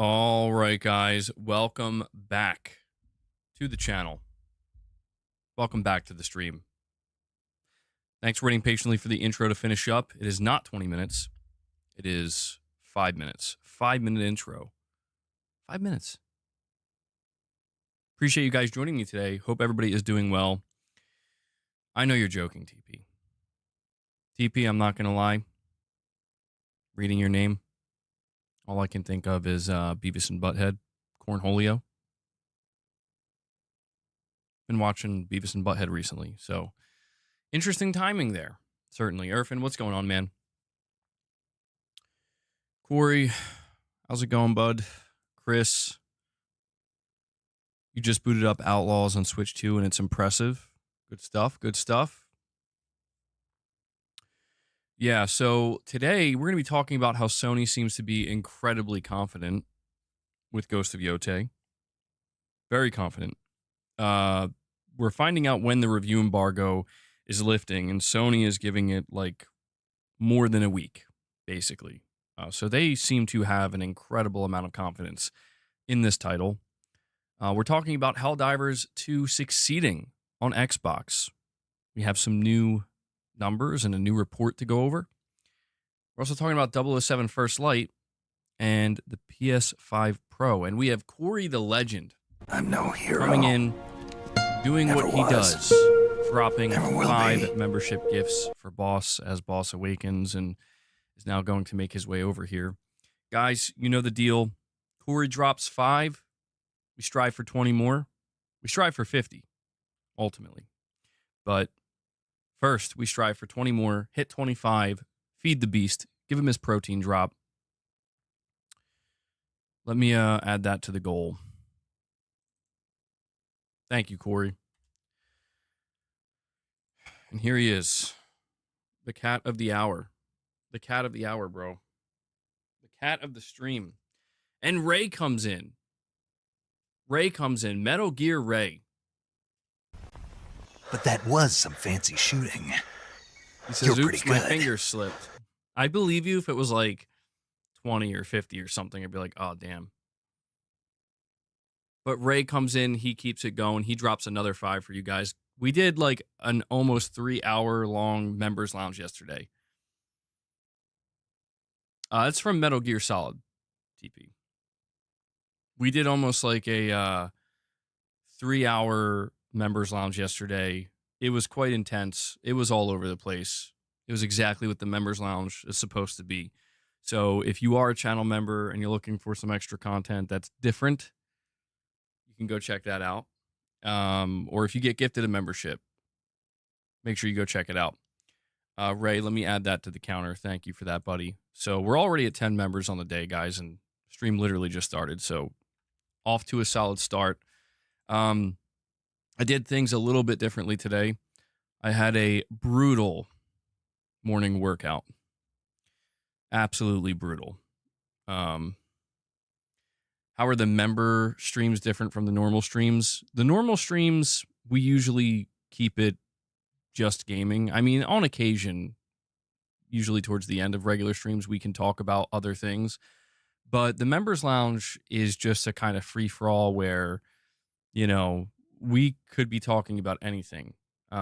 All right, guys, welcome back to the channel. Welcome back to the stream. Thanks for waiting patiently for the intro to finish up. It is not 20 minutes. It is 5 minutes. 5-minute intro. 5 minutes. Appreciate you guys joining me today. Hope everybody is doing well. I know you're joking, TP. TP, I'm not going to lie. Reading your name, all I can think of is Beavis and Butthead, Cornholio. Been watching Beavis and Butthead recently, so interesting timing there. Certainly. Irfan, what's going on, man? Corey, how's it going, bud? Chris, you just booted up Outlaws on Switch 2, and it's impressive. Good stuff, good stuff. Yeah, so today we're going to be talking about how Sony seems to be incredibly confident with Ghost of Yote. Very confident. We're finding out when the review embargo is lifting, and Sony is giving it like more than a week, basically. So they seem to have an incredible amount of confidence in this title. We're talking about Helldivers 2 succeeding on Xbox. We have some new numbers and a new report to go over. We're also talking about 007 First Light and the PS5 Pro. And we have Corey the Legend. I'm no hero. Coming in, doing Never what he was. does. Dropping Never will 5 be. membership gifts for Boss as Boss Awakens and is now going to make his way over here. Guys, you know the deal. Corey drops 5. We strive for 20 more. We strive for 50, ultimately. But first, we strive for 20 more, hit 25, feed the beast, give him his protein drop. Let me add that to the goal. Thank you, Corey. And here he is, the cat of the hour. The cat of the hour, bro. The cat of the stream. And Ray comes in. Metal Gear Ray. But that was some fancy shooting. He says, You're oops, pretty my good. finger slipped. I'd believe you if it was like 20 or 50 or something. I'd be like, oh, damn. But Ray comes in, he keeps it going. He drops another 5 for you guys. We did like an almost 3-hour-long members lounge yesterday. It's from Metal Gear Solid, TP. We did almost like a 3-hour members lounge yesterday. It was quite intense. It was all over the place. It was exactly what the members lounge is supposed to be. So if you are a channel member and you're looking for some extra content that's different, you can go check that out. Or if you get gifted a membership, make sure you go check it out. Ray, let me add that to the counter. Thank you for that, buddy. So we're already at 10 members on the day, guys, and stream literally just started. So off to a solid start. I did things a little bit differently today. I had a brutal morning workout. Absolutely brutal. How are the member streams different from the normal streams? The normal streams, we usually keep it just gaming. I mean, on occasion, usually towards the end of regular streams, we can talk about other things. But the members lounge is just a kind of free-for-all where, you know, we could be talking about anything. We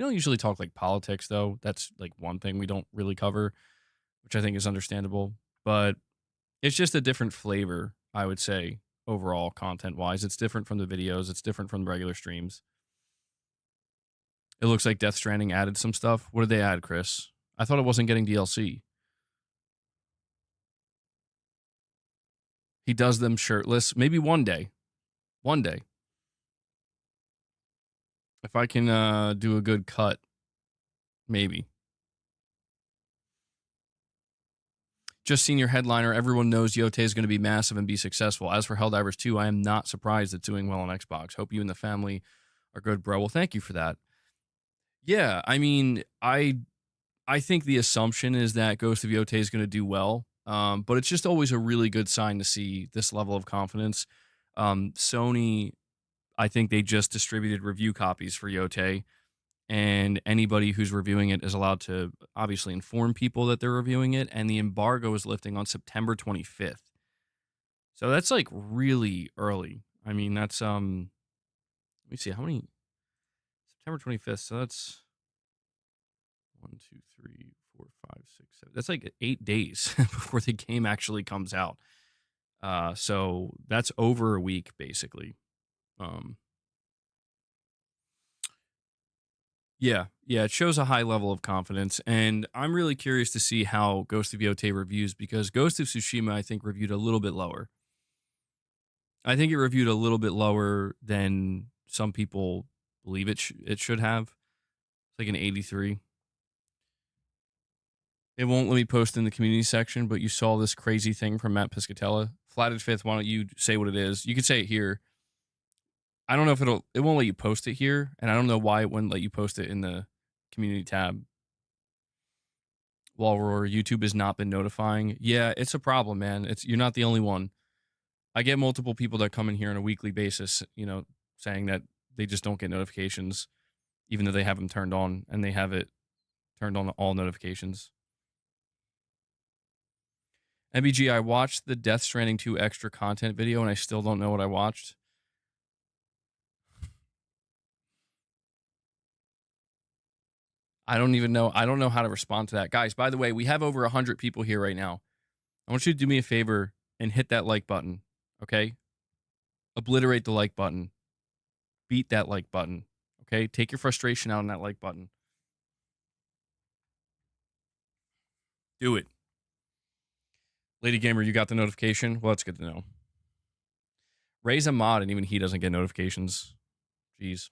don't usually talk like politics, though. That's like one thing we don't really cover, which I think is understandable. But it's just a different flavor, I would say, overall, content-wise. It's different from the videos. It's different from the regular streams. It looks like Death Stranding added some stuff. What did they add, Chris? I thought it wasn't getting DLC. He does them shirtless. Maybe one day. One day. If I can do a good cut, maybe. Just seen your headliner. Everyone knows Yote is going to be massive and be successful. As for Helldivers 2, I am not surprised it's doing well on Xbox. Hope you and the family are good, bro. Well, thank you for that. Yeah, I mean, I think the assumption is that Ghost of Yote is going to do well, but it's just always a really good sign to see this level of confidence. Sony, I think they just distributed review copies for Yote, and anybody who's reviewing it is allowed to obviously inform people that they're reviewing it, and the embargo is lifting on September 25th. So that's like really early. I mean, that's let me see how many September 25th. So that's 1, 2, 3, 4, 5, 6, 7. That's like 8 days before the game actually comes out. So that's over a week basically. Um, yeah, it shows a high level of confidence, and I'm really curious to see how Ghost of Yotei reviews because Ghost of Tsushima I think reviewed a little bit lower. I think it reviewed a little bit lower than some people believe it should have. It's like an 83. It won't let me post in the community section, but you saw this crazy thing from Matt Piscatella. Flatted Fifth, why don't you say what it is? You can say it here. I don't know if it won't let you post it here, and I don't know why it wouldn't let you post it in the community tab. While YouTube has not been notifying. Yeah, it's a problem, man. You're not the only one. I get multiple people that come in here on a weekly basis, saying that they just don't get notifications, even though they have them turned on, and they have it turned on all notifications. MBG, I watched the Death Stranding 2 extra content video, and I still don't know what I watched. I don't even know. I don't know how to respond to that. Guys, by the way, we have over 100 people here right now. I want you to do me a favor and hit that like button, okay? Obliterate the like button. Beat that like button, okay? Take your frustration out on that like button. Do it. Lady Gamer, you got the notification? Well, that's good to know. Ray's a mod, and even he doesn't get notifications. Jeez.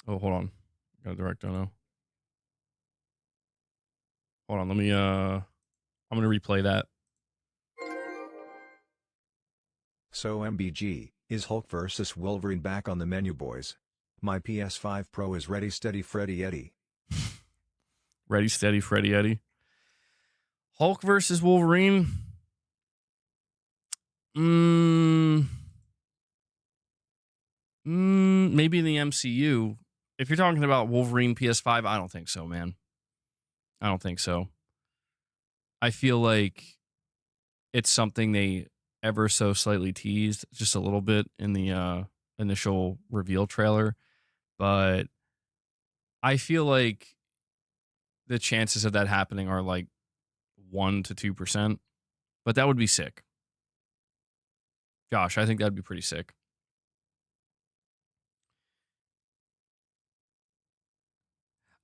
Oh, hold on. Got a direct dono. Hold on, let me, I'm going to replay that. So MBG, is Hulk vs. Wolverine back on the menu, boys? My PS5 Pro is ready, steady, Freddy Eddie. Ready, steady, Freddy Eddie. Hulk versus Wolverine. Maybe in the MCU. If you're talking about Wolverine PS5, I don't think so, man. I don't think so. I feel like it's something they ever so slightly teased just a little bit in the initial reveal trailer, but I feel like the chances of that happening are like 1 to 2%, but that would be sick. Josh, I think that'd be pretty sick.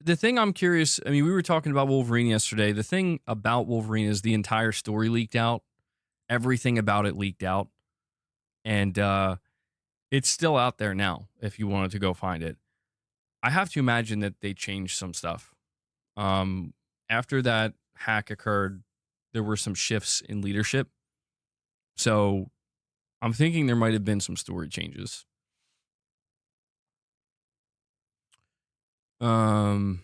The thing I'm curious, I mean, we were talking about Wolverine yesterday. The thing about Wolverine is the entire story leaked out. Everything about it leaked out. And it's still out there now if you wanted to go find it. I have to imagine that they changed some stuff. After that hack occurred, there were some shifts in leadership. So I'm thinking there might have been some story changes. I'll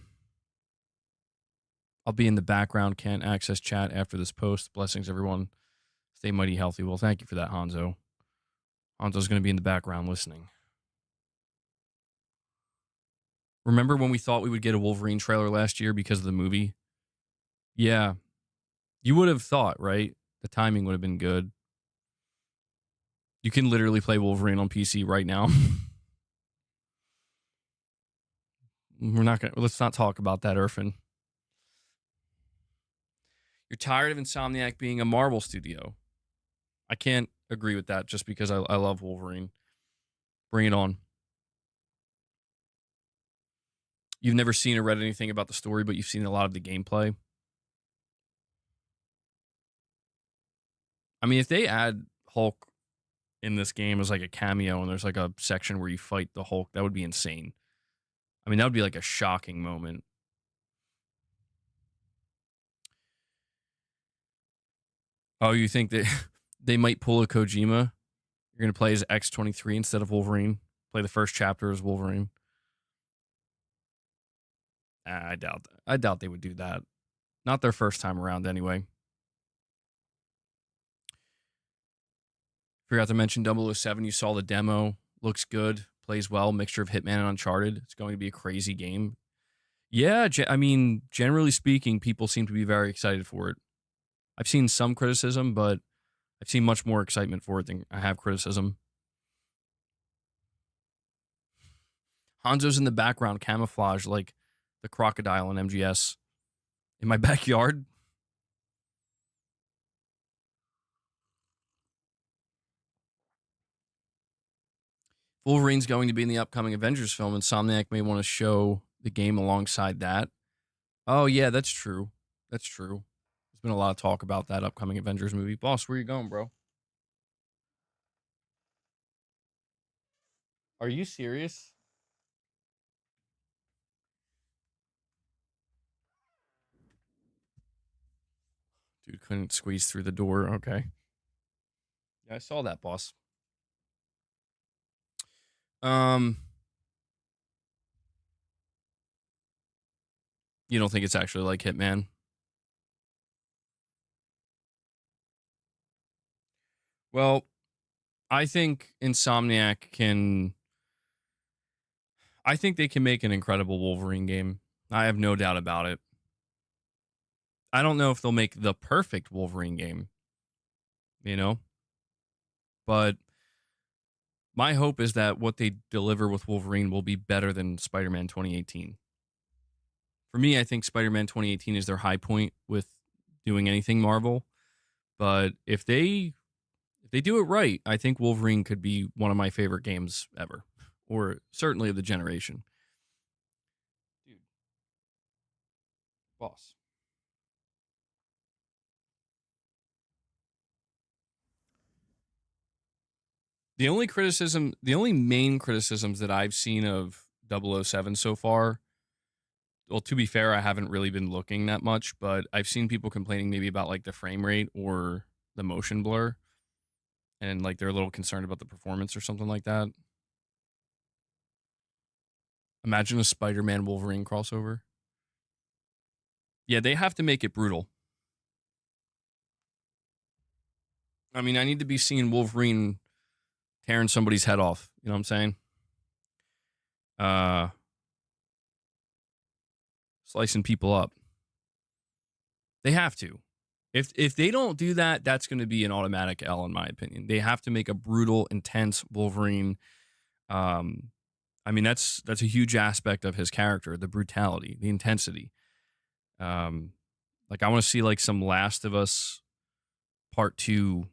be in the background, can't access chat after this post. Blessings, everyone. Stay mighty healthy. Well, thank you for that, Hanzo. Hanzo's going to be in the background listening. Remember when we thought we would get a Wolverine trailer last year because of the movie? Yeah. You would have thought, right? The timing would have been good. You can literally play Wolverine on PC right now. Let's not talk about that, Irfan. You're tired of Insomniac being a Marvel studio. I can't agree with that just because I love Wolverine. Bring it on. You've never seen or read anything about the story, but you've seen a lot of the gameplay. I mean, if they add Hulk in this game as like a cameo and there's like a section where you fight the Hulk, that would be insane. I mean, that would be like a shocking moment. Oh, you think that they might pull a Kojima? You're going to play as X-23 instead of Wolverine? Play the first chapter as Wolverine? I doubt that. I doubt they would do that. Not their first time around anyway. Forgot to mention 007. You saw the demo. Looks good. Plays well. Mixture of Hitman and Uncharted. It's going to be a crazy game. Yeah, I mean, generally speaking, people seem to be very excited for it. I've seen some criticism, but I've seen much more excitement for it than I have criticism. Hanzo's in the background, camouflage like the crocodile in MGS. In my backyard. Wolverine's going to be in the upcoming Avengers film, and Insomniac may want to show the game alongside that. Oh, yeah, that's true. That's true. There's been a lot of talk about that upcoming Avengers movie. Boss, where you going, bro? Are you serious? Dude couldn't squeeze through the door. Okay. Yeah, I saw that, boss. You don't think it's actually like Hitman? Well, I think Insomniac can. I think they can make an incredible Wolverine game. I have no doubt about it. I don't know if they'll make the perfect Wolverine game, you know? But my hope is that what they deliver with Wolverine will be better than Spider-Man 2018. For me, I think Spider-Man 2018 is their high point with doing anything Marvel. But if they do it right, I think Wolverine could be one of my favorite games ever, or certainly of the generation. Dude, boss. The only main criticisms that I've seen of 007 so far, well, to be fair, I haven't really been looking that much, but I've seen people complaining maybe about like the frame rate or the motion blur, and like they're a little concerned about the performance or something like that. Imagine a Spider-Man Wolverine crossover. Yeah, they have to make it brutal. I mean, I need to be seeing Wolverine tearing somebody's head off. You know what I'm saying? Slicing people up. They have to. If they don't do that, that's going to be an automatic L in my opinion. They have to make a brutal, intense Wolverine. I mean, that's a huge aspect of his character, the brutality, the intensity. Like I want to see like some Last of Us Part 2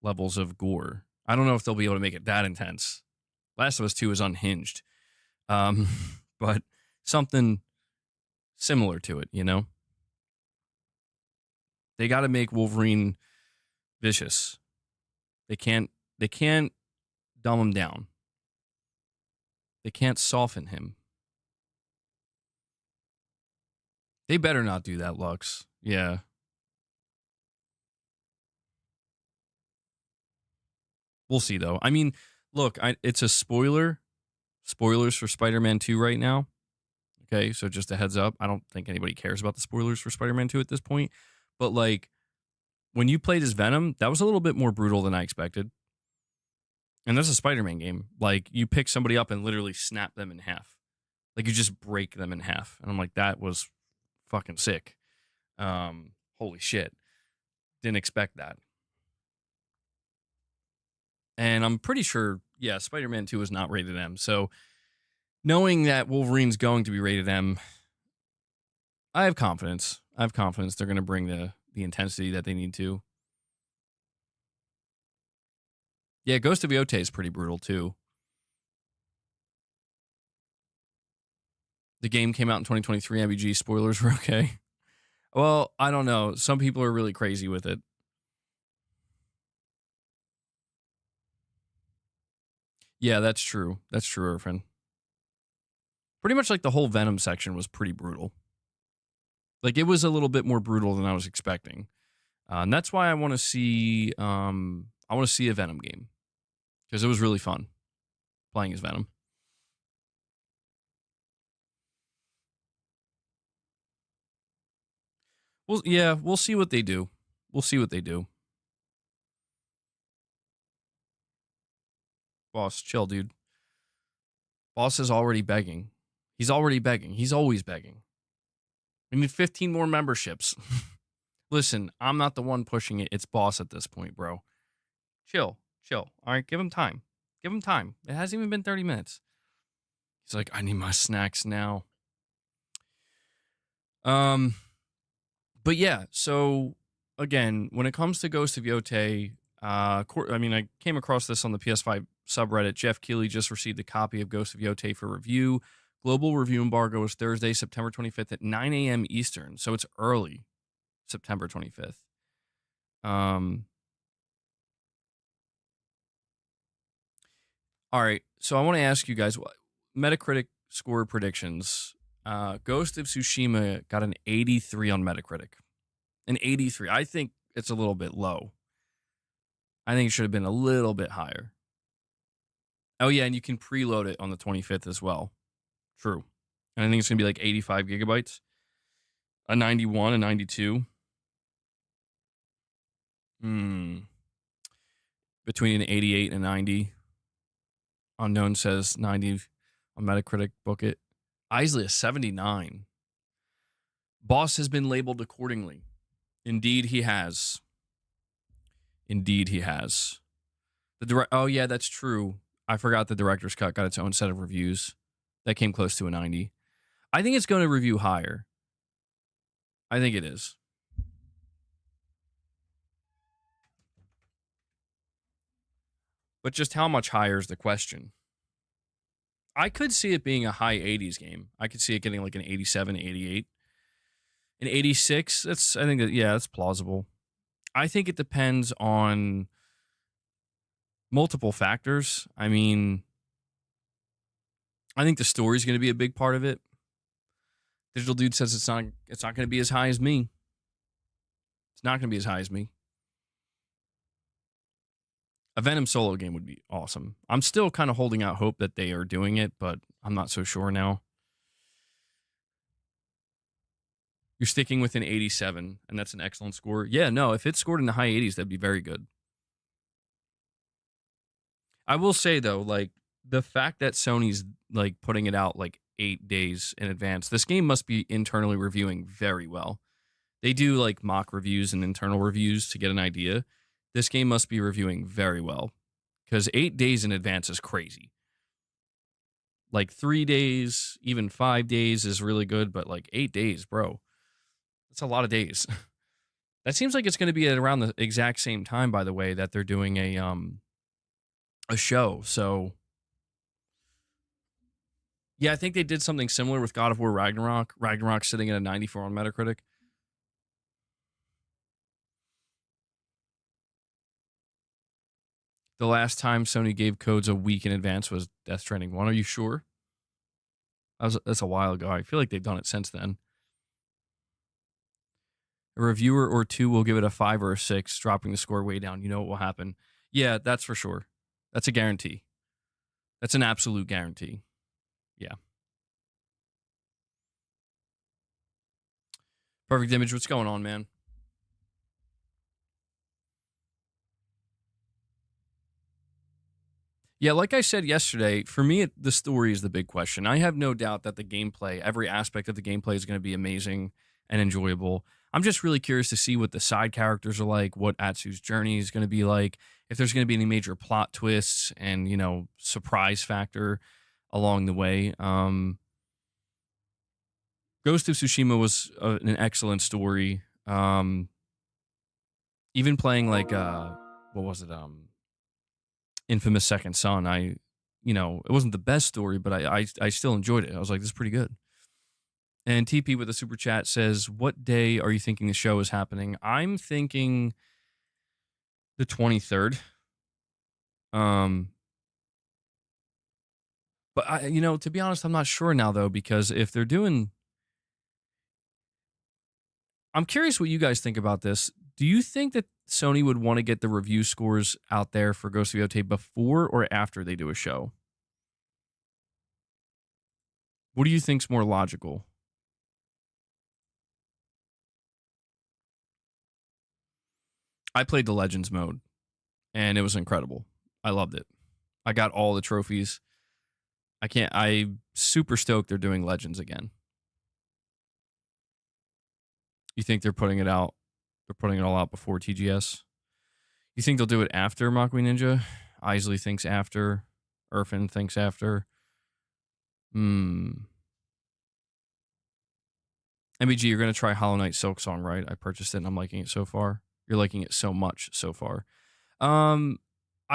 levels of gore. I don't know if they'll be able to make it that intense. Last of Us 2 is unhinged. But something similar to it, you know? They got to make Wolverine vicious. They can't dumb him down. They can't soften him. They better not do that, Lux. Yeah. We'll see though. I mean, look, it's a spoiler. Spoilers for Spider-Man 2 right now. Okay, so just a heads up. I don't think anybody cares about the spoilers for Spider-Man 2 at this point. But like when you played as Venom, that was a little bit more brutal than I expected. And that's a Spider-Man game. Like you pick somebody up and literally snap them in half. Like you just break them in half. And I'm like, that was fucking sick. Holy shit. Didn't expect that. And I'm pretty sure, yeah, Spider-Man 2 is not rated M. So knowing that Wolverine's going to be rated M, I have confidence. I have confidence they're going to bring the intensity that they need to. Yeah, Ghost of Yote is pretty brutal too. The game came out in 2023. MBG spoilers were okay. Well, I don't know. Some people are really crazy with it. Yeah, that's true. That's true, Irfan. Pretty much like the whole Venom section was pretty brutal. Like it was a little bit more brutal than I was expecting. And that's why I want to see a Venom game. Because it was really fun playing as Venom. Well, yeah, we'll see what they do. We'll see what they do. Boss, chill, dude. Boss is already begging. He's already begging. He's always begging. We need 15 more memberships. Listen, I'm not the one pushing it. It's boss at this point, bro. Chill. All right, give him time. It hasn't even been 30 minutes. He's like, I need my snacks now. But yeah, so again, when it comes to Ghost of Yotei, I came across this on the PS5 subreddit. Jeff Keighley just received a copy of Ghost of Yotei for review. Global review embargo is Thursday, September 25th at 9 a.m. Eastern, so it's early, September 25th. All right, so I want to ask you guys, Metacritic score predictions. Ghost of Tsushima got an 83 on Metacritic. An 83. I think it's a little bit low. I think it should have been a little bit higher. Oh, yeah, and you can preload it on the 25th as well. True. And I think it's going to be like 85 gigabytes. A 91, a 92. Between an 88 and 90. Unknown says 90 on Metacritic. Book it. Isley, a 79. Boss has been labeled accordingly. Indeed, he has. Oh, yeah, that's true. I forgot the director's cut got its own set of reviews. That came close to a 90. I think it's going to review higher. I think it is. But just how much higher is the question? I could see it being a high 80s game. I could see it getting like an 87, 88. An 86, that's plausible. I think it depends on multiple factors. I mean, I think the story is going to be a big part of it. Digital Dude says it's not going to be as high as me. It's not going to be as high as me. A Venom solo game would be awesome. I'm still kind of holding out hope that they are doing it, but I'm not so sure now. You're sticking with an 87, and that's an excellent score. Yeah, no, if it scored in the high 80s, that'd be very good. I will say, though, like, the fact that Sony's, like, putting it out, like, 8 days in advance, this game must be internally reviewing very well. They do, like, mock reviews and internal reviews to get an idea. This game must be reviewing very well, because 8 days in advance is crazy. Like, 3 days, even 5 days is really good, but, like, 8 days, bro. That's a lot of days. That seems like it's going to be at around the exact same time, by the way, that they're doing a show. So, yeah, I think they did something similar with God of War Ragnarok. Ragnarok sitting at a 94 on Metacritic. The last time Sony gave codes a week in advance was Death Stranding 1. Are you sure? That's a while ago. I feel like they've done it since then. A reviewer or two will give it a 5 or a 6, dropping the score way down. You know what will happen. Yeah, that's for sure. That's a guarantee. That's an absolute guarantee. Yeah. Perfect Image, what's going on, man? Yeah, like I said yesterday, for me, the story is the big question. I have no doubt that the gameplay, every aspect of the gameplay is going to be amazing and enjoyable. I'm just really curious to see what the side characters are like, what Atsu's journey is going to be like, if there's going to be any major plot twists and, you know, surprise factor along the way. Ghost of Tsushima was an excellent story. Even playing like, what was it? Infamous Second Son. It wasn't the best story, but I still enjoyed it. I was like, this is pretty good. And TP with a super chat says, what day are you thinking the show is happening? I'm thinking the 23rd. But to be honest, I'm not sure now though, because if they're doing, I'm curious what you guys think about this. Do you think that Sony would want to get the review scores out there for Ghost of Yote before or after they do a show? What do you think's more logical? I played the Legends mode, and it was incredible. I loved it. I got all the trophies. I'm super stoked they're doing Legends again. You think they're putting it out They're putting it all out before TGS. You think they'll do it after Makui Ninja? Isley thinks after. Irfin thinks after. MBG, you're going to try Hollow Knight Silk Song, right? I purchased it and I'm liking it so far. You're liking it so much so far. I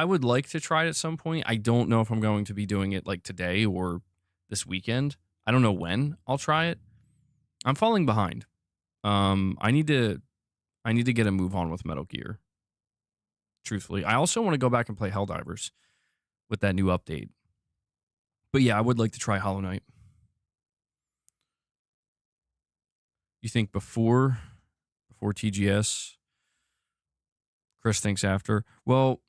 would like to try it at some point. I don't know if I'm going to be doing it like today or this weekend. I don't know when I'll try it. I'm falling behind. I need to get a move on with Metal Gear. Truthfully, I also want to go back and play Helldivers with that new update. But yeah, I would like to try Hollow Knight. You think before TGS? Chris thinks after. Well,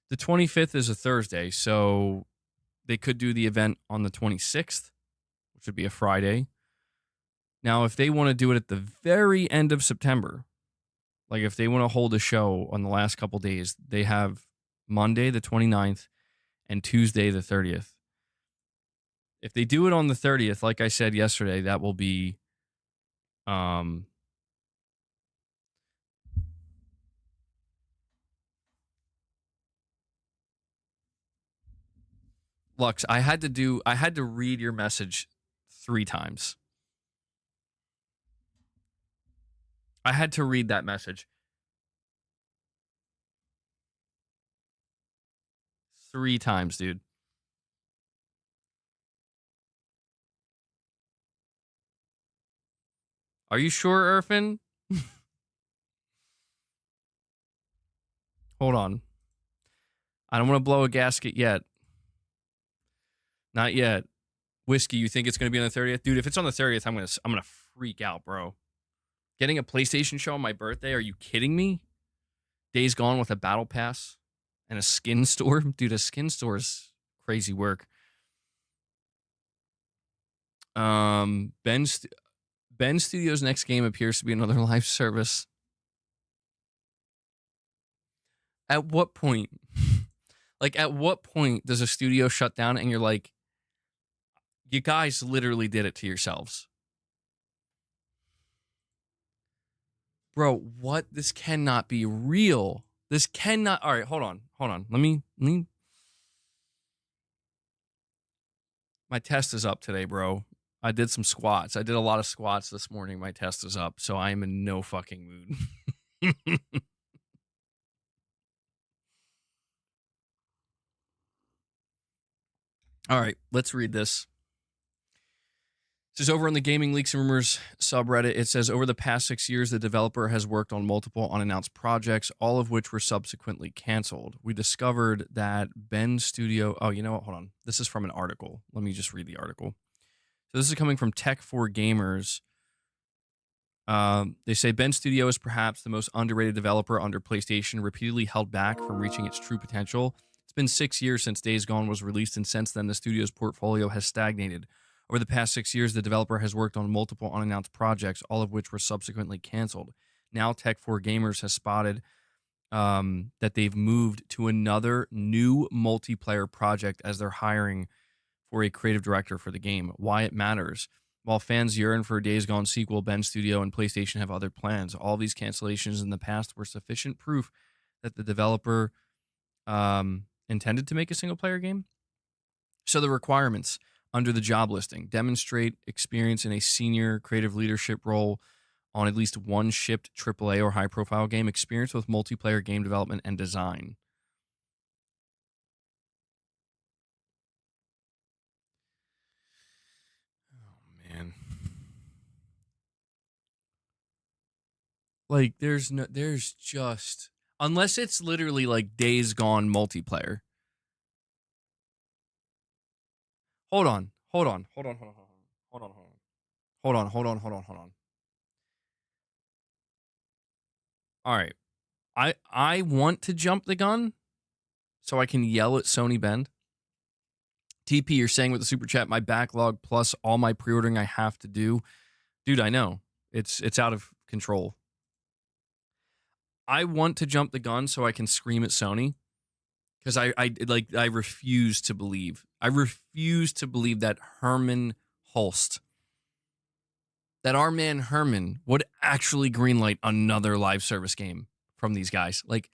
the 25th is a Thursday, so they could do the event on the 26th, which would be a Friday. Now, if they want to do it at the very end of September, like if they want to hold a show on the last couple days, they have Monday the 29th and Tuesday the 30th. If they do it on the 30th, like I said yesterday, that will be Lux, I had to read your message 3 times. I had to read that message 3 times, dude. Are you sure, Irfin? Hold on. I don't want to blow a gasket yet. Not yet. Whiskey, you think it's going to be on the 30th? Dude, if it's on the 30th, I'm going to freak out, bro. Getting a PlayStation show on my birthday? Are you kidding me? Days Gone with a battle pass and a skin store? Dude, a skin store is crazy work. Ben Studio's next game appears to be another live service. At what point? Like, at what point does a studio shut down and you're like, you guys literally did it to yourselves? Bro, what? This cannot be real. This cannot. All right, hold on. Let me. My test is up today, bro. I did some squats. I did a lot of squats this morning. My test is up, so I am in no fucking mood. All right, let's read this. It says over in the Gaming Leaks and Rumors subreddit, it says over the past 6 years, the developer has worked on multiple unannounced projects, all of which were subsequently canceled. We discovered that Ben Studio... Oh, you know what? Hold on. This is from an article. Let me just read the article. So this is coming from Tech4Gamers. They say Ben Studio is perhaps the most underrated developer under PlayStation, repeatedly held back from reaching its true potential. It's been 6 years since Days Gone was released, and since then, the studio's portfolio has stagnated. Over the past 6 years, the developer has worked on multiple unannounced projects, all of which were subsequently canceled. Now, Tech4Gamers has spotted that they've moved to another new multiplayer project as they're hiring for a creative director for the game. Why it matters. While fans yearn for a Days Gone sequel, Ben Studio and PlayStation have other plans. All these cancellations in the past were sufficient proof that the developer intended to make a single-player game. So the requirements under the job listing: demonstrate experience in a senior creative leadership role on at least one shipped AAA or high-profile game, experience with multiplayer game development and design. Oh, man. Like, there's just... Unless it's literally like Days Gone multiplayer. Hold on. All right. I want to jump the gun so I can yell at Sony Bend. TP, you're saying with the super chat, my backlog plus all my pre-ordering I have to do. Dude, I know. It's out of control. I want to jump the gun so I can scream at Sony. Because I refuse to believe. I refuse to believe that Herman Hulst that our man Herman would actually greenlight another live service game from these guys. Like,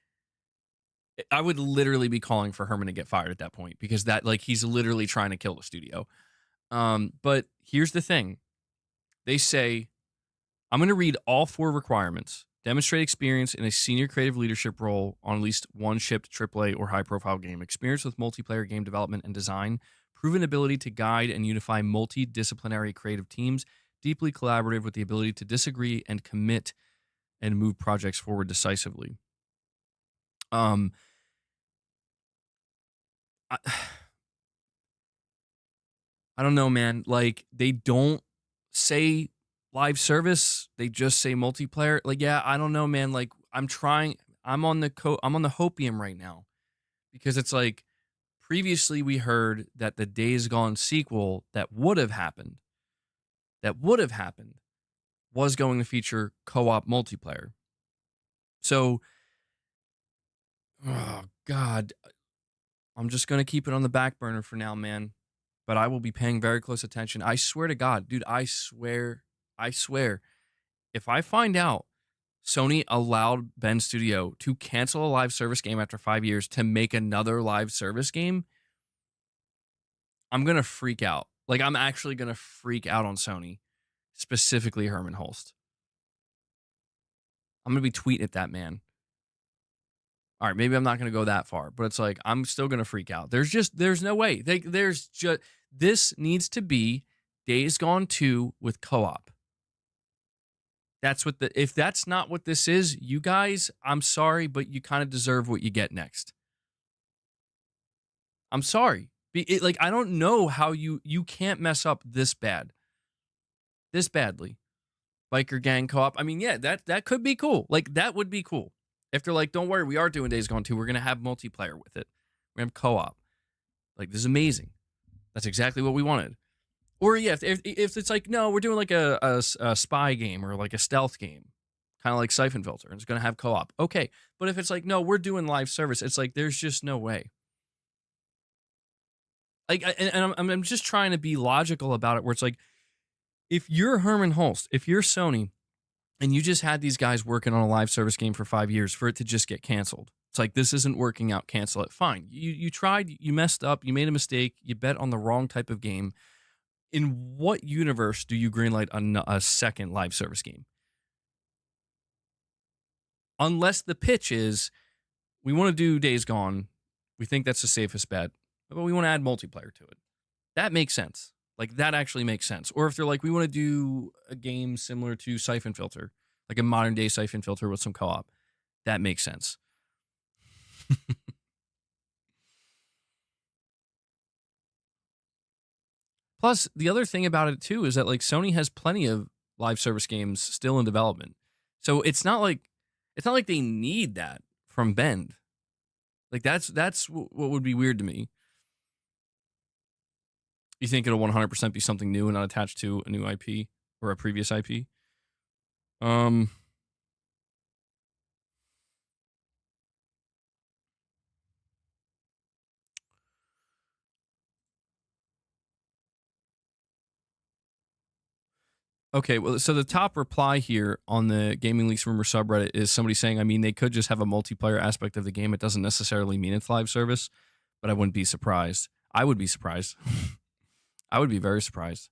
I would literally be calling for Herman to get fired at that point, because that, like, he's literally trying to kill the studio. But here's the thing. They say, I'm going to read all 4 requirements. Demonstrate experience in a senior creative leadership role on at least one shipped AAA or high-profile game. Experience with multiplayer game development and design. Proven ability to guide and unify multidisciplinary creative teams. Deeply collaborative with the ability to disagree and commit and move projects forward decisively. I don't know, man. Like, they don't say live service, they just say multiplayer. Like, yeah, I don't know, man. Like, I'm on the hopium right now, because it's like, previously we heard that the Days Gone sequel that would have happened was going to feature co-op multiplayer. So, oh God, I'm just going to keep it on the back burner for now, man. But I will be paying very close attention. I swear to God, dude, I swear, if I find out Sony allowed Bend Studio to cancel a live service game after 5 years to make another live service game, I'm going to freak out. Like, I'm actually going to freak out on Sony, specifically Herman Holst. I'm going to be tweeting at that man. All right, maybe I'm not going to go that far, but it's like, I'm still going to freak out. There's no way. This needs to be Days Gone 2 with co-op. If that's not what this is, you guys, I'm sorry, but you kind of deserve what you get next. I'm sorry. I don't know how you can't mess up this badly. Biker gang co-op. I mean, yeah, that could be cool. Like, that would be cool. If they're like, don't worry, we are doing Days Gone 2. We're going to have multiplayer with it. We're going to have co-op. Like, this is amazing. That's exactly what we wanted. Or, yeah, if it's like, no, we're doing like a spy game or like a stealth game, kind of like Siphon Filter, and it's going to have co-op. Okay. But if it's like, no, we're doing live service, it's like, there's just no way. Like, and I'm just trying to be logical about it, where it's like, if you're Herman Holst, if you're Sony, and you just had these guys working on a live service game for 5 years for it to just get canceled. It's like, this isn't working out, cancel it. Fine. You tried, you messed up, you made a mistake, you bet on the wrong type of game. In what universe do you greenlight a second live service game? Unless the pitch is, we want to do Days Gone, we think that's the safest bet, but we want to add multiplayer to it. That makes sense. Like, that actually makes sense. Or if they're like, we want to do a game similar to Siphon Filter, like a modern day Siphon Filter with some co-op. That makes sense. Plus, the other thing about it too is that, like, Sony has plenty of live service games still in development. So it's not like they need that from Bend. Like, that's what would be weird to me. You think it'll 100% be something new and not attached to a new IP or a previous IP? Okay, well, so the top reply here on the Gaming Leaks Rumor subreddit is somebody saying, I mean, they could just have a multiplayer aspect of the game. It doesn't necessarily mean it's live service, but I wouldn't be surprised. I would be surprised. I would be very surprised.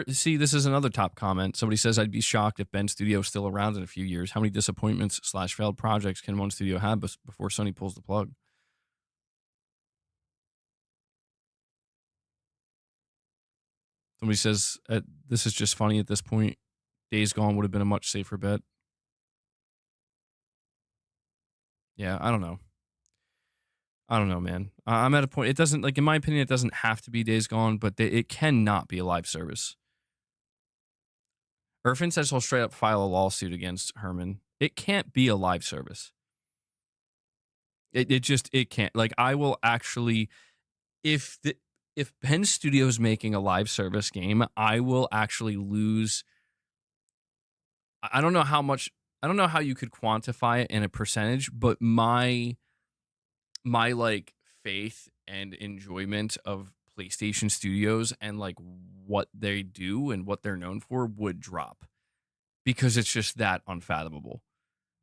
See, this is another top comment. Somebody says, I'd be shocked if Bend Studio is still around in a few years. How many disappointments / failed projects can one studio have before Sony pulls the plug? Somebody says, this is just funny at this point. Days Gone would have been a much safer bet. Yeah, I don't know. Man. I'm at a point. It doesn't, like, in my opinion, it doesn't have to be Days Gone, but it cannot be a live service. Irfin says he'll straight up file a lawsuit against Herman. It can't be a live service. It can't. Like, I will actually, if Penn Studios making a live service game, I will actually lose. I don't know how much. I don't know how you could quantify it in a percentage, but my like faith and enjoyment of PlayStation Studios and like what they do and what they're known for would drop, because it's just that unfathomable.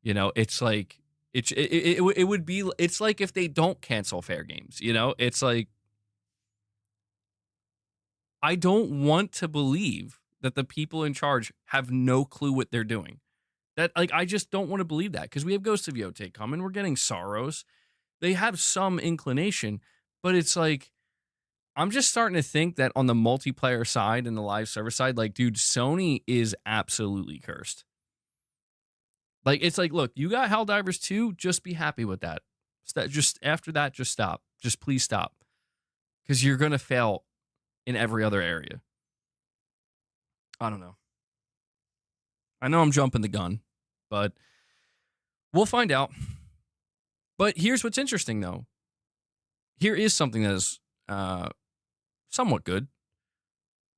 You know, it's like it would be, it's like if they don't cancel Fair Games, you know, it's like, I don't want to believe that the people in charge have no clue what they're doing. That, like, I just don't want to believe that, because we have Ghost of Yote coming. We're getting Sorrows. They have some inclination, but it's like, I'm just starting to think that on the multiplayer side and the live service side, like, dude, Sony is absolutely cursed. Like, it's like, look, you got Helldivers 2, just be happy with that. Just after that, just stop. Just please stop. Because you're going to fail in every other area. I don't know. I know I'm jumping the gun, but we'll find out. But here's what's interesting, though. Here is something that is somewhat good.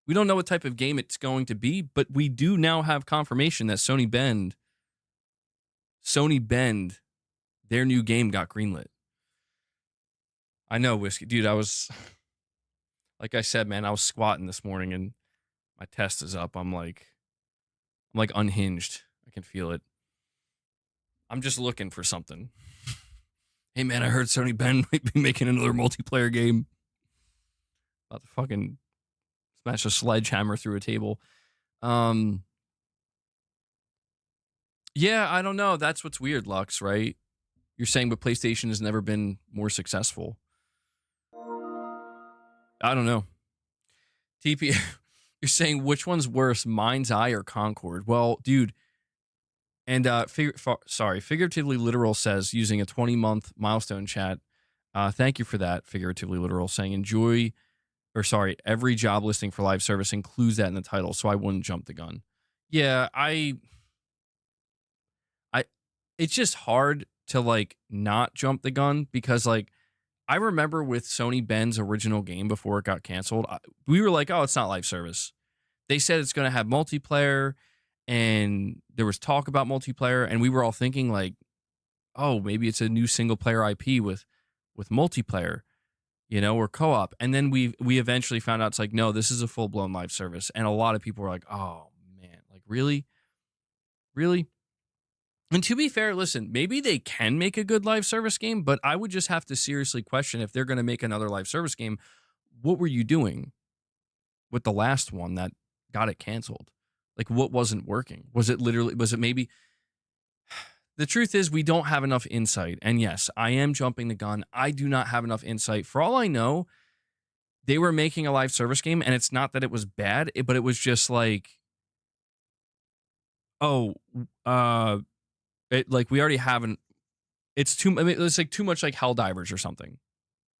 We don't know what type of game it's going to be, but we do now have confirmation that Sony Bend, their new game got greenlit. I know, Whiskey. Dude, I was, like I said, man, I was squatting this morning and my test is up. I'm like unhinged. I can feel it. I'm just looking for something. Hey, man, I heard Sony Bend might be making another multiplayer game. About to fucking smash a sledgehammer through a table. Yeah, I don't know. That's what's weird, Lux, right? You're saying, but PlayStation has never been more successful. I don't know. TP, you're saying which one's worse, Mind's Eye or Concord? Well, dude, and figuratively literal says, using a 20-month milestone chat. Thank you for that, figuratively literal, saying every job listing for live service includes that in the title, so I wouldn't jump the gun. Yeah, it's just hard to like not jump the gun, because like I remember with Sony Bend's original game before it got canceled, we were like, oh, it's not live service. They said it's going to have multiplayer, and there was talk about multiplayer, and we were all thinking like, oh, maybe it's a new single player IP with multiplayer, you know, or co-op. And then we eventually found out it's like, no, this is a full-blown live service. And a lot of people were like, oh man, like really? And to be fair, listen, maybe they can make a good live service game, but I would just have to seriously question, if they're going to make another live service game, what were you doing with the last one that got it canceled? Like, what wasn't working? Was it maybe? The truth is, we don't have enough insight. And yes, I am jumping the gun. I do not have enough insight. For all I know, they were making a live service game, and it's not that it was bad, but it was just like, we already haven't. It's too. I mean, it's like too much like Helldivers or something.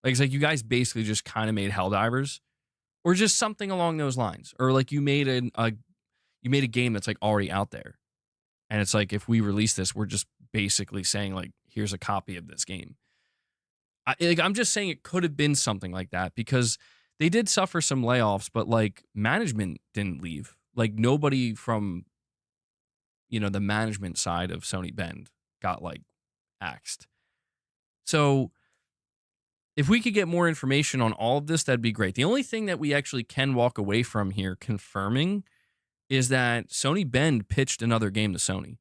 Like, it's like you guys basically just kind of made Helldivers, or just something along those lines, or like you made a game that's like already out there, and it's like, if we release this, we're just basically saying like, here's a copy of this game. I'm just saying it could have been something like that, because they did suffer some layoffs, but like management didn't leave. Like, nobody from, you know, the management side of Sony Bend got like axed. So if we could get more information on all of this, that'd be great. The only thing that we actually can walk away from here confirming is that Sony Bend pitched another game to Sony.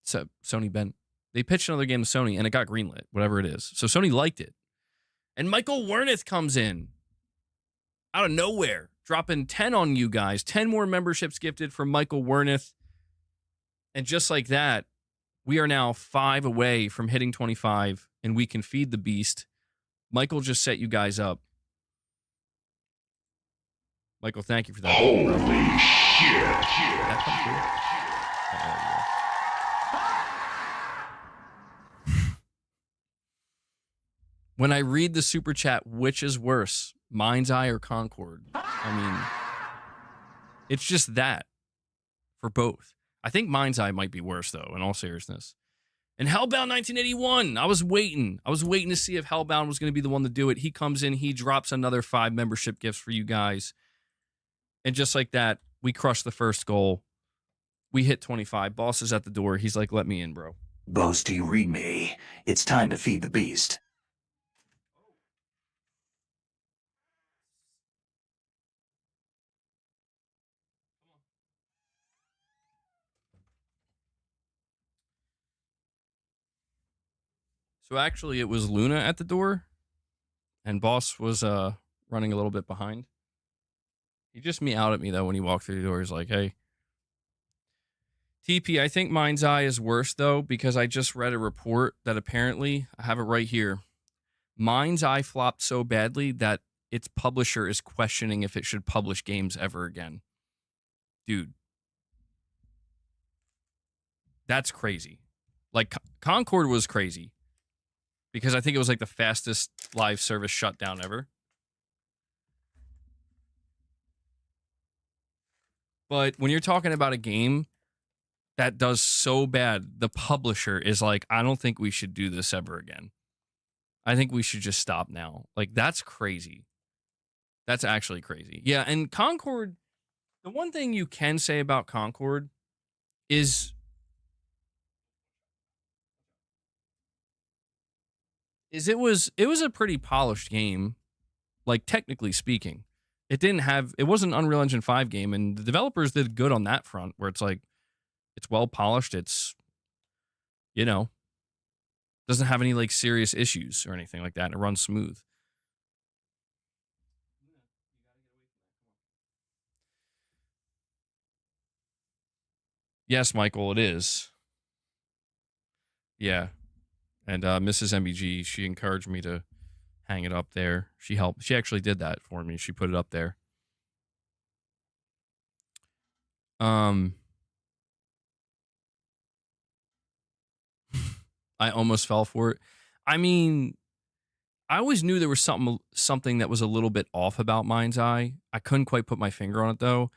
So Sony Bend, they pitched another game to Sony, and it got greenlit, whatever it is. So Sony liked it. And Michael Werneth comes in out of nowhere, dropping 10 on you guys. 10 more memberships gifted from Michael Werneth. And just like that, we are now 5 away from hitting 25, and we can feed the beast. Michael just set you guys up. Michael, thank you for that. Holy shit. That come through? When I read the super chat, which is worse, Mind's Eye or Concord? I mean, it's just that for both. I think Mind's Eye might be worse, though, in all seriousness. And Hellbound 1981, I was waiting to see if Hellbound was going to be the one to do it. He comes in, he drops another 5 membership gifts for you guys. And just like that, we crushed the first goal. We hit 25. Boss is at the door. He's like, let me in, bro. Boast, do you read me? It's time to feed the beast. So actually, it was Luna at the door, and Boss was running a little bit behind. He just meowed at me though when he walked through the door. He's like, "Hey, TP, I think Mind's Eye is worse though because I just read a report that apparently I have it right here. Mind's Eye flopped so badly that its publisher is questioning if it should publish games ever again." Dude, that's crazy. Like Concord was crazy because I think it was like the fastest live service shutdown ever. But when you're talking about a game that does so bad, the publisher is like, I don't think we should do this ever again. I think we should just stop now. Like, that's crazy. That's actually crazy. Yeah, and Concord, the one thing you can say about Concord is it was a pretty polished game, like technically speaking. It wasn't an Unreal Engine 5 game, and the developers did good on that front, where it's like, it's well polished, it's, you know, doesn't have any like serious issues or anything like that, and it runs smooth. Yes, Michael, it is. Yeah. And Mrs. MBG, she encouraged me to hang it up there. She helped. She actually did that for me. She put it up there. I almost fell for it. I mean, I always knew there was something that was a little bit off about Mind's Eye. I couldn't quite put my finger on it though.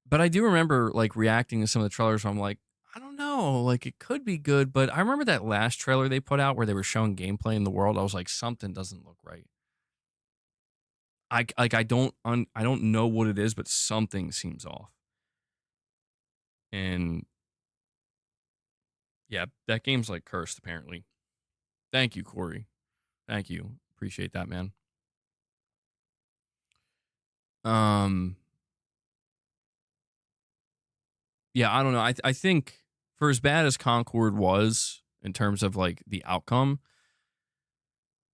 But I do remember like reacting to some of the trailers where I'm like, I don't know, like it could be good, but I remember that last trailer they put out where they were showing gameplay in the world. I was like, something doesn't look right. I don't know what it is, but something seems off. And yeah, that game's like cursed apparently. Thank you, Corey. Thank you. Appreciate that, man. Yeah, I don't know. I think for as bad as Concord was in terms of like the outcome,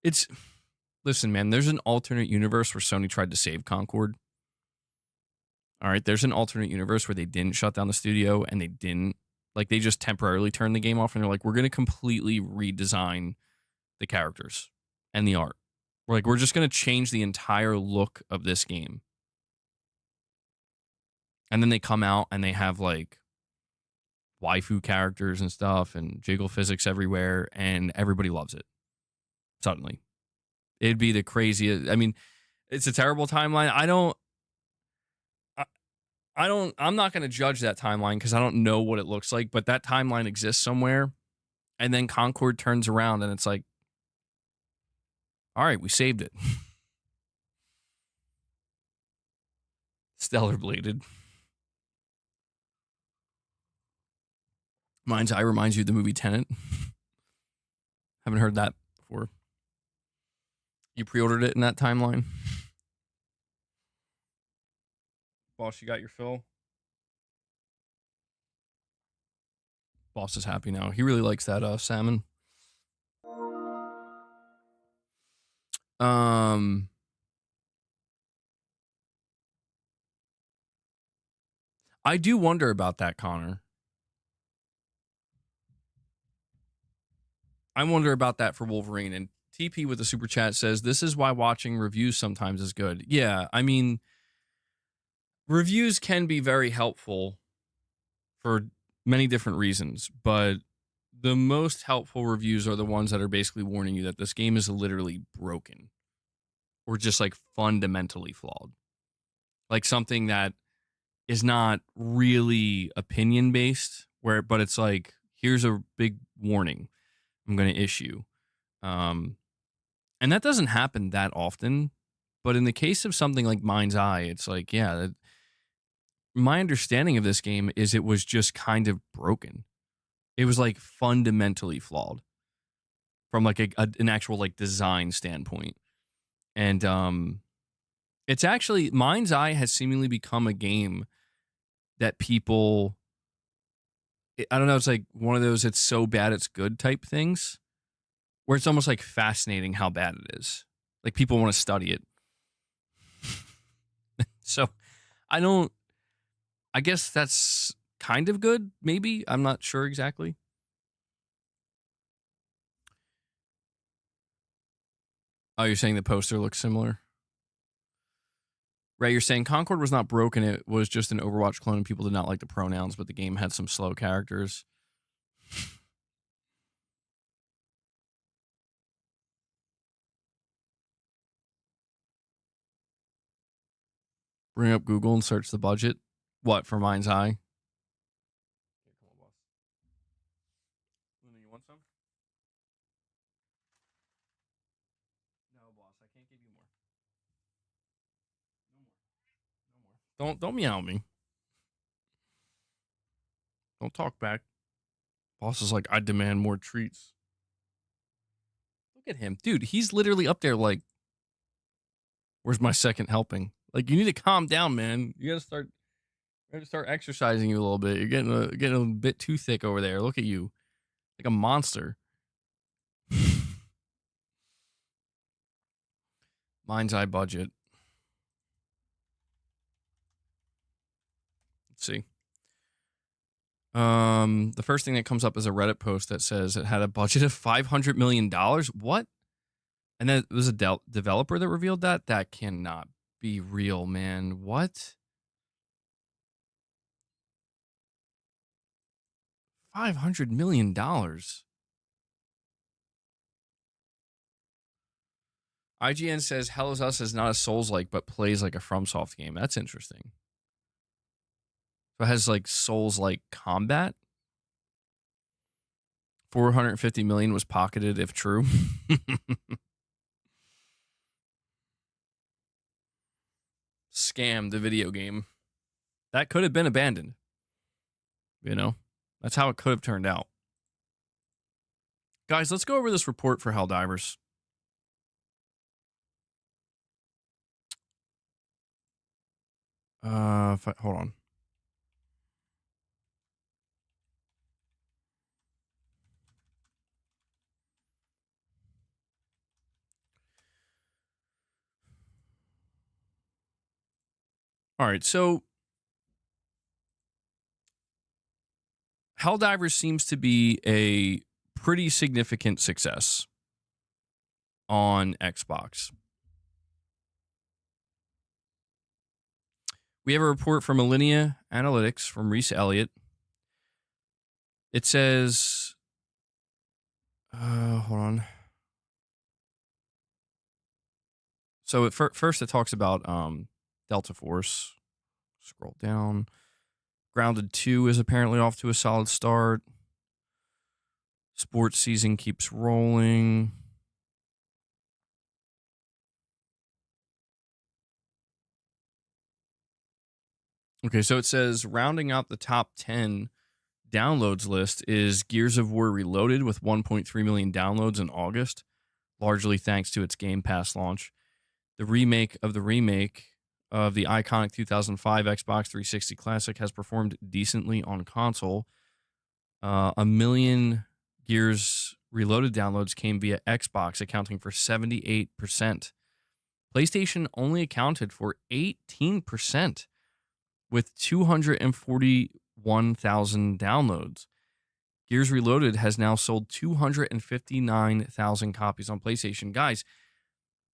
it's listen, man, there's an alternate universe where Sony tried to save Concord. All right, there's an alternate universe where they didn't shut down the studio and they didn't like they just temporarily turned the game off and they're like, we're gonna completely redesign the characters and the art. We're just gonna change the entire look of this game. And then they come out and they have like waifu characters and stuff and jiggle physics everywhere and everybody loves it. Suddenly. It'd be the craziest. I mean, it's a terrible timeline. I'm not going to judge that timeline because I don't know what it looks like, but that timeline exists somewhere. And then Concord turns around and it's like, all right, we saved it. Stellar bladed. Mind's Eye reminds you of the movie Tenet. Haven't heard that before. You pre-ordered it in that timeline? Boss, you got your fill? Boss is happy now. He really likes that salmon. I do wonder about that, Connor. I wonder about that for Wolverine. And TP with the super chat says, this is why watching reviews sometimes is good. Yeah, I mean, reviews can be very helpful for many different reasons, but the most helpful reviews are the ones that are basically warning you that this game is literally broken or just like fundamentally flawed. Like something that is not really opinion based, but it's like, here's a big warning I'm going to issue. And that doesn't happen that often. But in the case of something like Mind's Eye, it's like, yeah, my understanding of this game is it was just kind of broken. It was like fundamentally flawed from like an actual like design standpoint. And it's actually, Mind's Eye has seemingly become a game that people, I don't know, it's like one of those it's so bad it's good type things. where it's almost like fascinating how bad it is. Like people want to study it. So I guess that's kind of good, maybe. I'm not sure exactly. Oh, you're saying the poster looks similar? Right, you're saying Concord was not broken. It was just an Overwatch clone and people did not like the pronouns, but the game had some slow characters. Bring up Google and search the budget. What, for Mind's Eye? Here, come on, boss. Luna, you want some? No, boss, I can't give you more. No more. No more. Don't meow at me. Don't talk back. Boss is like, I demand more treats. Look at him. Dude, he's literally up there like, where's my second helping? Like, you need to calm down, man. You gotta start exercising you a little bit. You're getting a bit too thick over there. Look at you. Like a monster. Mind's Eye budget. Let's see. The first thing that comes up is a Reddit post that says it had a budget of $500 million. What? And then it was a developer that revealed that? That cannot be real, man. What? $500 million. IGN says Hell is Us is not a Souls-like, but plays like a FromSoft game. That's interesting. So it has like Souls-like combat. 450 million was pocketed if true. Scam the video game. That could have been abandoned. You know? That's how it could have turned out. Guys, let's go over this report for Helldivers. Hold on. All right, so Helldivers seems to be a pretty significant success on Xbox. We have a report from Alinea Analytics from Reese Elliott. It says, hold on. So first it talks about Delta Force. Scroll down. Grounded 2 is apparently off to a solid start. Sports season keeps rolling. Okay, so it says rounding out the top 10 downloads list is Gears of War Reloaded with 1.3 million downloads in August, largely thanks to its Game Pass launch. The remake of the iconic 2005 Xbox 360 Classic has performed decently on console. 1 million Gears Reloaded downloads came via Xbox, accounting for 78%. PlayStation only accounted for 18%, with 241,000 downloads. Gears Reloaded has now sold 259,000 copies on PlayStation. Guys,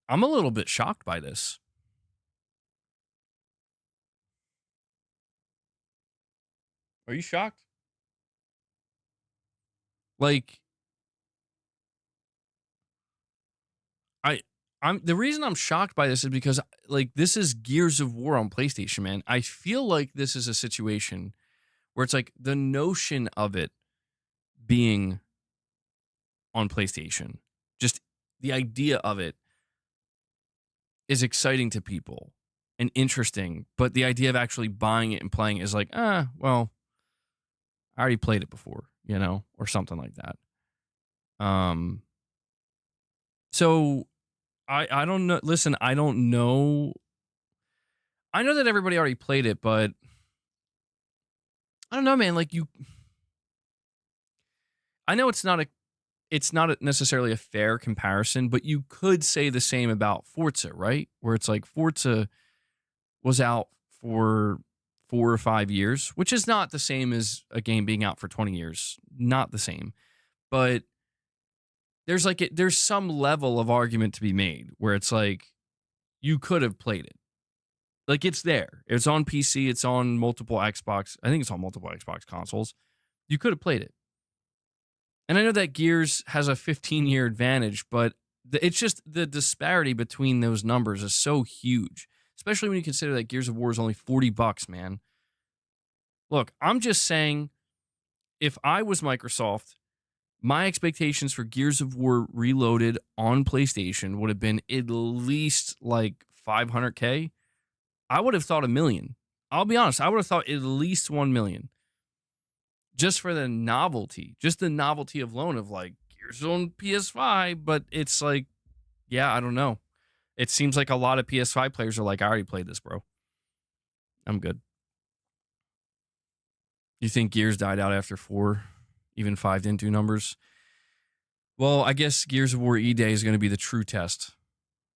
I'm a little bit shocked by this. Are you shocked? Like, I'm the reason I'm shocked by this is because like this is Gears of War on PlayStation, man. I feel like this is a situation where it's like the notion of it being on PlayStation, just the idea of it is exciting to people and interesting, but the idea of actually buying it and playing it is like, well, I already played it before, you know, or something like that. So I don't know. Listen, I don't know. I know that everybody already played it, but I don't know, man. Like I know it's not it's not necessarily a fair comparison, but you could say the same about Forza, right? Where it's like Forza was out for 4 or 5 years, which is not the same as a game being out for 20 years. Not the same. But there's some level of argument to be made where it's like you could have played it. Like it's there. It's on PC, it's on multiple Xbox. I think it's on multiple Xbox consoles. You could have played it. And I know that Gears has a 15-year advantage, but it's just the disparity between those numbers is so huge, especially when you consider that Gears of War is only $40, man. Look, I'm just saying, if I was Microsoft, my expectations for Gears of War Reloaded on PlayStation would have been at least like 500K. I would have thought 1 million. I'll be honest, I would have thought at least 1 million. Just for the novelty, just the novelty of alone of like Gears on PS5, but it's like, yeah, I don't know. It seems like a lot of PS5 players are like, I already played this, bro. I'm good. You think Gears died out after 4, even 5 didn't do numbers? Well, I guess Gears of War E-Day is going to be the true test,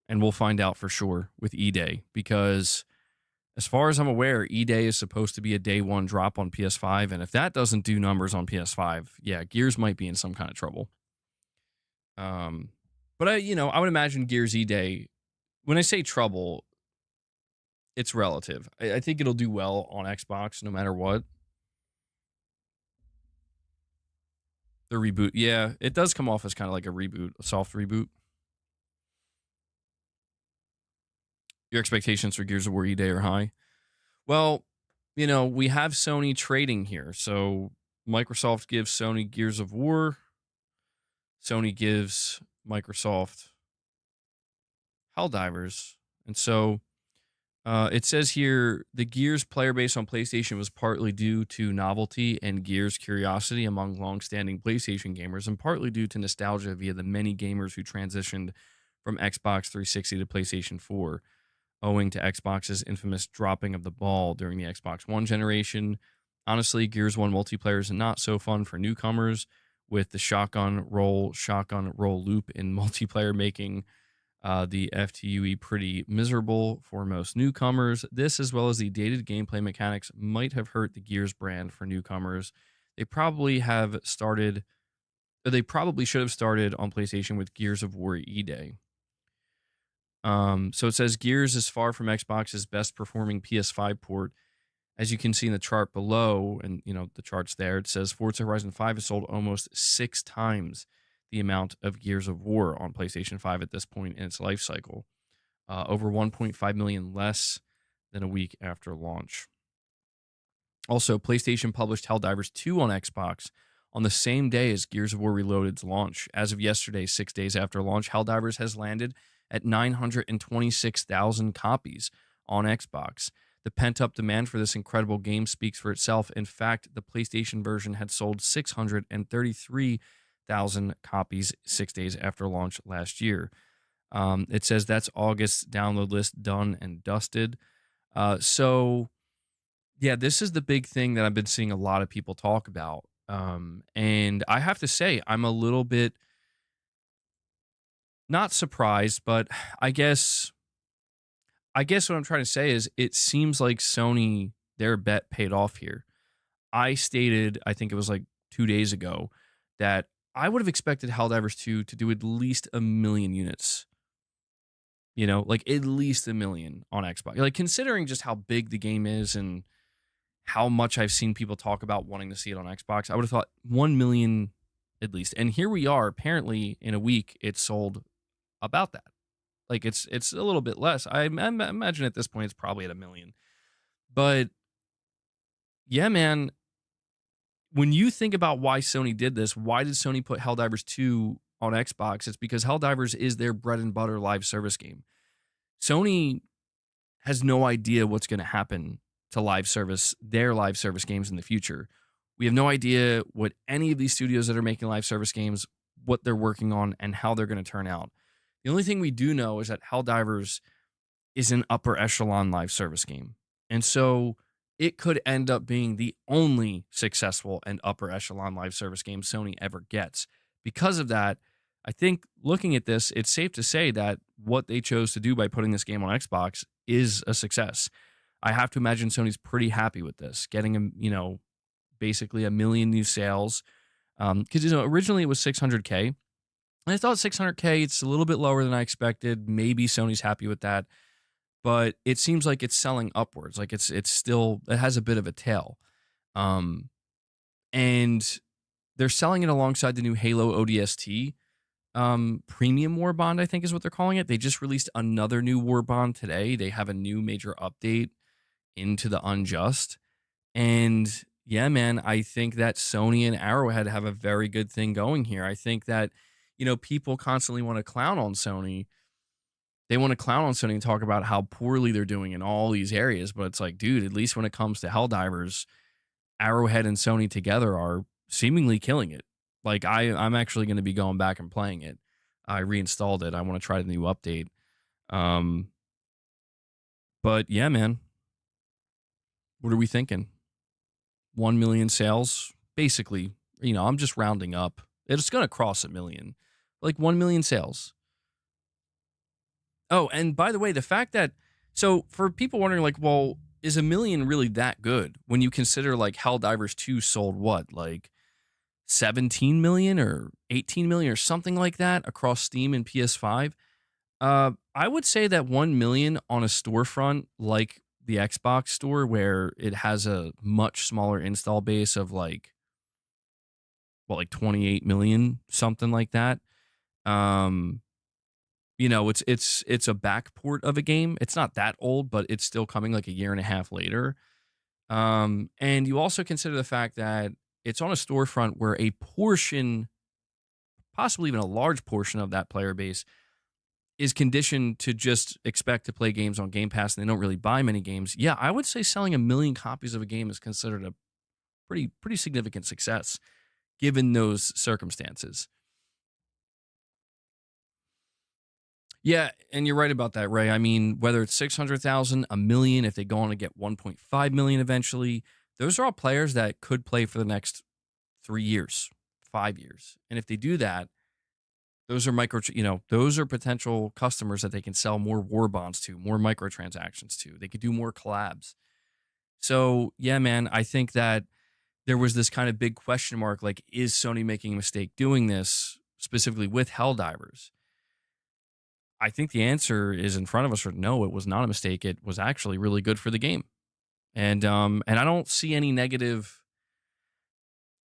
and we'll find out for sure with E-Day, because as far as I'm aware, E-Day is supposed to be a day one drop on PS5, and if that doesn't do numbers on PS5, yeah, Gears might be in some kind of trouble. But I would imagine Gears E-Day, when I say trouble, it's relative. I think it'll do well on Xbox no matter what. The reboot, yeah, it does come off as kind of like a reboot, a soft reboot. Your expectations for Gears of War E-Day are high. Well, we have Sony trading here. So Microsoft gives Sony Gears of War. Sony gives Microsoft Helldivers. And so it says here, the Gears player base on PlayStation was partly due to novelty and Gears curiosity among longstanding PlayStation gamers, and partly due to nostalgia via the many gamers who transitioned from Xbox 360 to PlayStation 4, owing to Xbox's infamous dropping of the ball during the Xbox One generation. Honestly, Gears 1 multiplayer is not so fun for newcomers, with the shotgun roll loop in multiplayer making the FTUE pretty miserable for most newcomers. This, as well as the dated gameplay mechanics, might have hurt the Gears brand for newcomers. They probably should have started on PlayStation with Gears of War E-Day. So it says Gears is far from Xbox's best performing PS5 port. As you can see in the chart below, and the chart's there, it says Forza Horizon 5 has sold almost 6 times the amount of Gears of War on PlayStation 5 at this point in its life cycle, over 1.5 million less than a week after launch. Also, PlayStation published Helldivers 2 on Xbox on the same day as Gears of War Reloaded's launch. As of yesterday, 6 days after launch, Helldivers has landed at 926,000 copies on Xbox. The pent-up demand for this incredible game speaks for itself. In fact, the PlayStation version had sold 633,000 copies 6 days after launch last year. It says that's August's download list done and dusted. So, yeah, this is the big thing that I've been seeing a lot of people talk about. And I have to say, I'm a little bit not surprised, but I guess what I'm trying to say is it seems like Sony, their bet paid off here. I stated, I think it was like 2 days ago, that I would have expected Helldivers 2 to do at least 1 million units. Like at least 1 million on Xbox. Like considering just how big the game is and how much I've seen people talk about wanting to see it on Xbox, I would have thought 1 million at least. And here we are, apparently in a week, it's sold about that. Like it's a little bit less. I imagine at this point it's probably at 1 million. But yeah, man, when you think about why Sony did this, why did Sony put Helldivers 2 on Xbox? It's because Helldivers is their bread and butter live service game. Sony has no idea what's going to happen to their live service games in the future. We have no idea what any of these studios that are making live service games, what they're working on and how they're going to turn out. The only thing we do know is that Helldivers is an upper echelon live service game. And so it could end up being the only successful and upper echelon live service game Sony ever gets, because of that, I think looking at this, it's safe to say that what they chose to do by putting this game on Xbox is a success. I have to imagine Sony's pretty happy with this, getting basically 1 million new sales. Because originally it was 600K, and I thought 600K, it's a little bit lower than I expected. Maybe Sony's happy with that, but it seems like it's selling upwards. Like it's still, it has a bit of a tail, and they're selling it alongside the new Halo ODST premium war bond, I think is what they're calling it. They just released another new war bond today. They have a new major update into the Unjust, and yeah, man, I think that Sony and Arrowhead have a very good thing going here. I think that, people constantly want to clown on Sony. They want to clown on Sony and talk about how poorly they're doing in all these areas. But it's like, dude, at least when it comes to Helldivers, Arrowhead and Sony together are seemingly killing it. Like, I'm actually going to be going back and playing it. I reinstalled it. I want to try the new update. But yeah, man, what are we thinking? 1 million sales, basically. I'm just rounding up. It's going to cross 1 million, like 1 million sales. Oh, and by the way, the fact that, so for people wondering, like, well, is 1 million really that good when you consider like Helldivers 2 sold what, like 17 million or 18 million or something like that across Steam and PS5? I would say that 1 million on a storefront like the Xbox store, where it has a much smaller install base of like 28 million, something like that. It's a back port of a game. It's not that old, but it's still coming like a year and a half later. And you also consider the fact that it's on a storefront where a portion, possibly even a large portion of that player base, is conditioned to just expect to play games on Game Pass, and they don't really buy many games. Yeah, I would say selling 1 million copies of a game is considered a pretty significant success given those circumstances. Yeah, and you're right about that, Ray. I mean, whether it's 600,000, 1 million, if they go on to get 1.5 million eventually, those are all players that could play for the next 3 years, 5 years. And if they do that, those are those are potential customers that they can sell more war bonds to, more microtransactions to. They could do more collabs. So, yeah, man, I think that there was this kind of big question mark, like, is Sony making a mistake doing this, specifically with Helldivers? I think the answer is in front of us. Or no, it was not a mistake. It was actually really good for the game. And I don't see any negative.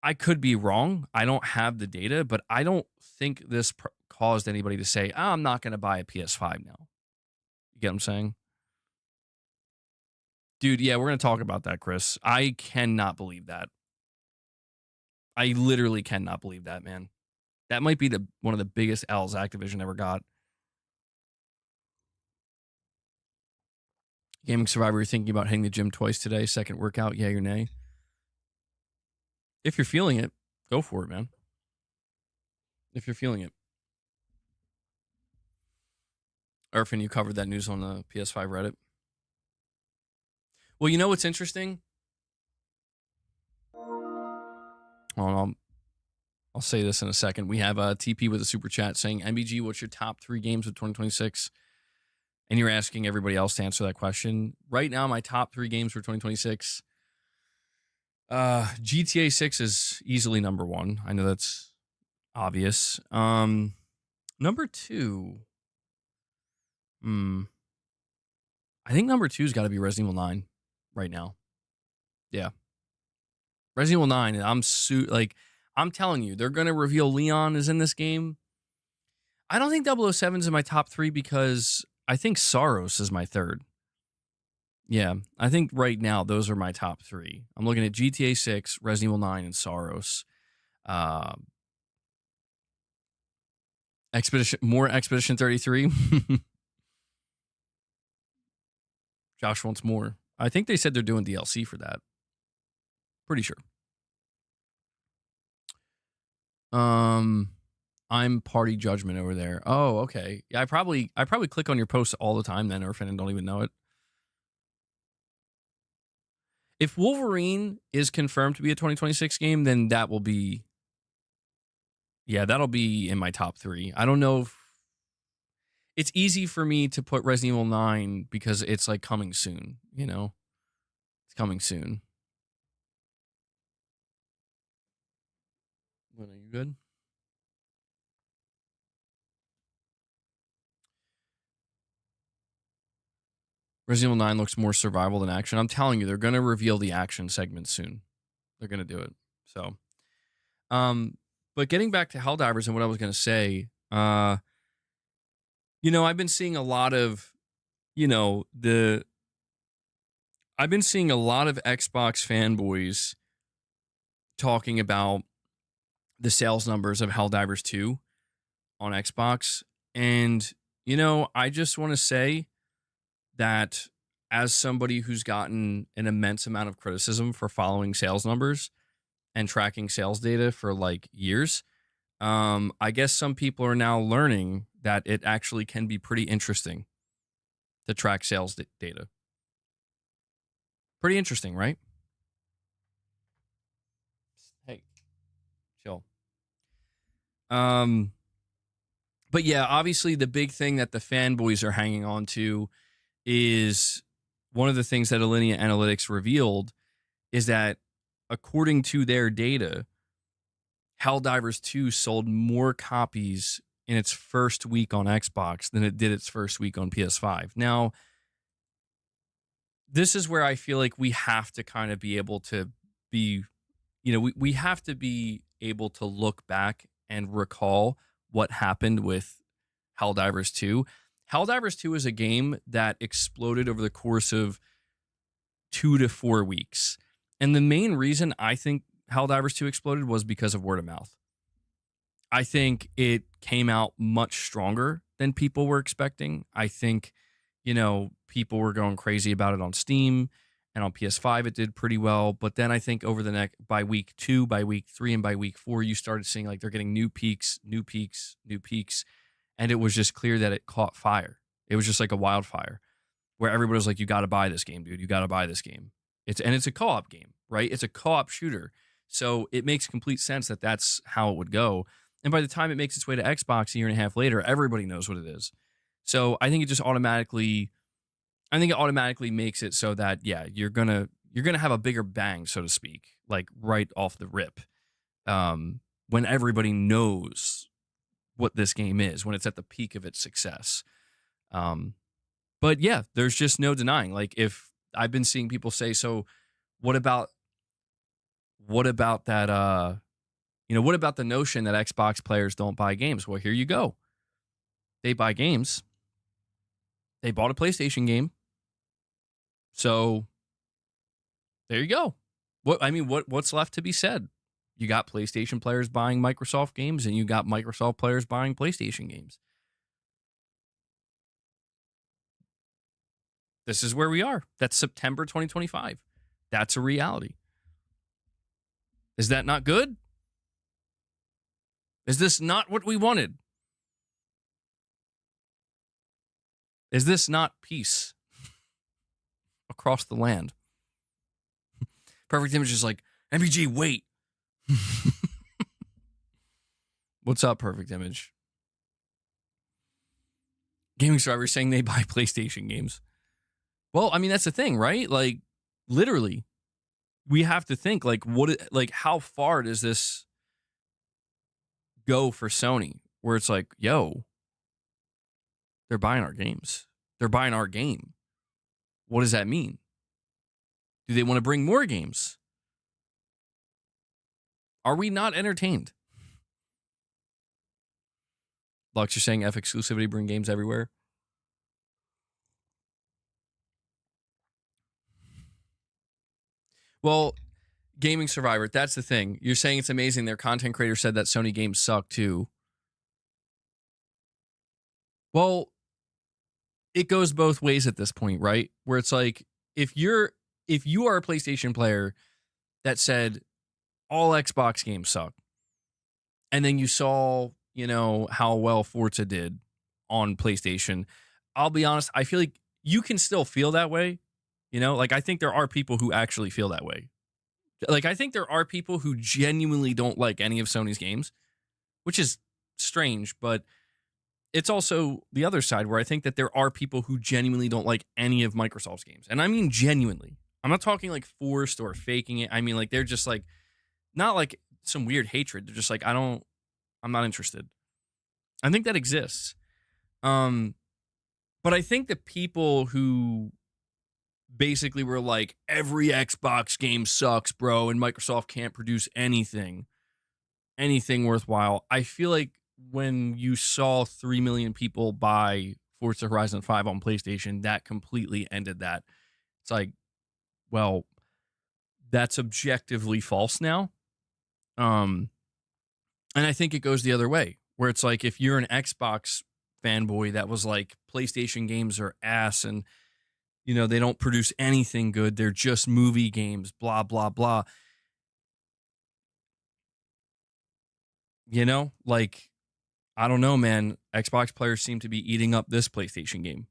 I could be wrong. I don't have the data, but I don't think this caused anybody to say, I'm not going to buy a PS5 now. You get what I'm saying? Dude, yeah, we're going to talk about that, Chris. I cannot believe that. I literally cannot believe that, man. That might be one of the biggest L's Activision ever got. Gaming Survivor, you're thinking about hitting the gym twice today. Second workout, yay or nay? If you're feeling it, go for it, man. If you're feeling it. Irfan, you covered that news on the PS5 Reddit. Well, you know what's interesting? I'll say this in a second. We have a TP with a super chat saying, MBG, what's your top 3 games of 2026? And you're asking everybody else to answer that question. Right now, my top 3 games for 2026, GTA 6 is easily number 1. I know that's obvious. Number 2, I think number 2's got to be Resident Evil 9 right now. Yeah. Resident Evil 9, and I'm telling you, they're going to reveal Leon is in this game. I don't think 007's in my top 3 because I think Saros is my 3rd. Yeah, I think right now those are my top 3. I'm looking at GTA 6, Resident Evil 9, and Saros. Expedition 33. Josh wants more. I think they said they're doing DLC for that. Pretty sure. I'm Party Judgment over there. Oh, okay. Yeah, I probably click on your posts all the time then, Irfan, and don't even know it. If Wolverine is confirmed to be a 2026 game, then that will be Yeah, that'll be in my top 3. I don't know if it's easy for me to put Resident Evil 9 because it's like coming soon, you know? It's coming soon. What, are you good? Resident Evil 9 looks more survival than action. I'm telling you, they're going to reveal the action segment soon. They're going to do it. So, but getting back to Helldivers and what I was going to say, I've been seeing a lot of, I've been seeing a lot of Xbox fanboys talking about the sales numbers of Helldivers 2 on Xbox. And, I just want to say that as somebody who's gotten an immense amount of criticism for following sales numbers and tracking sales data for like years, I guess some people are now learning that it actually can be pretty interesting to track sales data. Pretty interesting, right? Hey, chill. But yeah, obviously the big thing that the fanboys are hanging on to is one of the things that Alinea Analytics revealed is that according to their data, Helldivers 2 sold more copies in its first week on Xbox than it did its first week on PS5. Now, this is where I feel like we have to kind of be able to be, we have to be able to look back and recall what happened with Helldivers 2. Helldivers 2 is a game that exploded over the course of 2 to 4 weeks. And the main reason I think Helldivers 2 exploded was because of word of mouth. I think it came out much stronger than people were expecting. I think, people were going crazy about it on Steam, and on PS5 it did pretty well. But then I think over the next, by week 2, by week 3, and by week 4, you started seeing like they're getting new peaks. And it was just clear that it caught fire. It was just like a wildfire where everybody was like, you got to buy this game, dude. You got to buy this game. It's a co-op game, right? It's a co-op shooter. So it makes complete sense that that's how it would go. And by the time it makes its way to Xbox a year and a half later, everybody knows what it is. So I think it just automatically makes it so that, yeah, you're gonna have a bigger bang, so to speak, like right off the rip. When everybody knows what this game is, when it's at the peak of its success. But yeah, there's just no denying. Like, if I've been seeing people say, so what about that, what about the notion that Xbox players don't buy games? Well, here you go. They buy games. They bought a PlayStation game. So there you go. What's left to be said? You got PlayStation players buying Microsoft games, and you got Microsoft players buying PlayStation games. This is where we are. That's September 2025. That's a reality. Is that not good? Is this not what we wanted? Is this not peace across the land? Perfect Image is like, MBG, wait. What's up, Perfect Image? Gaming Survivor saying they buy PlayStation games. Well, I mean, that's the thing, right? Like, literally, we have to think, like, how far does this go for Sony? Where it's like, yo, they're buying our games. They're buying our game. What does that mean? Do they want to bring more games? Are we not entertained? Lux, you're saying F exclusivity bring games everywhere? Well, Gaming Survivor, that's the thing. You're saying it's amazing their content creator said that Sony games suck too. Well, it goes both ways at this point, right? Where it's like, if you are a PlayStation player that said all Xbox games suck, and then you saw, how well Forza did on PlayStation, I'll be honest, I feel like you can still feel that way. Like, I think there are people who actually feel that way. Like, I think there are people who genuinely don't like any of Sony's games. which is strange, but it's also the other side where I think that there are people who genuinely don't like any of Microsoft's games. And I mean genuinely. I'm not talking like forced or faking it. I mean like they're just like not like some weird hatred. They're just like I'm not interested. I think that exists. But I think the people who basically were like every Xbox game sucks, bro, and Microsoft can't produce anything worthwhile. I feel like when you saw 3 million people buy Forza Horizon 5 on PlayStation, that completely ended that. It's like, well, that's objectively false now. And I think it goes the other way, where it's like if you're an Xbox fanboy that was like PlayStation games are ass and they don't produce anything good, they're just movie games, blah blah blah. Like I don't know, man. Xbox players seem to be eating up this PlayStation game.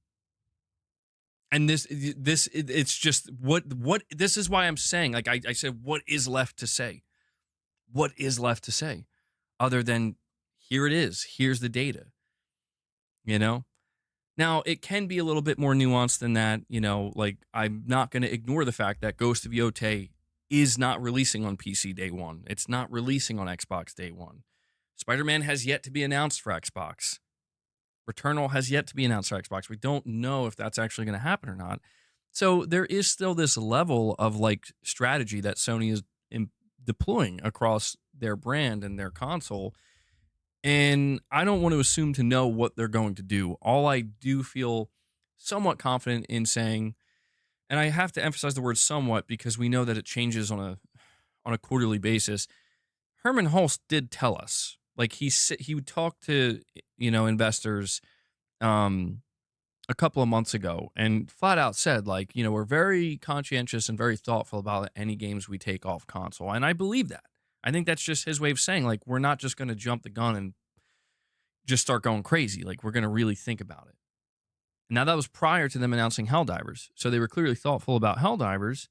And it's just what this is why I'm saying, like I said, what is left to say? What is left to say other than here it is, here's the data, Now, it can be a little bit more nuanced than that, like I'm not going to ignore the fact that Ghost of Yote is not releasing on PC day one. It's not releasing on Xbox day one. Spider-Man has yet to be announced for Xbox. Returnal has yet to be announced for Xbox. We don't know if that's actually going to happen or not. So there is still this level of like strategy that Sony is deploying across their brand and their console. And I don't want to assume to know what they're going to do. All I do feel somewhat confident in saying, and I have to emphasize the word somewhat because we know that it changes on a quarterly basis. Herman Hulst did tell us, like he would talk to investors a couple of months ago and flat out said, like, we're very conscientious and very thoughtful about any games we take off console. And I believe that. I think that's just his way of saying, like, we're not just going to jump the gun and just start going crazy. Like, we're going to really think about it. Now, that was prior to them announcing Helldivers. So they were clearly thoughtful about Helldivers.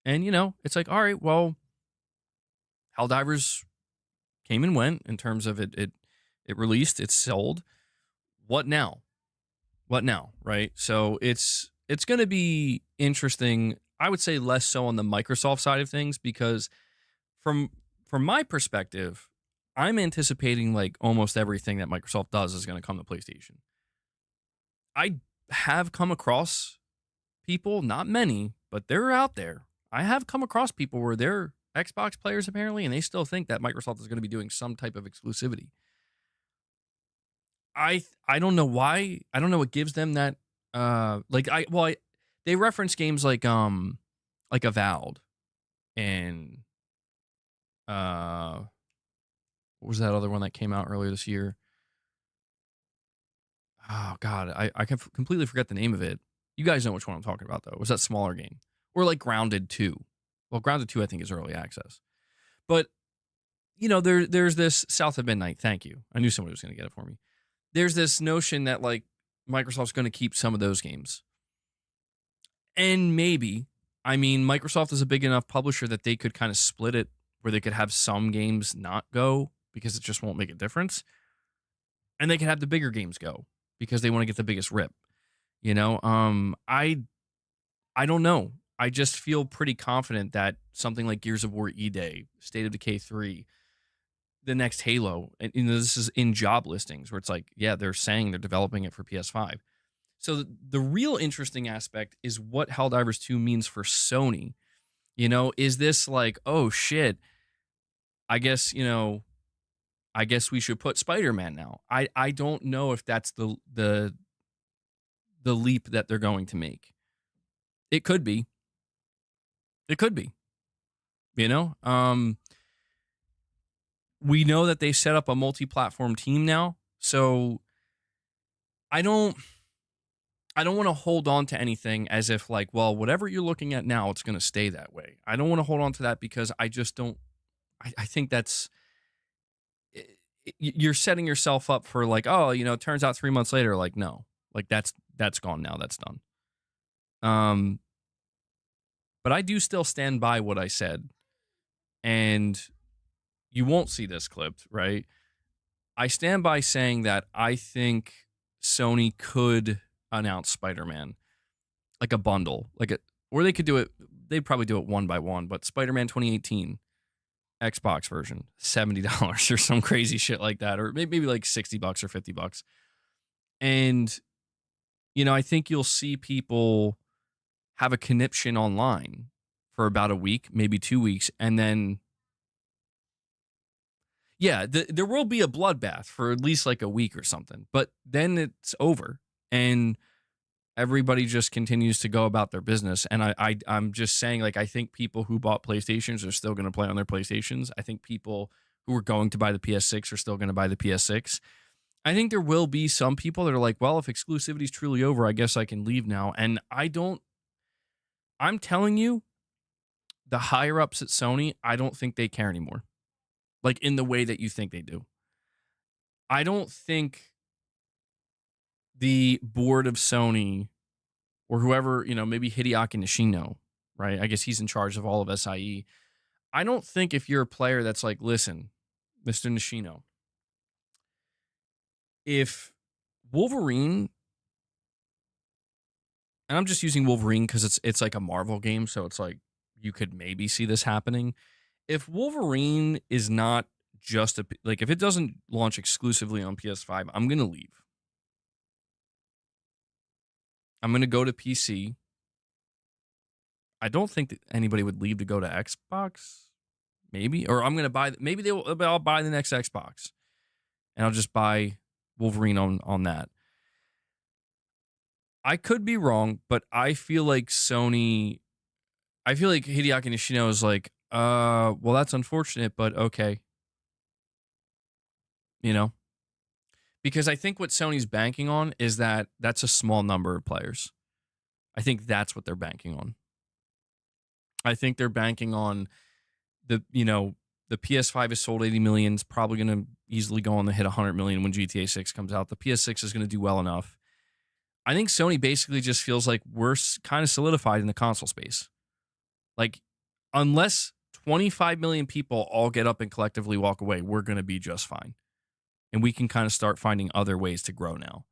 And, it's like, all right, well, Helldivers came and went in terms of it released, it's sold. What now? Right? So it's going to be interesting. I would say less so on the Microsoft side of things because from my perspective, I'm anticipating like almost everything that Microsoft does is going to come to PlayStation. I have come across people, not many, but they're out there. I have come across people where they're Xbox players apparently, and they still think that Microsoft is going to be doing some type of exclusivity. I don't know why. I don't know what gives them that. They reference games like Avowed and what was that other one that came out earlier this year? Oh God, I can completely forget the name of it. You guys know which one I'm talking about though. It was that smaller game or like Grounded 2? Well, Grounded 2 I think is early access, but there's this South of Midnight. Thank you. I knew somebody was going to get it for me. There's this notion that like Microsoft's going to keep some of those games. And maybe, I mean, Microsoft is a big enough publisher that they could kind of split it where they could have some games not go because it just won't make a difference. And they can have the bigger games go because they want to get the biggest rip. I don't know. I just feel pretty confident that something like Gears of War E-Day, State of Decay 3, the next Halo, and this is in job listings where it's like, yeah, they're saying they're developing it for PS5. So the real interesting aspect is what Helldivers 2 means for Sony. Is this like, oh shit, I guess we should put Spider-Man now. I don't know if that's the leap that they're going to make. It could be. We know that they set up a multi-platform team now. So I don't want to hold on to anything as if like, well, whatever you're looking at now, it's going to stay that way. I don't want to hold on to that because I just don't. I think that's you're setting yourself up for like, oh, it turns out 3 months later, like no, like that's gone now, that's done. But I do still stand by what I said, and you won't see this clipped, right? I stand by saying that I think Sony could announce Spider-Man like a bundle, or they could do it. They'd probably do it one by one. But Spider-Man 2018 Xbox version, $70 or some crazy shit like that, or maybe like $60 or $50. And I think you'll see people have a conniption online for about a week, maybe 2 weeks, and then there will be a bloodbath for at least like a week or something, but then it's over and everybody just continues to go about their business. And I'm just saying, like, I think people who bought PlayStations are still going to play on their PlayStations. I think people who are going to buy the PS6 are still going to buy the PS6. I think there will be some people that are like, well, if exclusivity is truly over, I guess I can leave now. And I'm telling you, the higher ups at Sony, I don't think they care anymore. Like in the way that you think they do. I don't think the board of Sony or whoever, maybe Hideaki Nishino, right? I guess he's in charge of all of SIE. I don't think if you're a player that's like, listen, Mr. Nishino, if Wolverine, and I'm just using Wolverine because it's like a Marvel game, so it's like you could maybe see this happening. If Wolverine is not just if it doesn't launch exclusively on PS5, I'm going to leave. I'm going to go to PC. I don't think that anybody would leave to go to Xbox. Maybe. Or I'm going to buy, I'll buy the next Xbox. And I'll just buy Wolverine on that. I could be wrong, but I feel like Hideaki Nishino is like, well, that's unfortunate, but okay. Because I think what Sony's banking on is that's a small number of players. I think that's what they're banking on. I think they're banking on the PS5 has sold 80 million. It's probably going to easily go on to hit 100 million when GTA 6 comes out. The PS6 is going to do well enough. I think Sony basically just feels like we're kind of solidified in the console space. Like, unless 25 million people all get up and collectively walk away, we're going to be just fine. And we can kind of start finding other ways to grow now.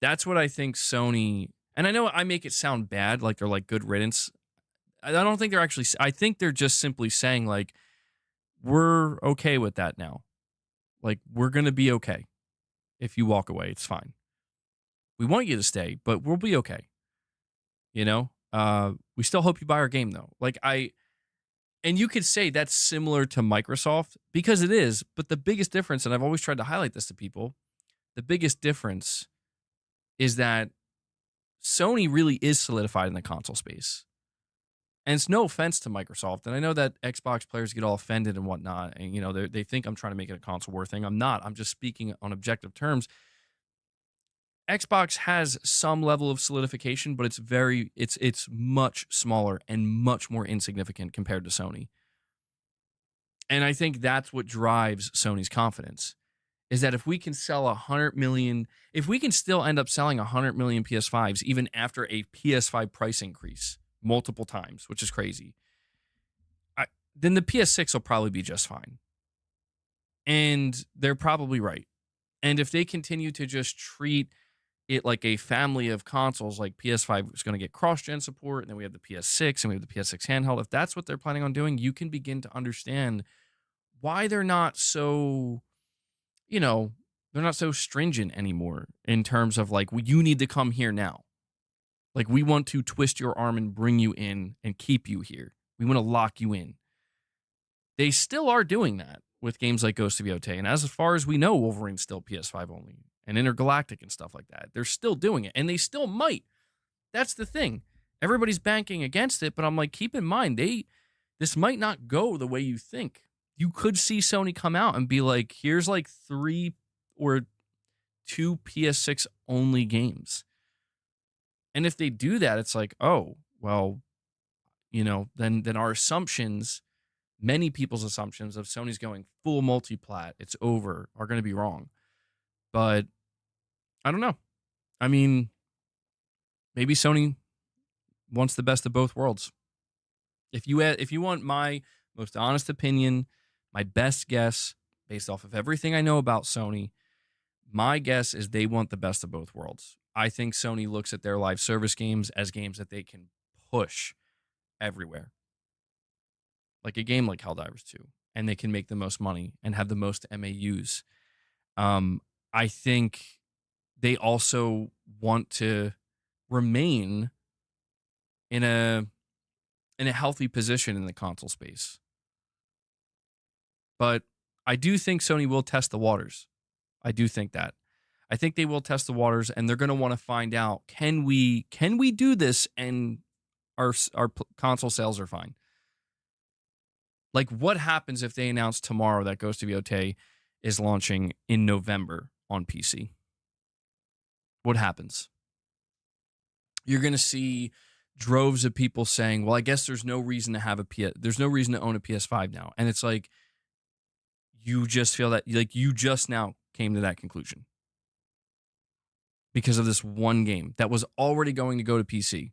That's what I think Sony, and I know I make it sound bad, like they're like good riddance. I don't think they're actually, I think they're just simply saying like, we're okay with that now. Like, we're going to be okay. If you walk away, it's fine. We want you to stay, but we'll be okay. We still hope you buy our game though. And you could say that's similar to Microsoft because it is, but the biggest difference, and I've always tried to highlight this to people, the biggest difference is that Sony really is solidified in the console space. And it's no offense to Microsoft. And I know that Xbox players get all offended and whatnot. And, they think I'm trying to make it a console war thing. I'm not. I'm just speaking on objective terms. Xbox has some level of solidification, but it's much smaller and much more insignificant compared to Sony. And I think that's what drives Sony's confidence, is that if we can sell 100 million, if we can still end up selling 100 million PS5s even after a PS5 price increase multiple times, which is crazy, then the PS6 will probably be just fine. And they're probably right. And if they continue to just treat it like a family of consoles, like PS5 is going to get cross-gen support, and then we have the PS6 and we have the PS6 handheld. If that's what they're planning on doing, you can begin to understand why they're not so, they're not so stringent anymore in terms of like, well, you need to come here now. Like, we want to twist your arm and bring you in and keep you here. We want to lock you in. They still are doing that with games like Ghost of Yotei. And as far as we know, Wolverine's still PS5 only. And Intergalactic and stuff like that. They're still doing it. And they still might. That's the thing. Everybody's banking against it. But I'm like, keep in mind, this might not go the way you think. You could see Sony come out and be like, here's like 3 or 2 PS6 only games. And if they do that, it's like, oh, well, then our assumptions, many people's assumptions of Sony's going full multi-plat, it's over, are going to be wrong. But I don't know. I mean, maybe Sony wants the best of both worlds. If you want my most honest opinion, My best guess, based off of everything I know about Sony, my guess is they want the best of both worlds. I think Sony looks at their live service games as games that they can push everywhere. Like a game like Helldivers 2, and they can make the most money and have the most MAUs. I think they also want to remain in a healthy position in the console space. But I do think Sony will test the waters. I do think that. I think they will test the waters, and they're going to want to find out, can we do this and our console sales are fine? Like, what happens if they announce tomorrow that Ghost of Yotei is launching in November on PC? What happens? You're going to see droves of people saying, well, I guess there's no reason to have there's no reason to own a PS5 now. And it's like, you just feel that, like, you just now came to that conclusion because of this one game that was already going to go to PC.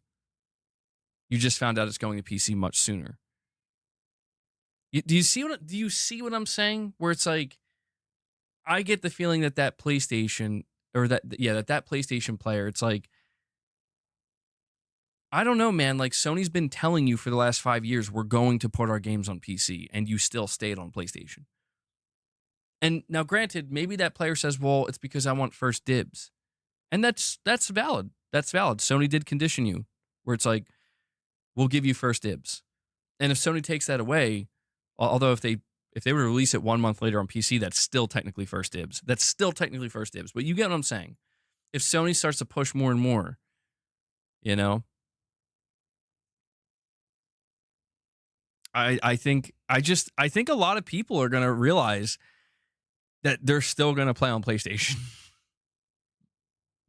You just found out it's going to PC much sooner. Do you see what I'm saying? Where it's like, I get the feeling that PlayStation, or that PlayStation player, it's like, I don't know, man. Like, Sony's been telling you for the last 5 years, we're going to put our games on PC, and you still stayed on PlayStation. And now, granted, maybe that player says, well, it's because I want first dibs. And that's valid. That's valid. Sony did condition you, where it's like, we'll give you first dibs. And if Sony takes that away, although if they were to release it 1 month later on PC, that's still technically first dibs. But you get what I'm saying. If Sony starts to push more and more, you know, I think a lot of people are going to realize that they're still going to play on PlayStation.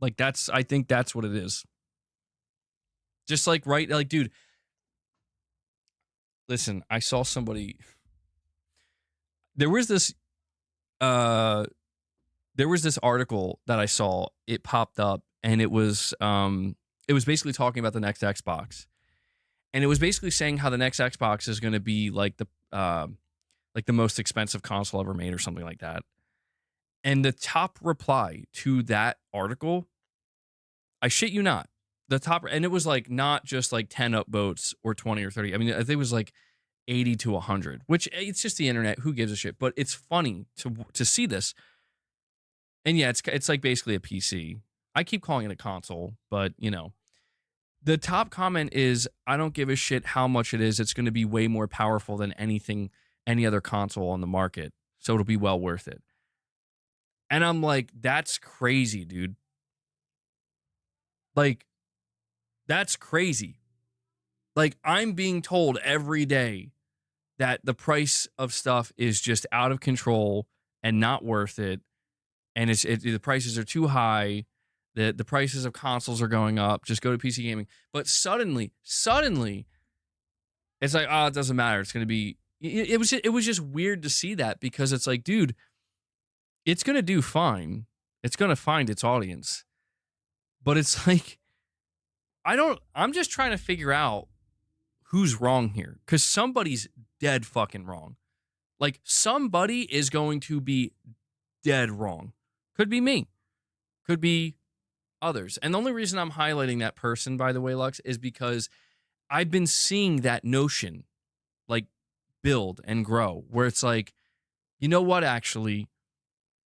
Like, I think that's what it is. Just like, right? Like, dude, listen, I saw somebody, there was this article that I saw, it popped up, and it was basically talking about the next Xbox. And it was basically saying how the next Xbox is going to be like the most expensive console ever made or something like that. And the top reply to that article, I shit you not, and it was like not just like 10 upvotes or 20 or 30. I mean, I think it was like 80 to 100, which, it's just the internet. Who gives a shit? But it's funny to see this. And yeah, it's like basically a PC. I keep calling it a console, but you know, the top comment is, I don't give a shit how much it is. It's going to be way more powerful than any other console on the market. So it'll be well worth it. And I'm like, that's crazy, dude. Like, that's crazy. Like, I'm being told every day that the price of stuff is just out of control and not worth it. And the prices are too high. The prices of consoles are going up. Just go to PC gaming. But suddenly, it's like, oh, it doesn't matter. It's going to be... It was just weird to see that, because it's like, dude, it's going to do fine. It's going to find its audience. But it's like, I'm just trying to figure out who's wrong here. Because somebody's dead fucking wrong. Like, somebody is going to be dead wrong. Could be me. Could be others. And the only reason I'm highlighting that person, by the way, Lux, is because I've been seeing that notion, like, build and grow, where it's like, you know what, actually,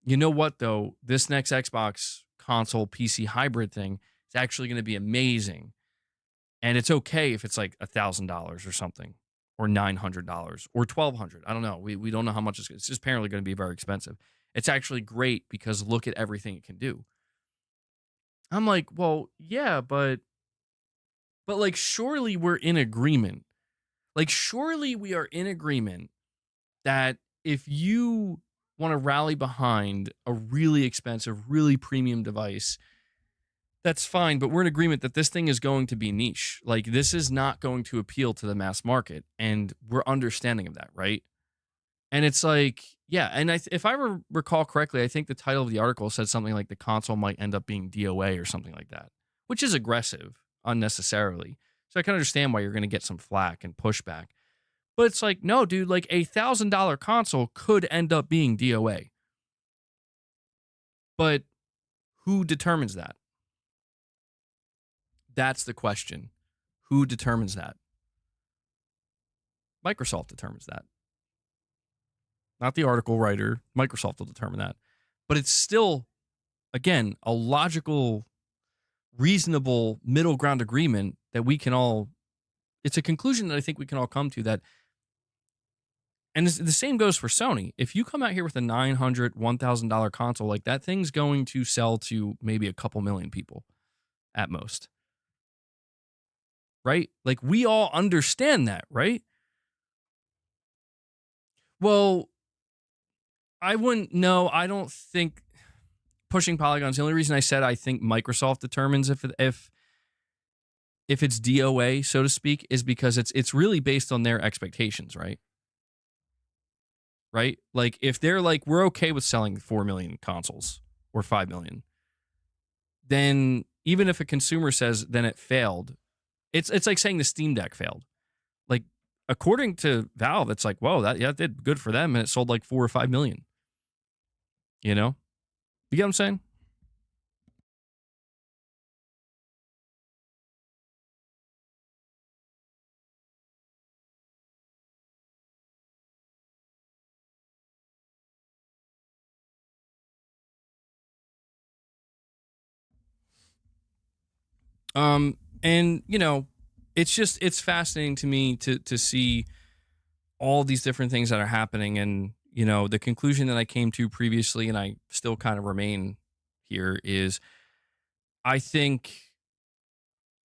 you know what, though, this next Xbox console PC hybrid thing is actually going to be amazing. And it's okay if it's like $1,000 or something, or $900 or $1,200. I don't know. We don't know how much it's just apparently going to be very expensive. It's actually great because look at everything it can do. I'm like, well, yeah, but like, surely we're in agreement. Like, surely we are in agreement that if you want to rally behind a really expensive, really premium device, that's fine. But we're in agreement that this thing is going to be niche. Like, this is not going to appeal to the mass market. And we're understanding of that, right? And it's like, yeah. And if I recall correctly, I think the title of the article said something like the console might end up being DOA or something like that, which is aggressive unnecessarily. So I can understand why you're going to get some flack and pushback. But it's like, no, dude, like a $1,000 console could end up being DOA. But who determines that? That's the question. Who determines that? Microsoft determines that. Not the article writer. Microsoft will determine that. But it's still, again, a logical, reasonable middle ground agreement that we can all, it's a conclusion that I think we can all come to that. And the same goes for Sony. If you come out here with a $900, $1,000 console, like that thing's going to sell to maybe a couple million people at most. Right? Like we all understand that, right? Well, I wouldn't know. I don't think pushing polygons. The only reason I said I think Microsoft determines if it's DOA, so to speak, is because it's really based on their expectations, right? Right? Like if they're like, we're okay with selling 4 million consoles or 5 million, then even if a consumer says then it failed, it's like saying the Steam Deck failed. Like according to Valve, it's like, whoa, that did good for them and it sold like 4 or 5 million. You know? You get what I'm saying? And you know, it's fascinating to me to see all these different things that are happening. And, you know, the conclusion that I came to previously, and I still kind of remain here, is I think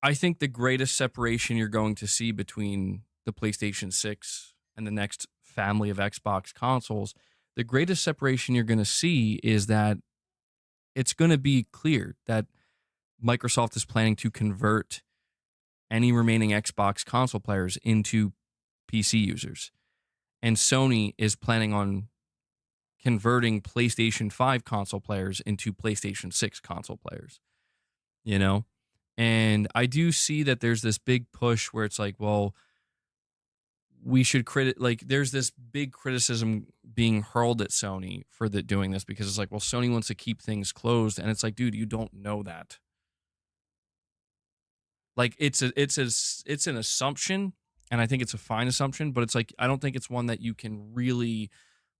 the greatest separation you're going to see between the PlayStation 6 and the next family of Xbox consoles, the greatest separation you're going to see is that it's going to be clear that Microsoft is planning to convert any remaining Xbox console players into PC users. And Sony is planning on converting PlayStation 5 console players into PlayStation 6 console players. You know? And I do see that there's this big push where it's like, well, we should there's this big criticism being hurled at Sony for doing this because it's like, well, Sony wants to keep things closed. And it's like, dude, you don't know that. Like it's an assumption, and I think it's a fine assumption, but it's like I don't think it's one that you can really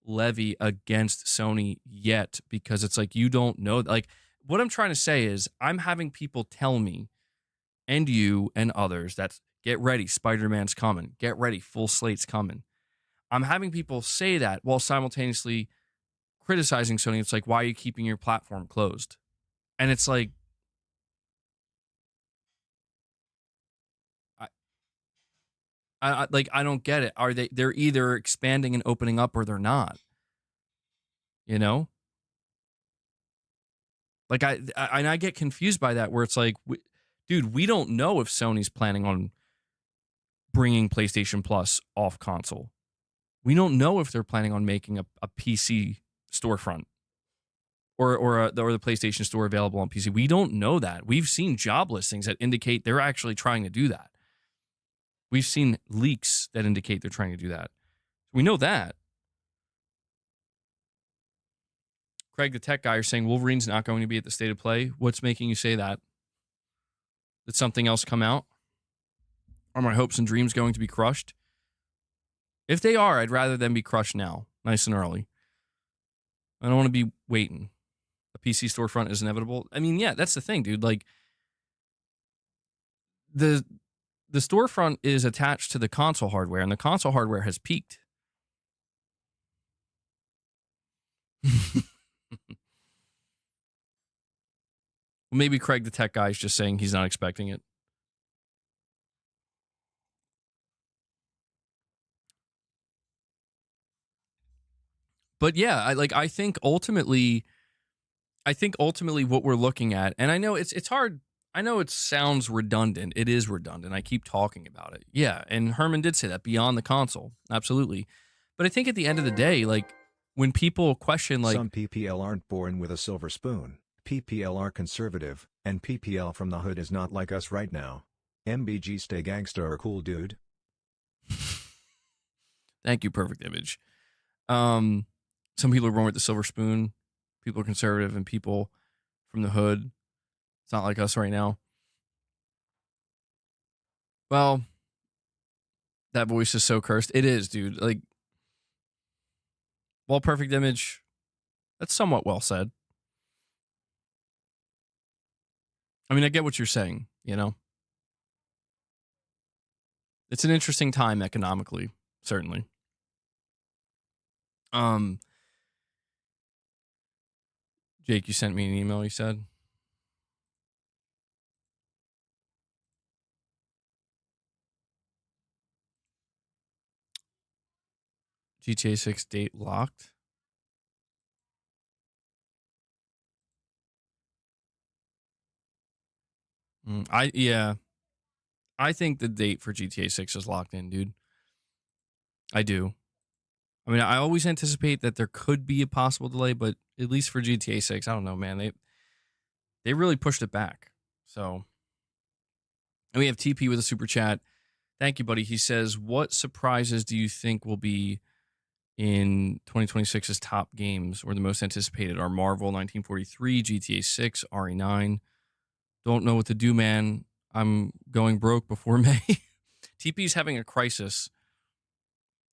levy against Sony yet because it's like you don't know. Like what I'm trying to say is I'm having people tell me, and you and others, that get ready, Spider-Man's coming, get ready, full slate's coming. I'm having people say that while simultaneously criticizing Sony. It's like, why are you keeping your platform closed? And it's like, I don't get it. They're either expanding and opening up or they're not. You know? Like I get confused by that where it's like, dude, we don't know if Sony's planning on bringing PlayStation Plus off console. We don't know if they're planning on making a PC storefront or the PlayStation Store available on PC. We don't know that. We've seen job listings that indicate they're actually trying to do that. We've seen leaks that indicate they're trying to do that. We know that. Craig, the tech guy, are saying Wolverine's not going to be at the State of Play. What's making you say that? Did something else come out? Are my hopes and dreams going to be crushed? If they are, I'd rather them be crushed now, nice and early. I don't want to be waiting. A PC storefront is inevitable. I mean, yeah, that's the thing, dude. Like, the storefront is attached to the console hardware, and the console hardware has peaked. Maybe Craig, the tech guy, is just saying he's not expecting it. But yeah, I think ultimately what we're looking at, and I know it's hard. I know it sounds redundant. It is redundant. I keep talking about it. Yeah, and Herman did say that, beyond the console. Absolutely. But I think at the end of the day, like, when people question, like, some PPL aren't born with a silver spoon. PPL are conservative, and PPL from the hood is not like us right now. MBG stay gangsta or cool dude? Thank you, Perfect Image. Some people are born with the silver spoon. People are conservative, and people from the hood. It's not like us right now. Well, that voice is so cursed. It is, dude. Like, well, Perfect Image. That's somewhat well said. I mean, I get what you're saying. You know, it's an interesting time economically, certainly. Um, Jake, you sent me an email. You said. GTA 6 date locked. Yeah, I think the date for GTA 6 is locked in, dude. I do. I mean, I always anticipate that there could be a possible delay, but at least for GTA 6, I don't know, man. They really pushed it back. So, and we have TP with a super chat. Thank you, buddy. He says, "What surprises do you think will be in 2026's top games or the most anticipated are Marvel 1943, GTA 6, RE9. Don't know what to do, man. I'm going broke before May." TP's having a crisis.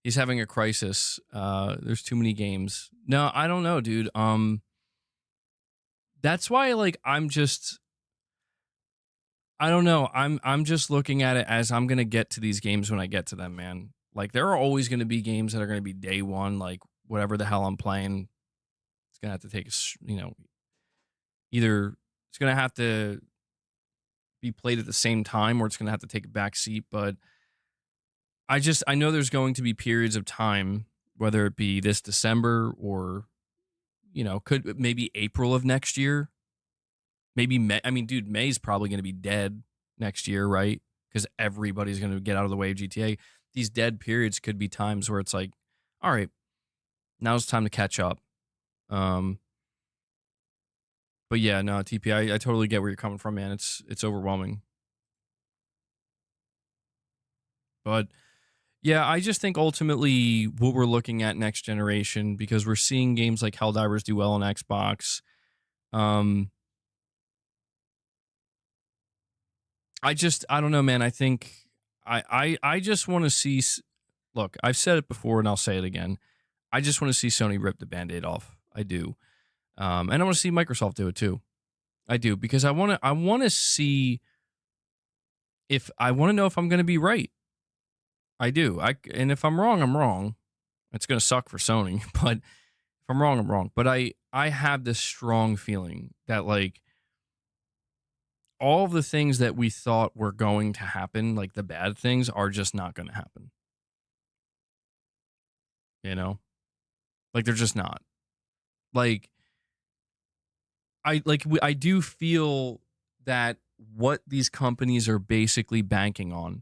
He's having a crisis. There's too many games. No, I don't know, dude. That's why like I don't know. I'm just looking at it as I'm going to get to these games when I get to them, man. Like there are always going to be games that are going to be day one, like whatever the hell I'm playing. It's going to have to take either it's going to have to be played at the same time or it's going to have to take a back seat, but I know there's going to be periods of time, whether it be this December or could maybe April of next year. Maybe May. I mean, dude, May's probably going to be dead next year, right? Because everybody's going to get out of the way of GTA. These dead periods could be times where it's like, all right, now's time to catch up. But yeah, no, TP, I totally get where you're coming from, man. It's overwhelming. But yeah, I just think ultimately what we're looking at next generation, because we're seeing games like Helldivers do well on Xbox. I don't know, man. I think I just want to see. Look, I've said it before and I'll say it again. I just want to see Sony rip the Band-Aid off. I do, and I want to see Microsoft do it too. I do because I want to see if I want to know if I'm going to be right. I do. And if I'm wrong, I'm wrong. It's going to suck for Sony, but if I'm wrong, I'm wrong. But I have this strong feeling that like all of the things that we thought were going to happen, like the bad things, are just not going to happen. You know, like they're just not. Like I do feel that what these companies are basically banking on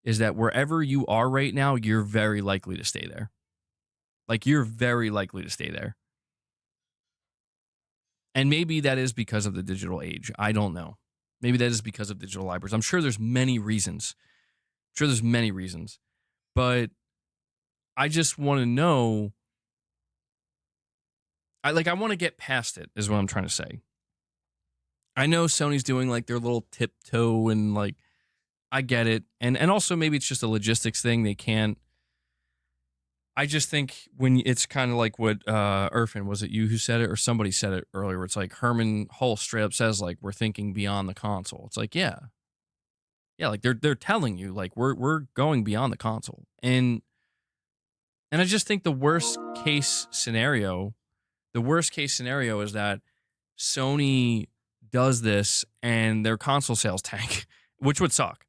is that wherever you are right now, you're very likely to stay there. Like you're very likely to stay there. And maybe that is because of the digital age. I don't know. Maybe that is because of digital libraries. I'm sure there's many reasons. But I just want to know. I want to get past it, is what I'm trying to say. I know Sony's doing like their little tiptoe and like I get it. And also maybe it's just a logistics thing. They can't. I just think when it's kind of like what Irfan, was it you who said it or somebody said it earlier, where it's like Herman Hull straight up says like we're thinking beyond the console. It's like, yeah. Yeah, like they're telling you like we're going beyond the console. And I just think the worst case scenario is that Sony does this and their console sales tank, which would suck.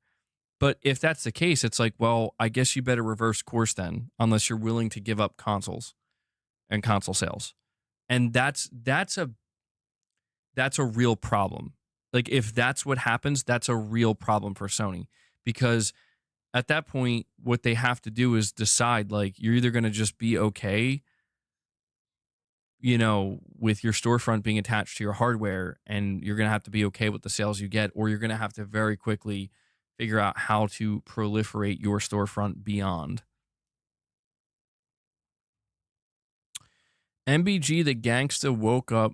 But if that's the case, it's like, well, I guess you better reverse course then, unless you're willing to give up consoles and console sales. And that's a real problem. Like if that's what happens, that's a real problem for Sony, because at that point what they have to do is decide like you're either going to just be okay, with your storefront being attached to your hardware and you're going to have to be okay with the sales you get, or you're going to have to very quickly figure out how to proliferate your storefront beyond. MBG the gangsta woke up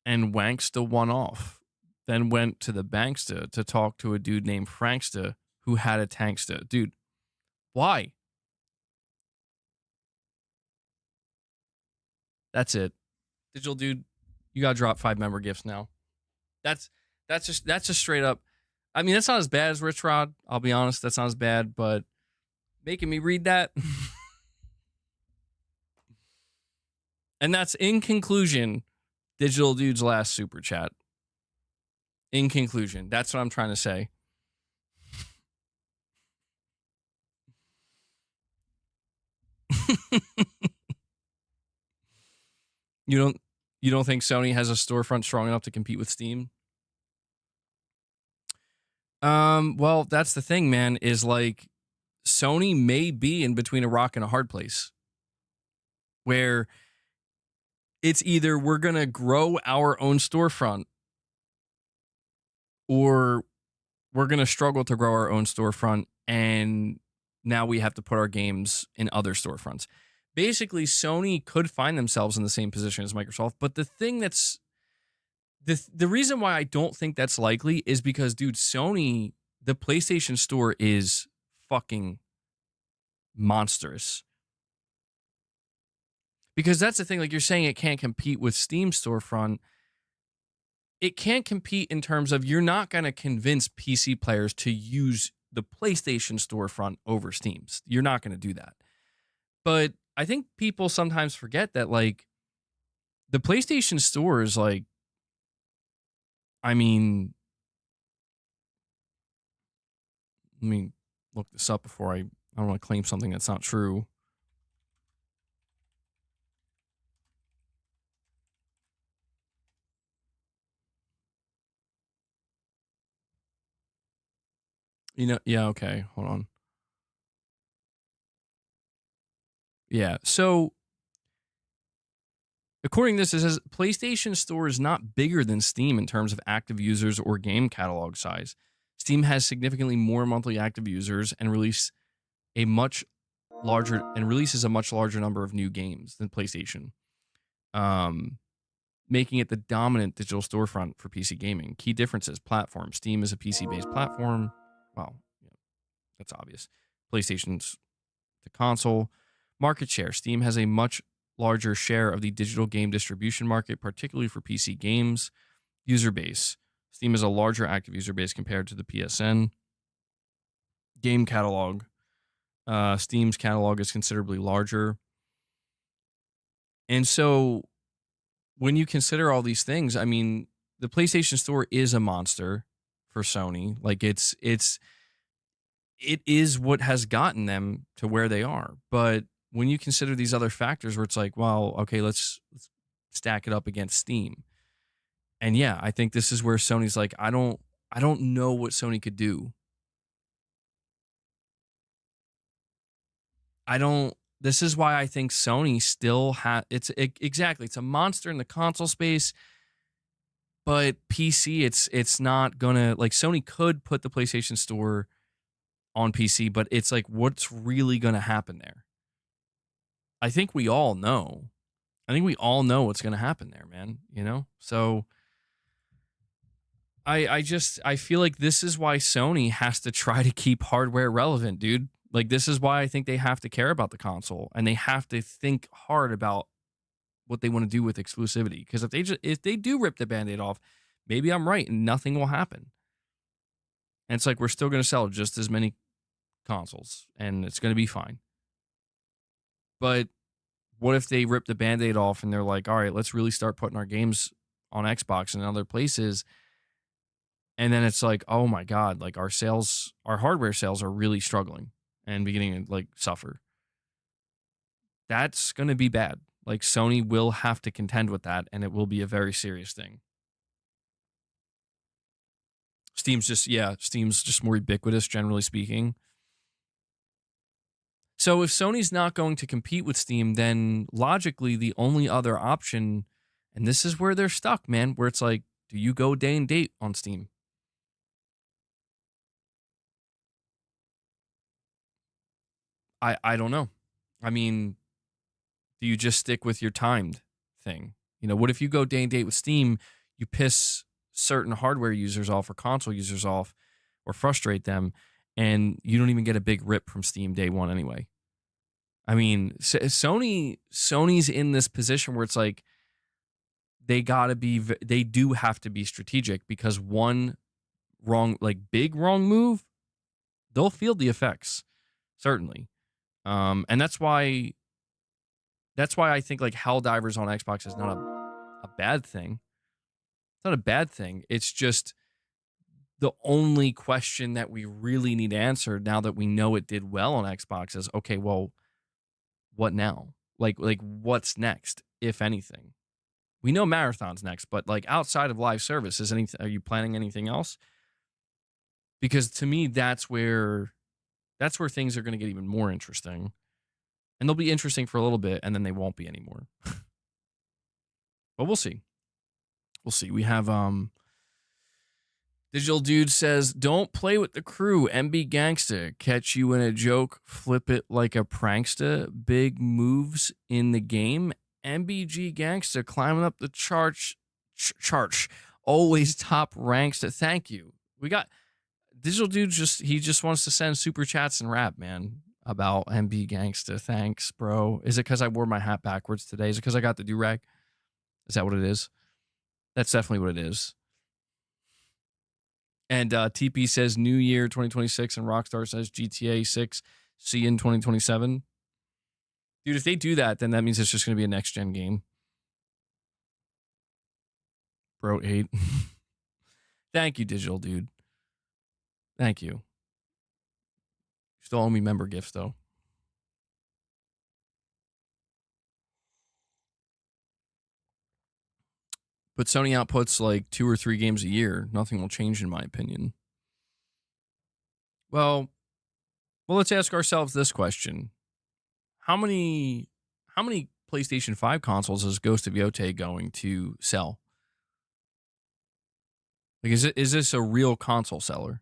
and wanksta one off, then went to the banksta to talk to a dude named Franksta who had a tanksta. Dude, why? That's it. Digital dude, you gotta drop 5 member gifts now. That's just straight up. I mean, that's not as bad as Rich Rod. I'll be honest, that's not as bad, but making me read that. And that's in conclusion, Digital Dude's last super chat. In conclusion, that's what I'm trying to say. You don't think Sony has a storefront strong enough to compete with Steam? Well, that's the thing, man, is like Sony may be in between a rock and a hard place where it's either we're going to grow our own storefront or we're going to struggle to grow our own storefront, and now we have to put our games in other storefronts. Basically, Sony could find themselves in the same position as Microsoft, but the thing that's the reason why I don't think that's likely is because, dude, Sony, the PlayStation Store is fucking monstrous. Because that's the thing, like you're saying it can't compete with Steam storefront. It can't compete in terms of you're not going to convince PC players to use the PlayStation storefront over Steam's. You're not going to do that. But I think people sometimes forget that, like, the PlayStation Store is like, I mean, let me look this up before I don't want to claim something that's not true. Yeah, okay, hold on. Yeah, so according to this, it says PlayStation Store is not bigger than Steam in terms of active users or game catalog size. Steam has significantly more monthly active users and releases a much larger number of new games than PlayStation, making it the dominant digital storefront for PC gaming. Key differences: platform. Steam is a PC-based platform. Well, yeah, that's obvious. PlayStation's the console. Market share. Steam has a much larger share of the digital game distribution market, particularly for PC games. User base. Steam has a larger active user base compared to the PSN. Game catalog. Steam's catalog is considerably larger. And so when you consider all these things, I mean, the PlayStation Store is a monster for Sony. Like it is what has gotten them to where they are. But when you consider these other factors where it's like, well, okay, let's stack it up against Steam. And yeah, I think this is where Sony's like, I don't know what Sony could do. This is why I think Sony still exactly, it's a monster in the console space, but PC, it's not gonna, like, Sony could put the PlayStation Store on PC, but it's like, what's really gonna happen there? I think we all know. I think we all know what's gonna happen there, man. You know? So I feel like this is why Sony has to try to keep hardware relevant, dude. Like, this is why I think they have to care about the console, and they have to think hard about what they want to do with exclusivity. Because if they do rip the Band-Aid off, maybe I'm right and nothing will happen. And it's like, we're still going to sell just as many consoles and it's going to be fine. But what if they rip the Band-Aid off and they're like, all right, let's really start putting our games on Xbox and other places. And then it's like, oh my God, like our hardware sales are really struggling and beginning to like suffer. That's going to be bad. Like, Sony will have to contend with that, and it will be a very serious thing. Steam's just more ubiquitous, generally speaking. So if Sony's not going to compete with Steam, then logically the only other option, and this is where they're stuck, man, where it's like, do you go day and date on Steam? I don't know. I mean, Do you just stick with your timed thing? You know, what if you go day and date with Steam, you piss certain hardware users off or console users off or frustrate them, and you don't even get a big rip from Steam day one anyway? I mean, Sony's in this position where it's like they do have to be strategic, because one wrong, like big wrong move, they'll feel the effects, certainly. And that's why I think like Helldivers on Xbox is not a bad thing. It's not a bad thing. It's just the only question that we really need answered now that we know it did well on Xbox is, okay, well, what now? Like what's next, if anything? We know Marathon's next, but like outside of live service, are you planning anything else? Because to me, that's where things are going to get even more interesting. And they'll be interesting for a little bit, and then they won't be anymore. But we'll see. We'll see. We have Digital Dude says, don't play with the crew. MB Gangsta. Catch you in a joke. Flip it like a prankster. Big moves in the game. MBG Gangsta climbing up the charts. Always top ranks. Thank you. We got Digital Dude just wants to send super chats and rap, man, about MB Gangsta. Thanks, bro. Is it because I wore my hat backwards today? Is it because I got the do-rag? Is that what it is? That's definitely what it is. And TP says New Year 2026, and Rockstar says GTA 6. See you in 2027. Dude, if they do that, then that means it's just going to be a next-gen game. Bro 8. Thank you, Digital Dude. Thank you. You still owe me member gifts, though. But Sony outputs like 2 or 3 games a year. Nothing will change, in my opinion. Well, let's ask ourselves this question. How many PlayStation 5 consoles is Ghost of Yote going to sell? Like, is this a real console seller?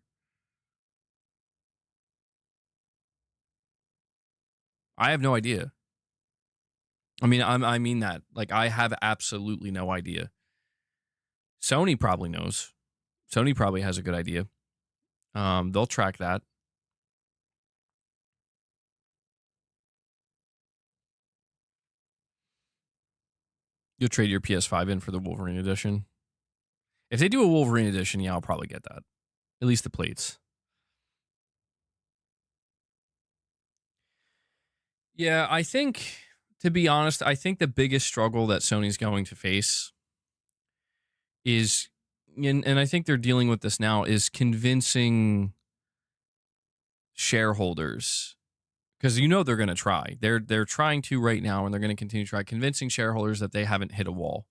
I have no idea. I mean that. Like, I have absolutely no idea. Sony probably knows. Sony probably has a good idea. They'll track that. You'll trade your PS5 in for the Wolverine edition. If they do a Wolverine edition, yeah, I'll probably get that. At least the plates. Yeah, I think, to be honest, I think the biggest struggle that Sony's going to face is, and I think they're dealing with this now, is convincing shareholders, because you know they're going to try. They're trying to right now, and they're going to continue to try, convincing shareholders that they haven't hit a wall.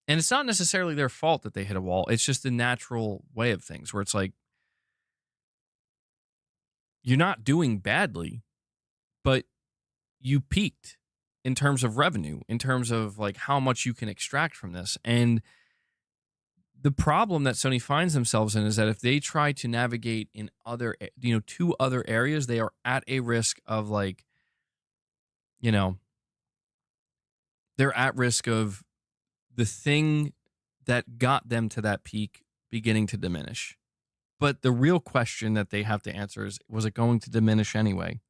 And it's not necessarily their fault that they hit a wall. It's just the natural way of things, where it's like, you're not doing badly, but you peaked in terms of revenue, in terms of like how much you can extract from this. And the problem that Sony finds themselves in is that if they try to navigate in other, 2 other areas, they are at a risk of like, they're at risk of the thing that got them to that peak beginning to diminish. But the real question that they have to answer is, was it going to diminish anyway?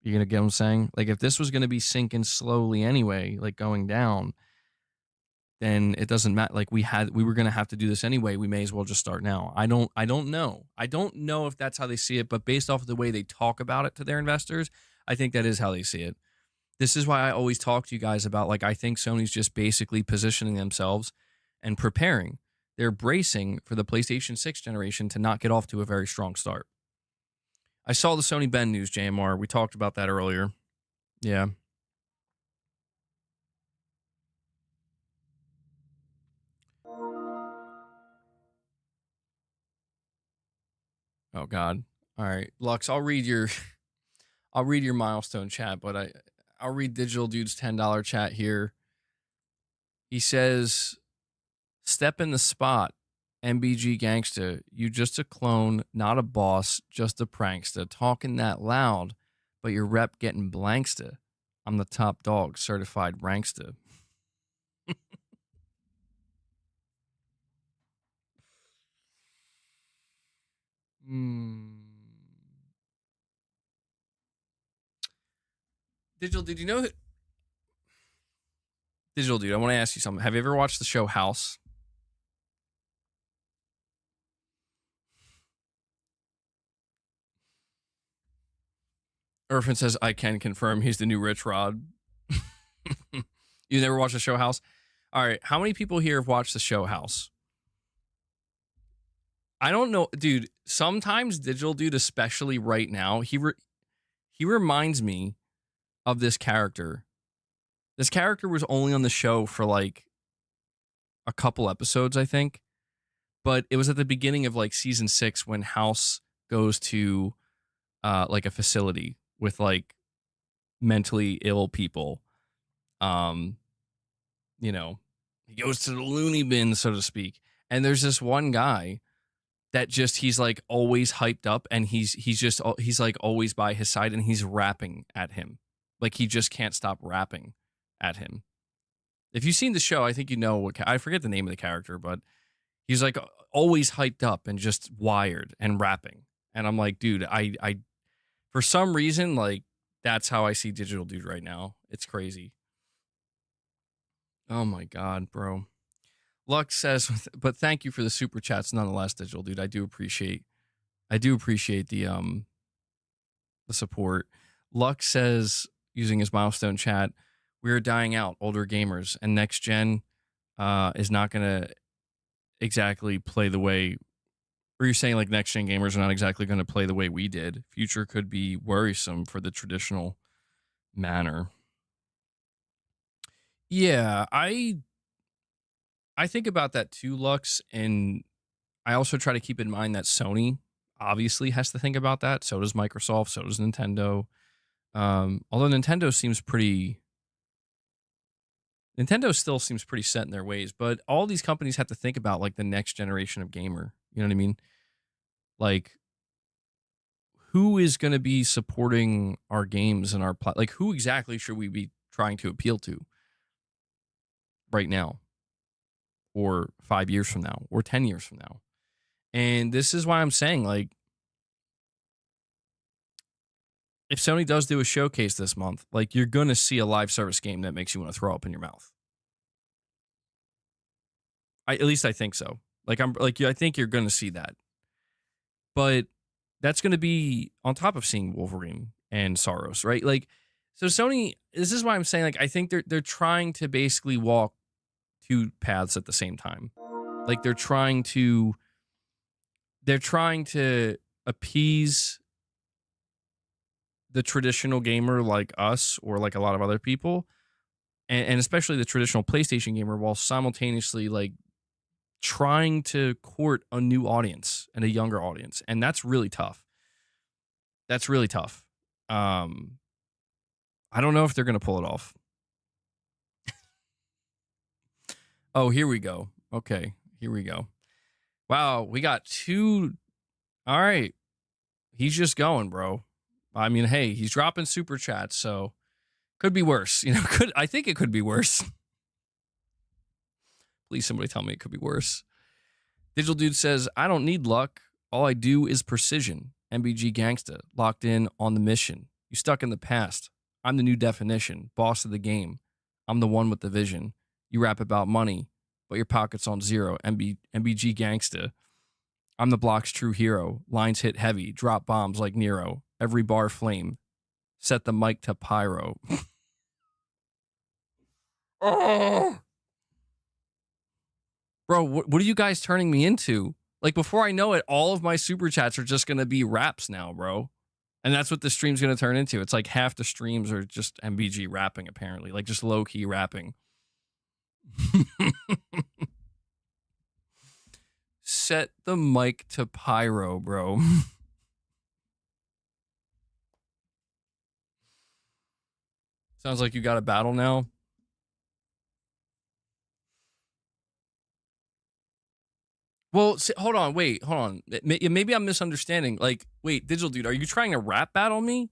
You gonna get what I'm saying? Like, if this was going to be sinking slowly anyway, like going down, then it doesn't matter. Like, we were going to have to do this anyway. We may as well just start now. I don't know. I don't know if that's how they see it, but based off of the way they talk about it to their investors, I think that is how they see it. This is why I always talk to you guys about, like, I think Sony's just basically positioning themselves and preparing. They're bracing for the PlayStation 6 generation to not get off to a very strong start. I saw the Sony Ben news, JMR. We talked about that earlier. Yeah. Oh God. All right, Lux, I'll read your milestone chat, but I'll read Digital Dude's $10 chat here. He says, "Step in the spot, MBG Gangsta. You just a clone, not a boss, just a prankster. Talking that loud, but your rep getting blanksta." I'm the top dog, certified ranksta. Digital, did you know? Digital dude, I want to ask you something. Have you ever watched the show House? Irfan says, I can confirm he's the new Rich Rod. You never watched the show House? All right. How many people here have watched the show House? I don't know. Dude, sometimes Digital Dude, especially right now, he reminds me of this character. This character was only on the show for like a couple episodes, I think. But it was at the beginning of like season 6 when House goes to like a facility with like mentally ill people. You know, he goes to the loony bin, so to speak. And there's this one guy that just, he's like always hyped up, and he's like always by his side, and he's rapping at him. Like he just can't stop rapping at him. If you've seen the show, I think you know what, I forget the name of the character, but he's like always hyped up and just wired and rapping. And I'm like, dude, I for some reason, like that's how I see Digital Dude right now. It's crazy. Oh my God, bro. Lux says, but thank you for the super chats nonetheless, Digital Dude. I do appreciate the support. Lux says, using his milestone chat, we are dying out, older gamers, and next gen is not gonna exactly play the way, or you're saying like next gen gamers are not exactly gonna play the way we did. Future could be worrisome for the traditional manner. Yeah, I think about that too, Lux, and I also try to keep in mind that Sony obviously has to think about that. So does Microsoft, so does Nintendo. Although Nintendo still seems pretty set in their ways, but all these companies have to think about like the next generation of gamer. You know what I mean? Like, who is going to be supporting our games and our like who exactly should we be trying to appeal to right now, or 5 years from now, or 10 years from now? And this is why I'm saying, like, if Sony does do a showcase this month, like, you're going to see a live service game that makes you want to throw up in your mouth. At least I think so. Like, I think you're going to see that. But that's going to be on top of seeing Wolverine and Saros, right? Like, so Sony, this is why I'm saying, like, I think they're trying to basically walk two paths at the same time. Like, they're trying to appease the traditional gamer like us, or like a lot of other people, and especially the traditional PlayStation gamer, while simultaneously like trying to court a new audience and a younger audience. And that's really tough. That's really tough. I don't know if they're going to pull it off. Oh, here we go. Okay, here we go. Wow, we got two. All right. He's just going, bro. I mean, hey, he's dropping super chats, so could be worse. You know, I think it could be worse. Please, somebody tell me it could be worse. Digital Dude says, I don't need luck. All I do is precision. MBG gangsta, locked in on the mission. You stuck in the past. I'm the new definition, boss of the game. I'm the one with the vision. You rap about money, but your pocket's on zero. MBG gangsta. I'm the block's true hero. Lines hit heavy, drop bombs like Nero. Every bar flame. Set the mic to pyro. Oh. Bro, what are you guys turning me into? Like, before I know it, all of my super chats are just going to be raps now, bro. And that's what the stream's going to turn into. It's like half the streams are just MBG rapping, apparently. Like, just low-key rapping. Set the mic to pyro, bro. Sounds like you got a battle now. Well, hold on. Wait, hold on. Maybe I'm misunderstanding. Like, wait, Digital Dude, are you trying to rap battle me?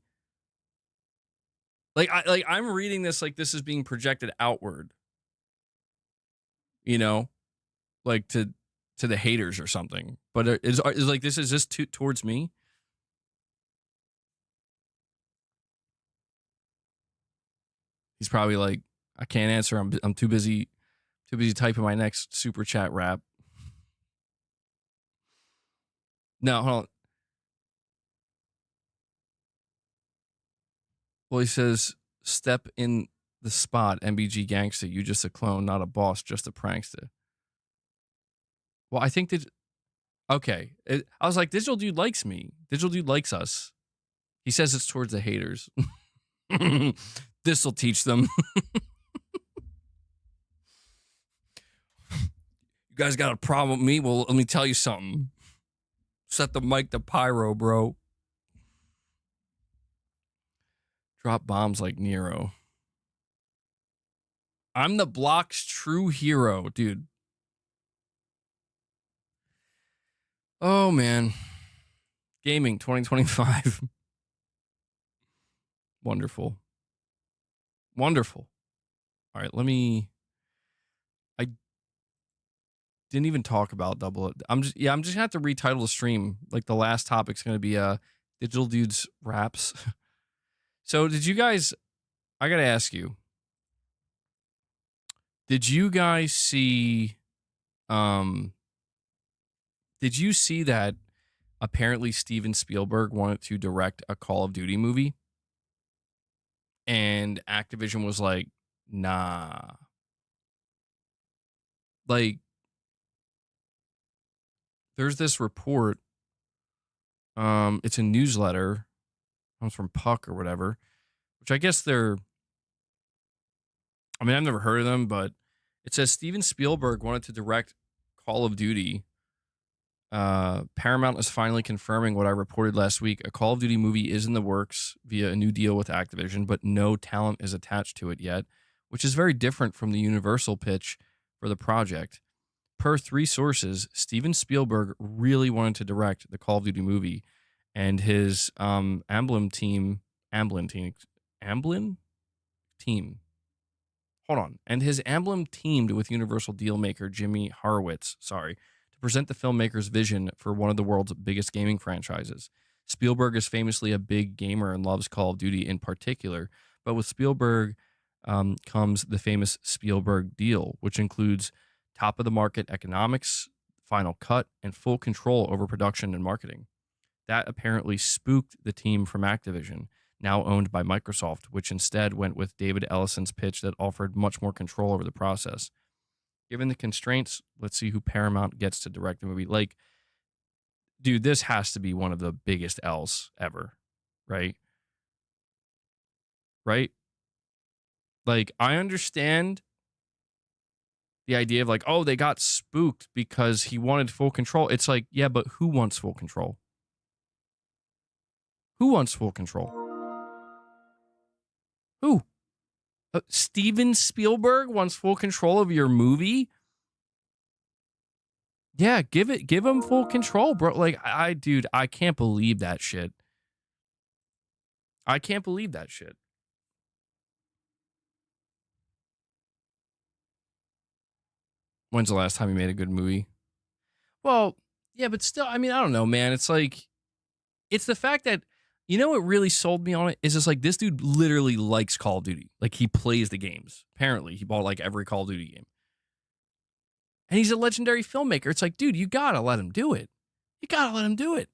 I'm reading this like this is being projected outward, you know, like to the haters or something. But is like this is just towards me? He's probably like, I can't answer. I'm too busy typing my next super chat rap. No, hold on. Well, he says, step in the spot, MBG gangster. You just a clone, not a boss, just a prankster. Well, I think that, okay. I was like, Digital Dude likes me. Digital Dude likes us. He says it's towards the haters. This'll teach them. You guys got a problem with me? Well, let me tell you something. Set the mic to pyro, bro. Drop bombs like Nero. I'm the block's true hero, dude. Oh, man. Gaming 2025. Wonderful. Wonderful. All right, I didn't even talk about double. I'm just gonna have to retitle the stream. Like the last topic's gonna be Digital Dudes raps. So did you guys? I gotta ask you. Did you guys see? Did you see that? Apparently, Steven Spielberg wanted to direct a Call of Duty movie, and Activision was like, "Nah." Like, there's this report. It's a newsletter. Comes from Puck or whatever, which I guess they're. I mean, I've never heard of them, but it says Steven Spielberg wanted to direct Call of Duty. Paramount is finally confirming what I reported last week. A Call of Duty movie is in the works via a new deal with Activision, but no talent is attached to it yet, which is very different from the Universal pitch for the project. Per 3 sources, Steven Spielberg really wanted to direct the Call of Duty movie, and his Amblin team. Hold on. And his Amblin teamed with Universal dealmaker Jimmy Horowitz, to present the filmmaker's vision for one of the world's biggest gaming franchises. Spielberg is famously a big gamer and loves Call of Duty in particular, but with Spielberg comes the famous Spielberg deal, which includes top-of-the-market economics, final cut, and full control over production and marketing. That apparently spooked the team from Activision, now owned by Microsoft, which instead went with David Ellison's pitch that offered much more control over the process. Given the constraints, let's see who Paramount gets to direct the movie. Like, dude, this has to be one of the biggest L's ever, right? Right? Like, I understand the idea of like, oh, they got spooked because he wanted full control. It's like, yeah, but who wants full control? Who wants full control? Who? Steven Spielberg wants full control of your movie? Yeah, give him full control, bro. Like, dude, I can't believe that shit. I can't believe that shit. When's the last time you made a good movie? Well, yeah, but still, I mean, I don't know, man. It's like, it's the fact that, you know what really sold me on it? Is just like, this dude literally likes Call of Duty. Like, he plays the games. Apparently, he bought like every Call of Duty game. And he's a legendary filmmaker. It's like, dude, you gotta let him do it. You gotta let him do it.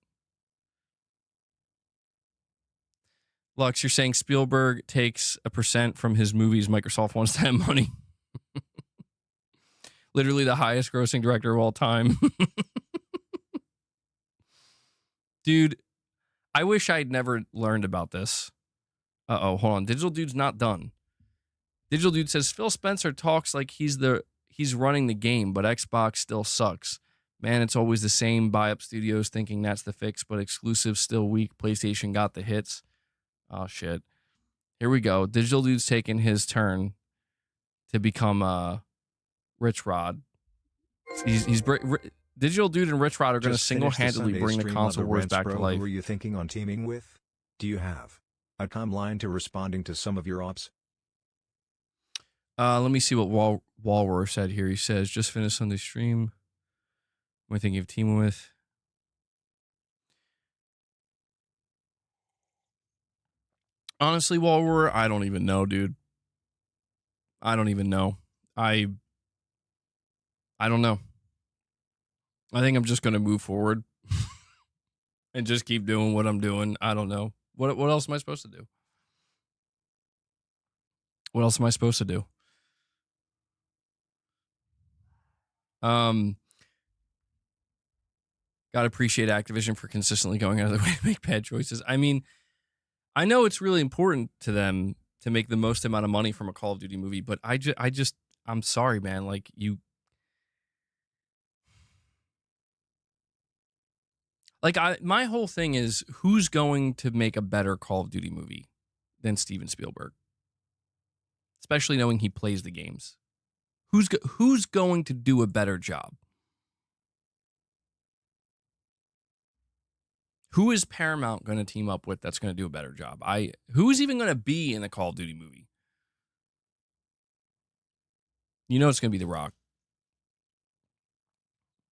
Lux, you're saying Spielberg takes a % from his movies. Microsoft wants that money. Literally the highest grossing director of all time. Dude, I wish I'd never learned about this. Uh-oh, hold on. Digital Dude's not done. Digital Dude says, Phil Spencer talks like he's running the game, but Xbox still sucks. Man, it's always the same. Buy up studios thinking that's the fix, but exclusives still weak. PlayStation got the hits. Oh, shit. Here we go. Digital Dude's taking his turn to become Rich Rod. Digital Dude and Rich Rod are going to single-handedly bring the console wars back to life. Who were you thinking on teaming with? Do you have A timeline to responding to some of your ops? Let me see what Walroar said here. He says, just finished Sunday stream. What am I thinking of teaming with? Honestly, Walroar, I don't even know, dude. I don't even know. I don't know. I think I'm just going to move forward and just keep doing what I'm doing. I don't know. What else am I supposed to do? What else am I supposed to do? Gotta appreciate Activision for consistently going out of their way to make bad choices. I mean, I know it's really important to them to make the most amount of money from a Call of Duty movie, but I'm sorry, man. Like my whole thing is, who's going to make a better Call of Duty movie than Steven Spielberg? Especially knowing he plays the games. Who's going to do a better job? Who is Paramount going to team up with that's going to do a better job? Who's even going to be in the Call of Duty movie? You know it's going to be The Rock.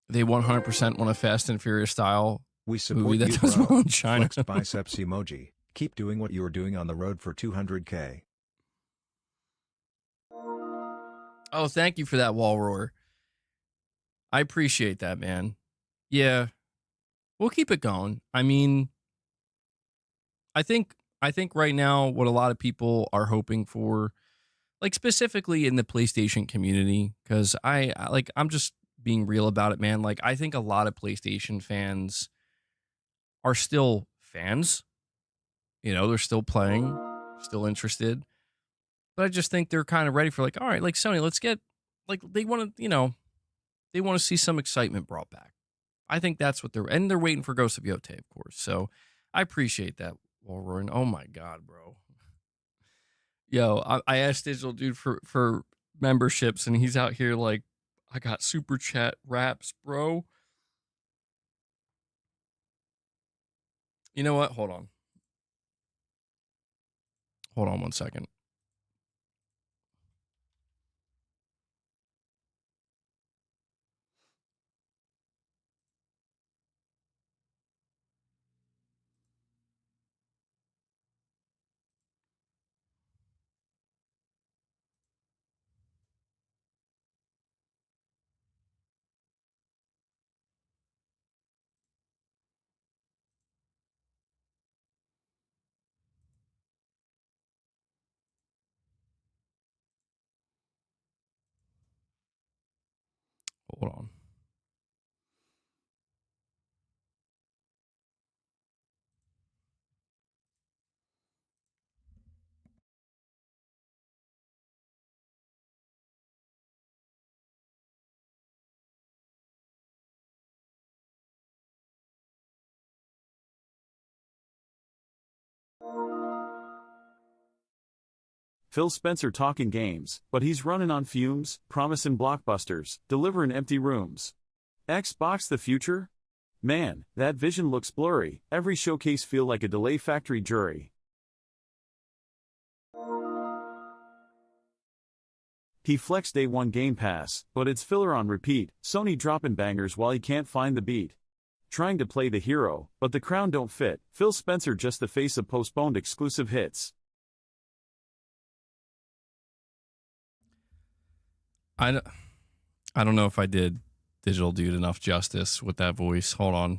They 100% want a Fast and Furious style We support movie that you, does bro. well in China. Flex biceps emoji. Keep doing what you are doing on the road for 200K. Oh, thank you for that, Walroar. I appreciate that, man. Yeah, we'll keep it going. I mean, I think right now what a lot of people are hoping for, like specifically in the PlayStation community, because I'm just being real about it, man. Like, I think a lot of PlayStation fans are still fans. You know, they're still playing, still interested. But I just think they're kind of ready for, like, all right, like Sony, let's get, like, they want to see some excitement brought back. I think that's what they're waiting for Ghost of Yote, of course. So I appreciate that, Warren. Oh my God, bro. Yo, I asked Digital Dude for memberships, and he's out here like, I got super chat raps, bro. You know what? Hold on. Hold on 1 second. Hold on. Phil Spencer talking games, but he's running on fumes, promising blockbusters, delivering empty rooms. Xbox the future? Man, that vision looks blurry, every showcase feel like a delay factory jury. He flexed day one Game Pass, but it's filler on repeat, Sony dropping bangers while he can't find the beat. Trying to play the hero, but the crown don't fit, Phil Spencer just the face of postponed exclusive hits. I don't know if I did Digital Dude enough justice with that voice. Hold on.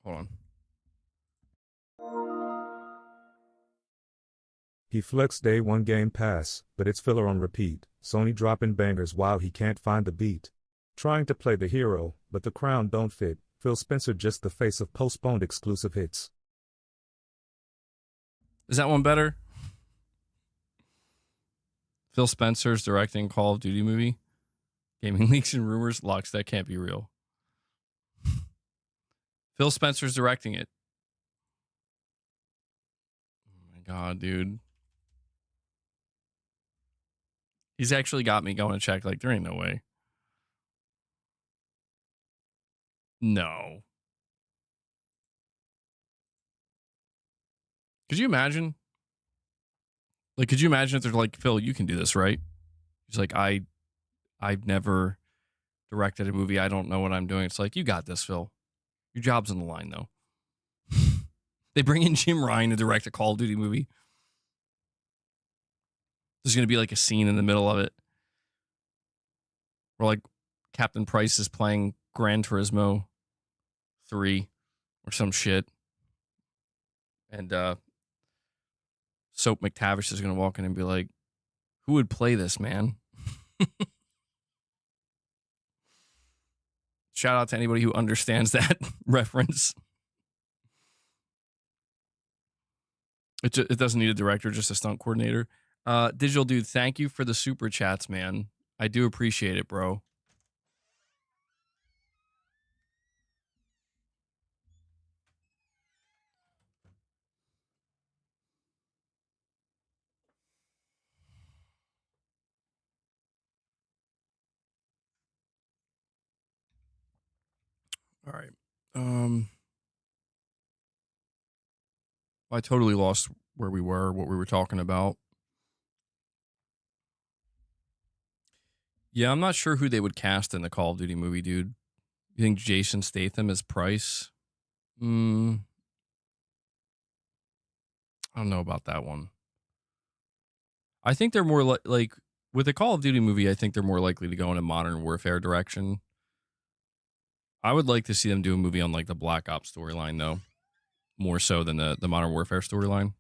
Hold on. He flexed day one Game Pass, but it's filler on repeat, Sony dropping bangers while he can't find the beat. Trying to play the hero, but the crown don't fit, Phil Spencer just the face of postponed exclusive hits. Is that one better? Phil Spencer's directing Call of Duty movie. Gaming leaks and rumors. Lux, that can't be real. Phil Spencer's directing it. Oh my God, dude. He's actually got me going to check. Like, there ain't no way. No. Could you imagine? Like, could you imagine if they're like, Phil, you can do this, right? He's like, I've never directed a movie. I don't know what I'm doing. It's like, you got this, Phil. Your job's on the line, though. They bring in Jim Ryan to direct a Call of Duty movie. There's going to be like a scene in the middle of it where like Captain Price is playing Gran Turismo 3 or some shit. And Soap McTavish is going to walk in and be like, who would play this, man? Shout out to anybody who understands that reference. It doesn't need a director, just a stunt coordinator. Digital Dude, thank you for the super chats, man. I do appreciate it, bro. All right. I totally lost where we were, what we were talking about. Yeah, I'm not sure who they would cast in the Call of Duty movie, dude. You think Jason Statham is Price? I don't know about that one. I think they're more like with the Call of Duty movie, I think they're more likely to go in a modern warfare direction. I would like to see them do a movie on like the Black Ops storyline, though, more so than the Modern Warfare storyline.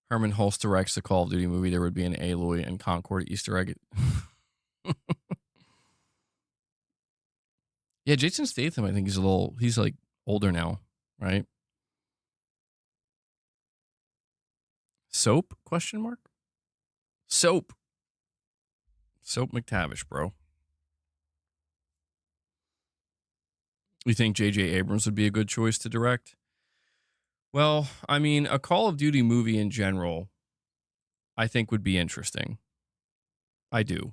Herman Hulst directs the Call of Duty movie. There would be an Aloy and Concord Easter egg. Yeah, Jason Statham, I think he's like older now, right? Soap? Question mark? Soap. Soap McTavish, bro. You think J.J. Abrams would be a good choice to direct? Well, I mean, a Call of Duty movie in general, I think would be interesting. I do.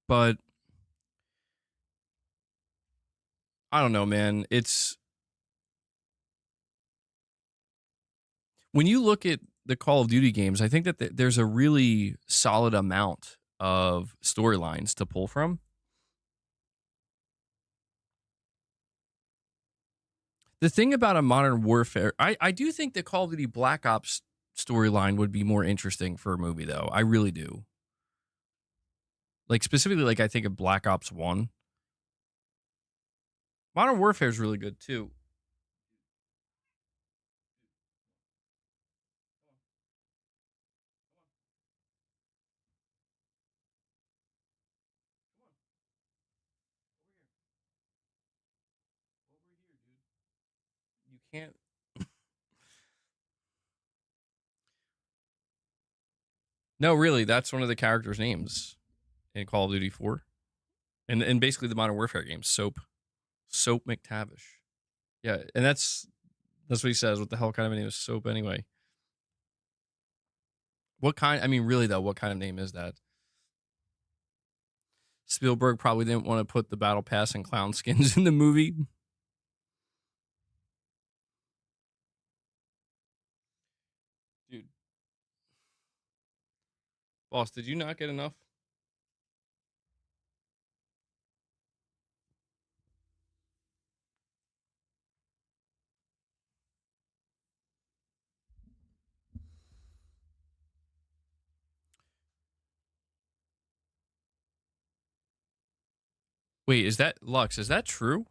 But I don't know, man. It's when you look at the Call of Duty games, I think that there's a really solid amount of storylines to pull from. The thing about a Modern Warfare, I do think the Call of Duty Black Ops storyline would be more interesting for a movie, though. I really do. Like, specifically, like, I think of Black Ops 1. Modern Warfare is really good, too. You can't. No, really, that's one of the characters' names in Call of Duty 4. And basically the Modern Warfare games, Soap McTavish. Yeah, and that's what he says. What the hell kind of a name is Soap anyway? What kind? I mean, really though, what kind of name is that? Spielberg probably didn't want to put the battle pass and clown skins in the movie. Dude. Boss, did you not get enough? Wait, is that Lux? Is that true?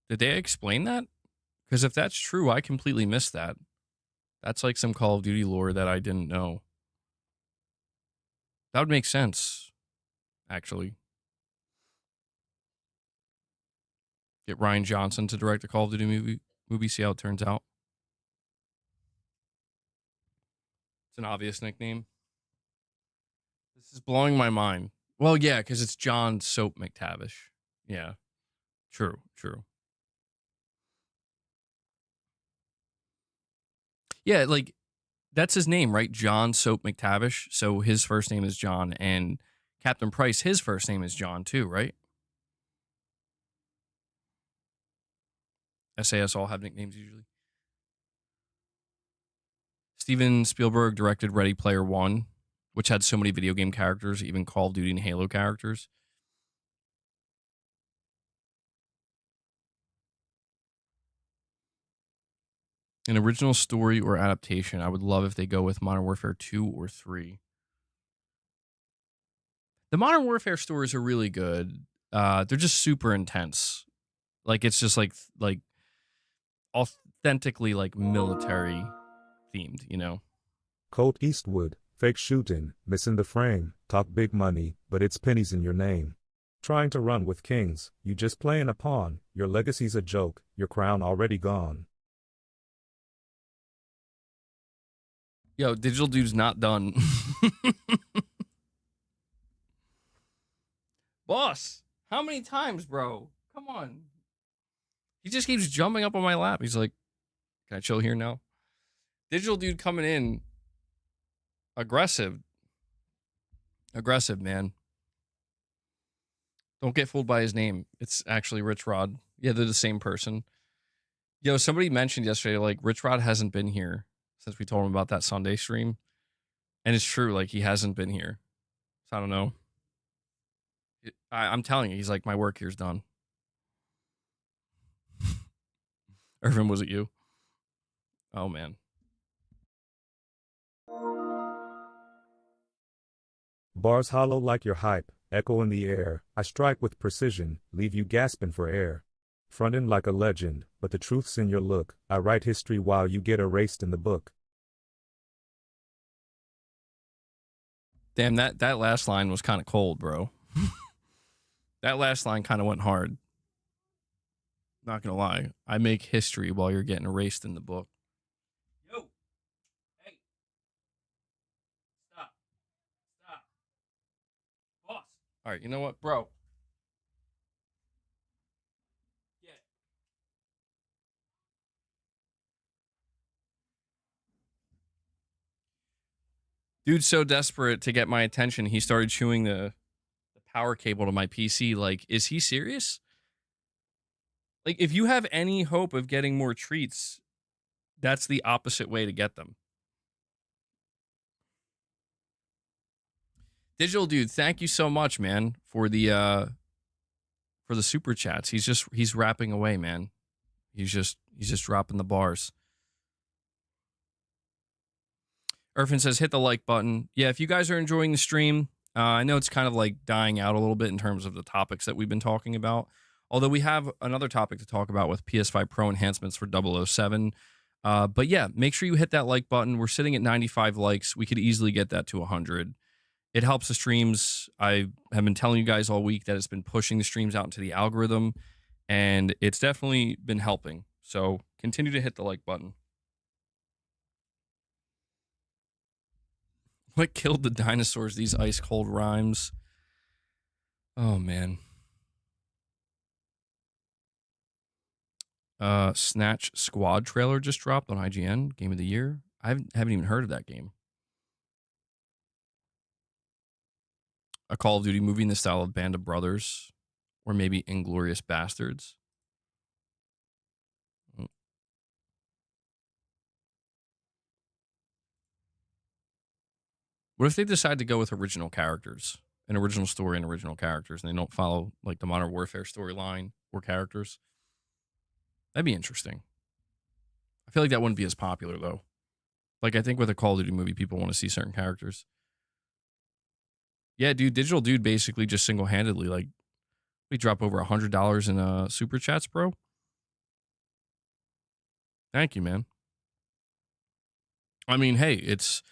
Did they explain that? Because if that's true, I completely missed that. That's like some Call of Duty lore that I didn't know. That would make sense, actually. Get Ryan Johnson to direct a Call of Duty movie, see how it turns out. It's an obvious nickname. This is blowing my mind. Well, yeah, because it's John Soap McTavish. Yeah. True. Yeah, like, that's his name, right? John Soap McTavish. So his first name is John, and Captain Price, his first name is John too, right? SAS all have nicknames usually. Steven Spielberg directed Ready Player One, which had so many video game characters, even Call of Duty and Halo characters. An original story or adaptation. I would love if they go with Modern Warfare 2 or 3. The Modern Warfare stories are really good. They're just super intense. Like, it's just like authentically like military themed, you know? Colt Eastwood, fake shooting, missing the frame, talk big money, but it's pennies in your name. Trying to run with kings, you just playing a pawn, your legacy's a joke, your crown already gone. Yo, Digital Dude's not done. Boss, how many times, bro? Come on. He just keeps jumping up on my lap. He's like, can I chill here now? Digital Dude coming in. Aggressive, man. Don't get fooled by his name. It's actually Rich Rod. Yeah, they're the same person. Yo, somebody mentioned yesterday, like, Rich Rod hasn't been here since we told him about that Sunday stream. And it's true, like, he hasn't been here. So I don't know. I'm telling you, he's like, my work here's done. Irvin, was it you? Oh, man. Bars hollow like your hype, echo in the air, I strike with precision, leave you gasping for air. Frontin' like a legend, but the truth's in your look, I write history while you get erased in the book. Damn, that last line was kind of cold, bro. That last line kind of went hard. Not gonna lie. I make history while you're getting erased in the book. Yo! Hey! Stop. Boss! Alright, you know what, bro? Yeah. Dude's so desperate to get my attention, he started chewing the power cable to my PC. Like, is he serious? Like, if you have any hope of getting more treats, that's the opposite way to get them. Digital Dude, thank you so much, man, for the super chats. He's rapping away, man. He's just dropping the bars. Irfin says, hit the like button. Yeah, if you guys are enjoying the stream, I know it's kind of like dying out a little bit in terms of the topics that we've been talking about. Although we have another topic to talk about with PS5 Pro enhancements for 007. But yeah, make sure you hit that like button. We're sitting at 95 likes. We could easily get that to 100. It helps the streams. I have been telling you guys all week that it's been pushing the streams out into the algorithm, and it's definitely been helping. So continue to hit the like button. What killed the dinosaurs? These ice cold rhymes. Oh, man. Snatch Squad trailer just dropped on IGN. Game of the year. I haven't even heard of that game. A Call of Duty movie in the style of Band of Brothers, or maybe Inglourious Bastards. What if they decide to go with original characters, an original story and original characters, and they don't follow like the Modern Warfare storyline or characters? That'd be interesting. I feel like that wouldn't be as popular though. Like, I think with a Call of Duty movie, people want to see certain characters. Yeah, dude, Digital Dude basically just single-handedly, like, we drop over $100 in super chats, bro. Thank you, man. I mean, hey, it's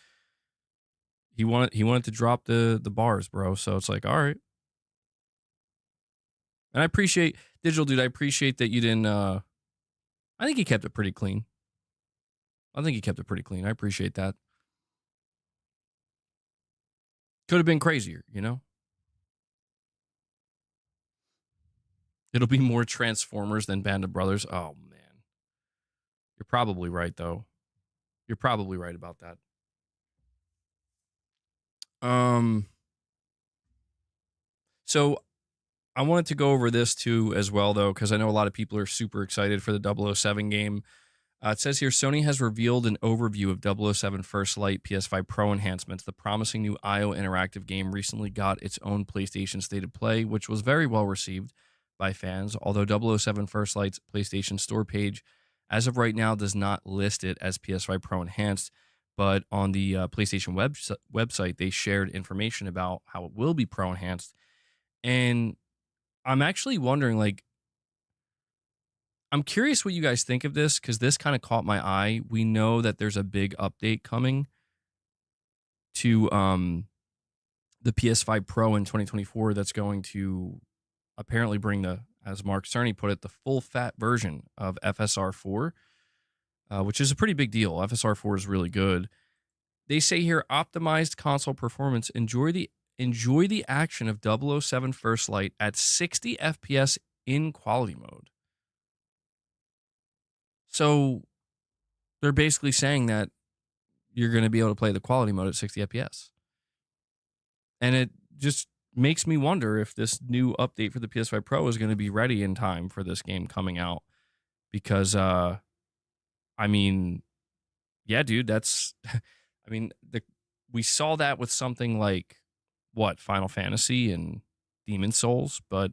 he wanted to drop the bars, bro. So it's like, all right. And I appreciate Digital Dude. I appreciate that you didn't. I think he kept it pretty clean. I appreciate that. Could have been crazier, you know? It'll be more Transformers than Band of Brothers. Oh, man. You're probably right, though. You're probably right about that. So I wanted to go over this too as well, though, because I know a lot of people are super excited for the 007 game. It says here, Sony has revealed an overview of 007 First Light PS5 Pro enhancements. The promising new IO interactive game recently got its own PlayStation State of Play, which was very well received by fans, although 007 First Light's PlayStation Store page, as of right now, does not list it as PS5 Pro Enhanced, but on the PlayStation website, they shared information about how it will be Pro Enhanced. And I'm actually wondering, like, I'm curious what you guys think of this, because this kind of caught my eye. We know that there's a big update coming to the PS5 Pro in 2024 that's going to apparently bring the, as Mark Cerny put it, the full fat version of FSR 4, which is a pretty big deal. FSR 4 is really good. They say here, optimized console performance. Enjoy the action of 007 First Light at 60 FPS in quality mode. So they're basically saying that you're going to be able to play the quality mode at 60 FPS. And it just makes me wonder if this new update for the PS5 Pro is going to be ready in time for this game coming out. Because, I mean, yeah, dude, that's, I mean, we saw that with something like, Final Fantasy and Demon's Souls, but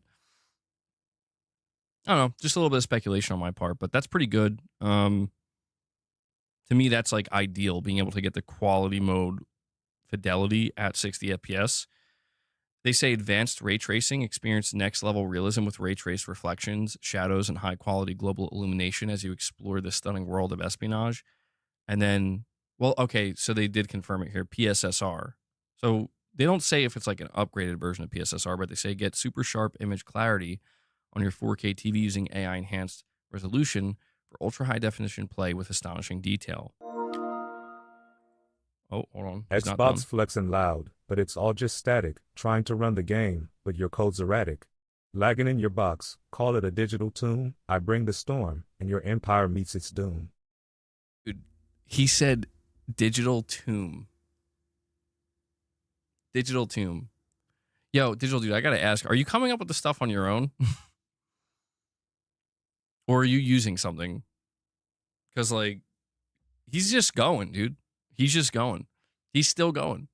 I don't know, just a little bit of speculation on my part, but that's pretty good. To me, that's like ideal, being able to get the quality mode fidelity at 60 FPS. They say advanced ray tracing, experience next level realism with ray trace reflections, shadows, and high quality global illumination as you explore the stunning world of espionage. And then, well, okay, so they did confirm it here, PSSR. So they don't say if it's like an upgraded version of PSSR, but they say get super sharp image clarity on your 4K TV using AI enhanced resolution for ultra high definition play with astonishing detail. Oh, hold on. It's not done. Xbox flexing loud, but it's all just static, trying to run the game, but your code's erratic. Lagging in your box, call it a digital tomb, I bring the storm, and your empire meets its doom. Dude, he said digital tomb. Digital tomb. Yo, digital dude, I gotta ask, are you coming up with the stuff on your own? Or are you using something? Because, like, he's just going, dude. He's just going. He's still going.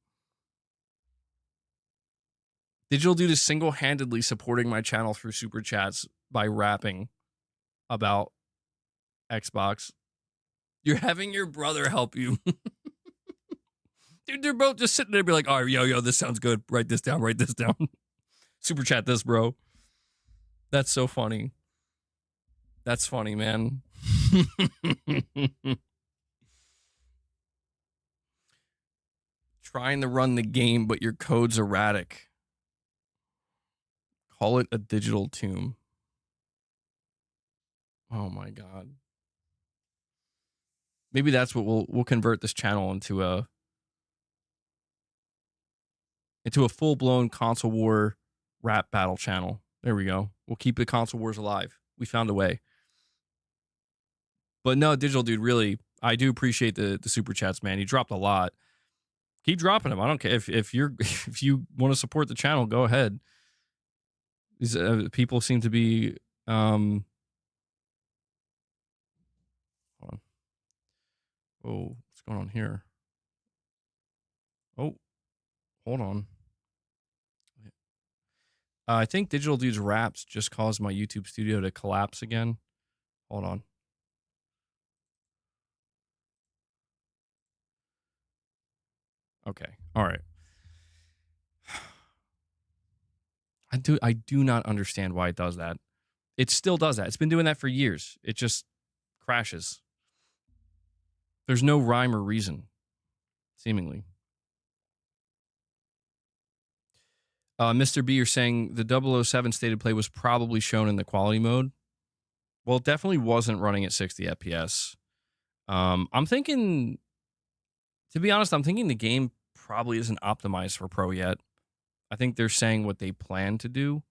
Digital dude is single-handedly supporting my channel through super chats by rapping about Xbox. You're having your brother help you. Dude, they're both just sitting there and be like, all right, yo, this sounds good. Write this down. Super chat this, bro. That's so funny. That's funny, man. Trying to run the game, but your code's erratic. Call it a digital tomb. Oh my God. Maybe that's what we'll convert this channel into a full-blown console war rap battle channel. There we go. We'll keep the console wars alive. We found a way. But no, digital dude, really, I do appreciate the super chats, man. You dropped a lot. Keep dropping them. I don't care if you want to support the channel, go ahead. These people seem to be hold on. Oh, what's going on here? Oh, hold on. I think digital dude's raps just caused my YouTube studio to collapse again. Hold on. Okay. All right. I do not understand why it does that. It still does that. It's been doing that for years. It just crashes. There's no rhyme or reason, seemingly. Mr. B, you're saying the 007 stated play was probably shown in the quality mode. Well, it definitely wasn't running at 60 FPS. I'm thinking, to be honest, the game probably isn't optimized for Pro yet. I think they're saying what they plan to do.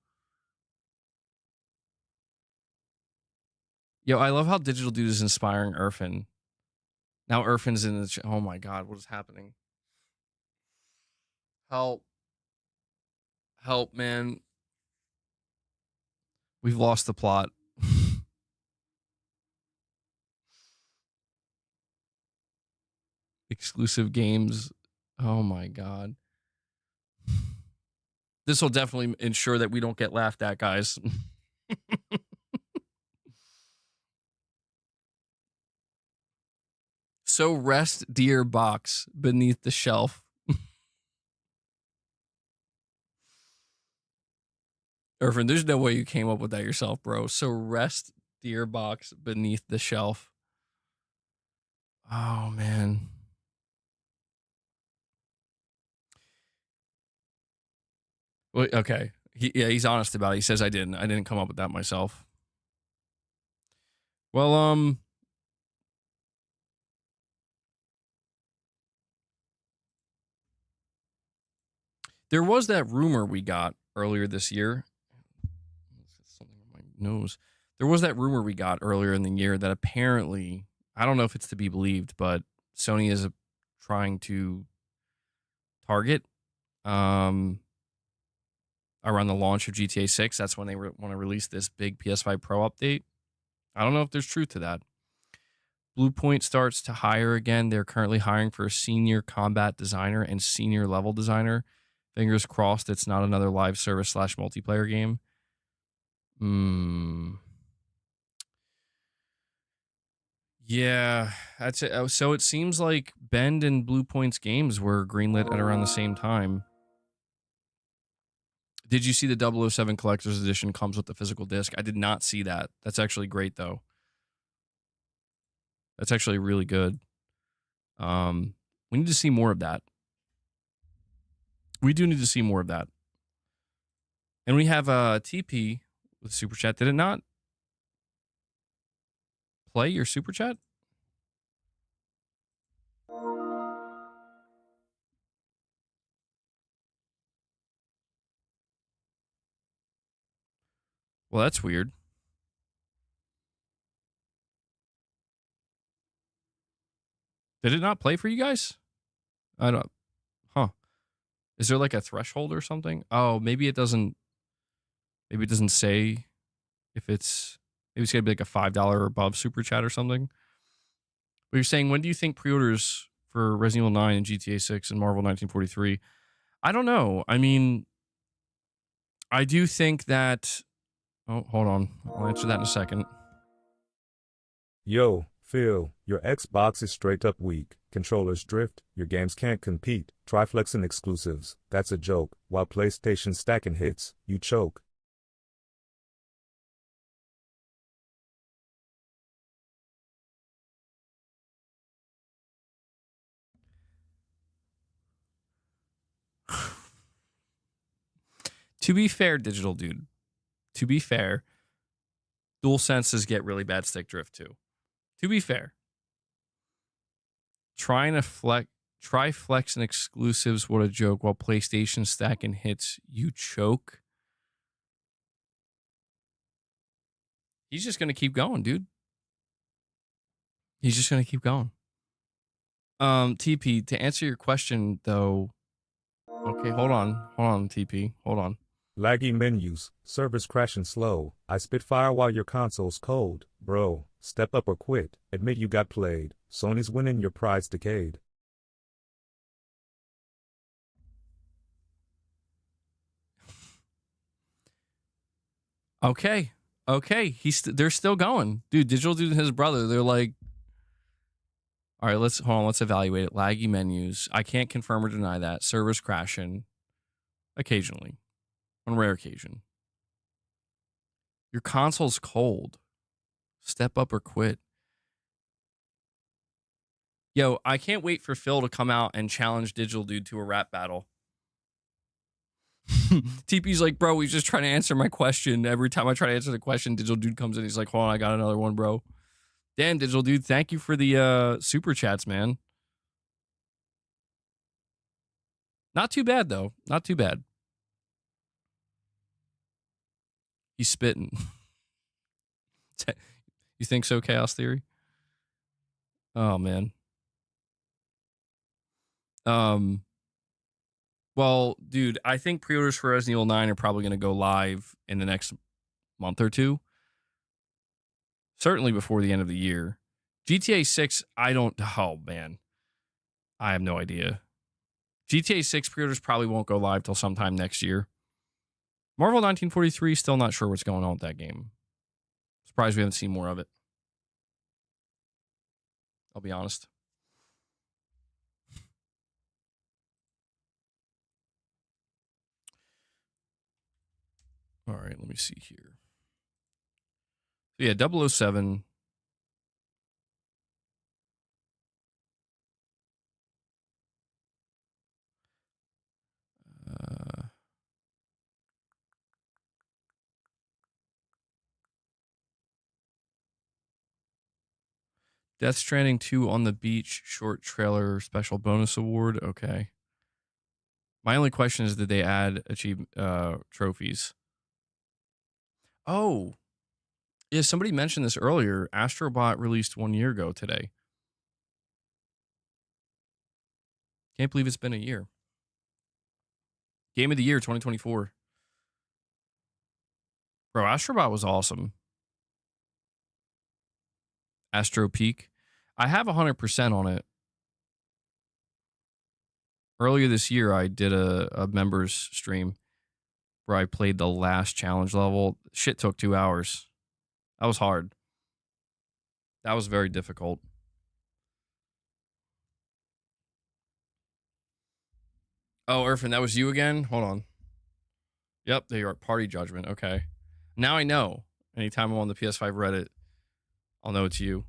Yo, I love how Digital Dude is inspiring Irfan. Now Irfan's in the... Oh my God, what is happening? Help. Help, man. We've lost the plot. Exclusive games. Oh my God. This will definitely ensure that we don't get laughed at, guys. So rest dear box beneath the shelf. Irfan, there's no way you came up with that yourself, bro. So rest dear box beneath the shelf. Oh, man. Well, okay. He's honest about it. He says I didn't come up with that myself. Well, there was that rumor we got earlier this year. Something on my nose. There was that rumor we got earlier in the year that apparently, I don't know if it's to be believed, but Sony is trying to target around the launch of GTA 6. That's when they want to release this big PS5 Pro update. I don't know if there's truth to that. Bluepoint starts to hire again. They're currently hiring for a senior combat designer and senior level designer. Fingers crossed it's not another live service / multiplayer game. Yeah, that's it. So it seems like Bend and Bluepoint's games were greenlit at around the same time. Did you see the 007 Collector's Edition comes with the physical disc? I did not see that. That's actually great, though. That's actually really good. We need to see more of that. We do need to see more of that. And we have TP with Super Chat. Did it not play your Super Chat? Well, that's weird. Did it not play for you guys? I don't... Huh. Is there like a threshold or something? Oh, maybe it doesn't... Maybe it doesn't say if it's... Maybe it's going to be like a $5 or above Super Chat or something. But you're saying, when do you think pre-orders for Resident Evil 9 and GTA 6 and Marvel 1943? I don't know. I mean, I do think that... Oh, hold on. I'll answer that in a second. Yo, Phil, your Xbox is straight up weak. Controllers drift, your games can't compete. Try flexing exclusives, that's a joke. While PlayStation stacking hits, you choke. To be fair, Digital Dude, to be fair, DualSenses get really bad stick drift too. To be fair, try flexing exclusives, what a joke, while PlayStation stacking hits, you choke. He's just going to keep going, dude. He's just going to keep going. TP, to answer your question, though... Okay, hold on, TP. Hold on. Laggy menus, servers crashing slow. I spit fire while your console's cold. Bro, step up or quit. Admit you got played. Sony's winning, your pride's decayed. Okay. They're still going, dude. Digital Dude and his brother, they're like, all right, let's evaluate it. Laggy menus. I can't confirm or deny that. Servers crashing occasionally, on rare occasion. Your console's cold. Step up or quit. Yo, I can't wait for Phil to come out and challenge Digital Dude to a rap battle. TP's like, bro, he's just trying to answer my question. Every time I try to answer the question, Digital Dude comes in. He's like, hold on, I got another one, bro. Damn, Digital Dude, thank you for the super chats, man. Not too bad, though. Not too bad. He's spitting. You think so, Chaos Theory? Oh, man. Well, dude, I think pre-orders for Resident Evil 9 are probably going to go live in the next month or two. Certainly before the end of the year. GTA 6, oh, man. I have no idea. GTA 6 pre-orders probably won't go live till sometime next year. Marvel 1943, still not sure what's going on with that game. Surprised we haven't seen more of it. I'll be honest. All right, let me see here. So yeah, 007. Death Stranding 2 on the Beach short trailer special bonus award. Okay. My only question is, did they add trophies? Oh, yeah. Somebody mentioned this earlier. Astrobot released 1 year ago today. Can't believe it's been a year. Game of the year 2024. Bro, Astrobot was awesome. Astro Peak. I have 100% on it. Earlier this year, I did a members stream where I played the last challenge level. Shit took 2 hours. That was hard. That was very difficult. Oh, Irfan, that was you again? Hold on. Yep, there you are. Party Judgment. Okay. Now I know. Anytime I'm on the PS5 Reddit, I'll know it's you.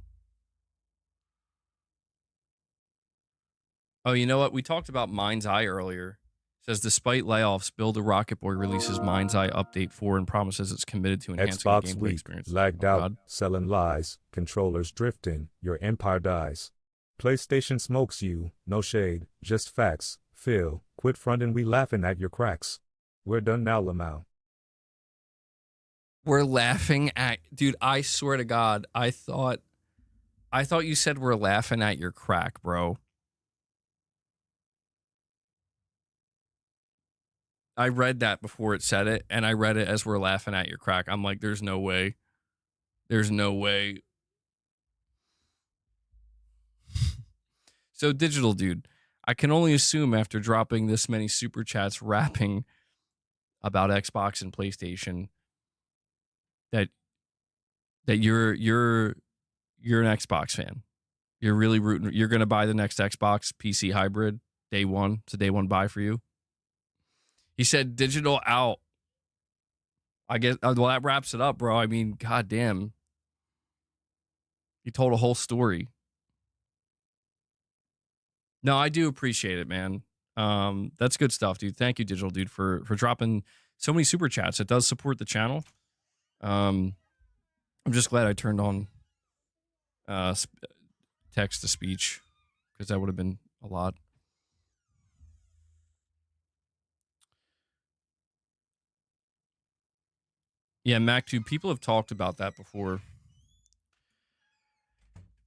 Oh, you know what? We talked about Mind's Eye earlier. It says, despite layoffs, Build a Rocket Boy releases Mind's Eye Update 4 and promises it's committed to enhancing Xbox the gameplay weak, experience. lagged Oh, out, God. selling lies, controllers drifting, your empire dies. PlayStation smokes you, no shade, just facts. Phil, quit frontin', we laughing at your cracks. We're done now, Lamau. We're laughing at... Dude, I swear to God, I thought you said we're laughing at your crack, bro. I read that before it said it, and I read it as we're laughing at your crack. I'm like, there's no way. There's no way. So, Digital Dude, I can only assume after dropping this many super chats rapping about Xbox and PlayStation that you're an Xbox fan. You're really rooting. You're going to buy the next Xbox PC hybrid day one. It's a day one buy for you. He said digital out. I guess, well, that wraps it up, bro. I mean, goddamn. He told a whole story. No, I do appreciate it, man. That's good stuff, dude. Thank you, Digital Dude, for dropping so many super chats. It does support the channel. I'm just glad I turned on text to speech, because that would have been a lot. Yeah, MacTube, people have talked about that before.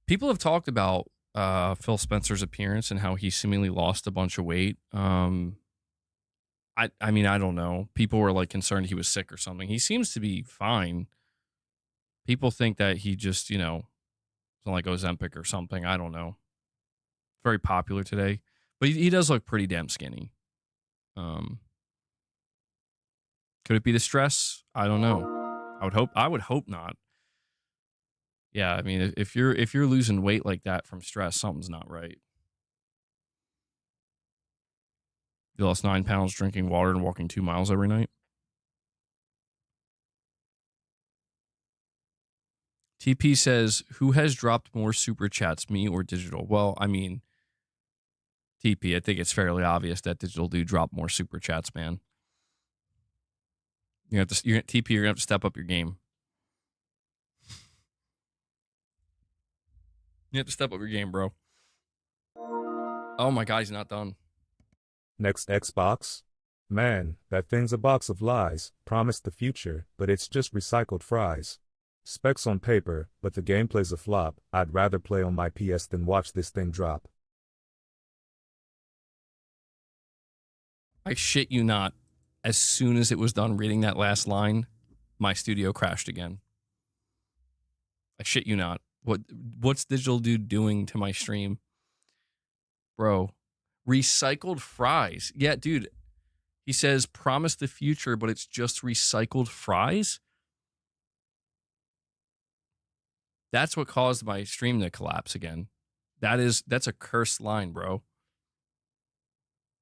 People have talked about Phil Spencer's appearance and how he seemingly lost a bunch of weight. I mean, I don't know. People were like concerned he was sick or something. He seems to be fine. People think that he just, something like Ozempic or something. I don't know. Very popular today, but he does look pretty damn skinny. Could it be the stress? I don't know. I would hope not. Yeah, I mean, if you're losing weight like that from stress, something's not right. You lost 9 pounds drinking water and walking 2 miles every night. TP says, who has dropped more super chats, me or Digital? Well, I mean, TP, I think it's fairly obvious that Digital do drop more super chats, man. TP, you're gonna have to step up your game. You have to step up your game, bro. Oh my God, he's not done. Next Xbox? Man, that thing's a box of lies, promised the future, but it's just recycled fries. Specs on paper, but the gameplay's a flop. I'd rather play on my PS than watch this thing drop. I shit you not. As soon as it was done reading that last line, my studio crashed again. I shit you not. What's Digital Dude doing to my stream? Bro, recycled fries. Yeah, dude. He says, promise the future, but it's just recycled fries? That's what caused my stream to collapse again. That's a cursed line, bro.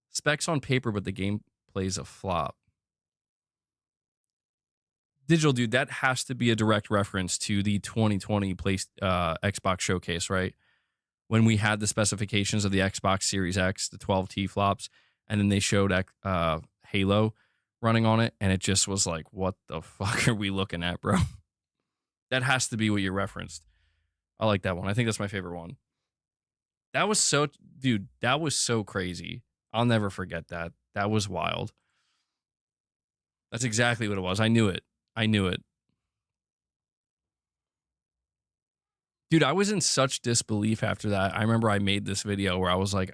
Specs on paper, but the game plays a flop. Digital Dude, that has to be a direct reference to the 2020 Xbox showcase, right? When we had the specifications of the Xbox Series X, the 12T flops, and then they showed Halo running on it, and it just was like, what the fuck are we looking at, bro? That has to be what you referenced. I like that one. I think that's my favorite one. That was so crazy. I'll never forget that. That was wild. That's exactly what it was. I knew it. Dude, I was in such disbelief after that. I remember I made this video where I was like,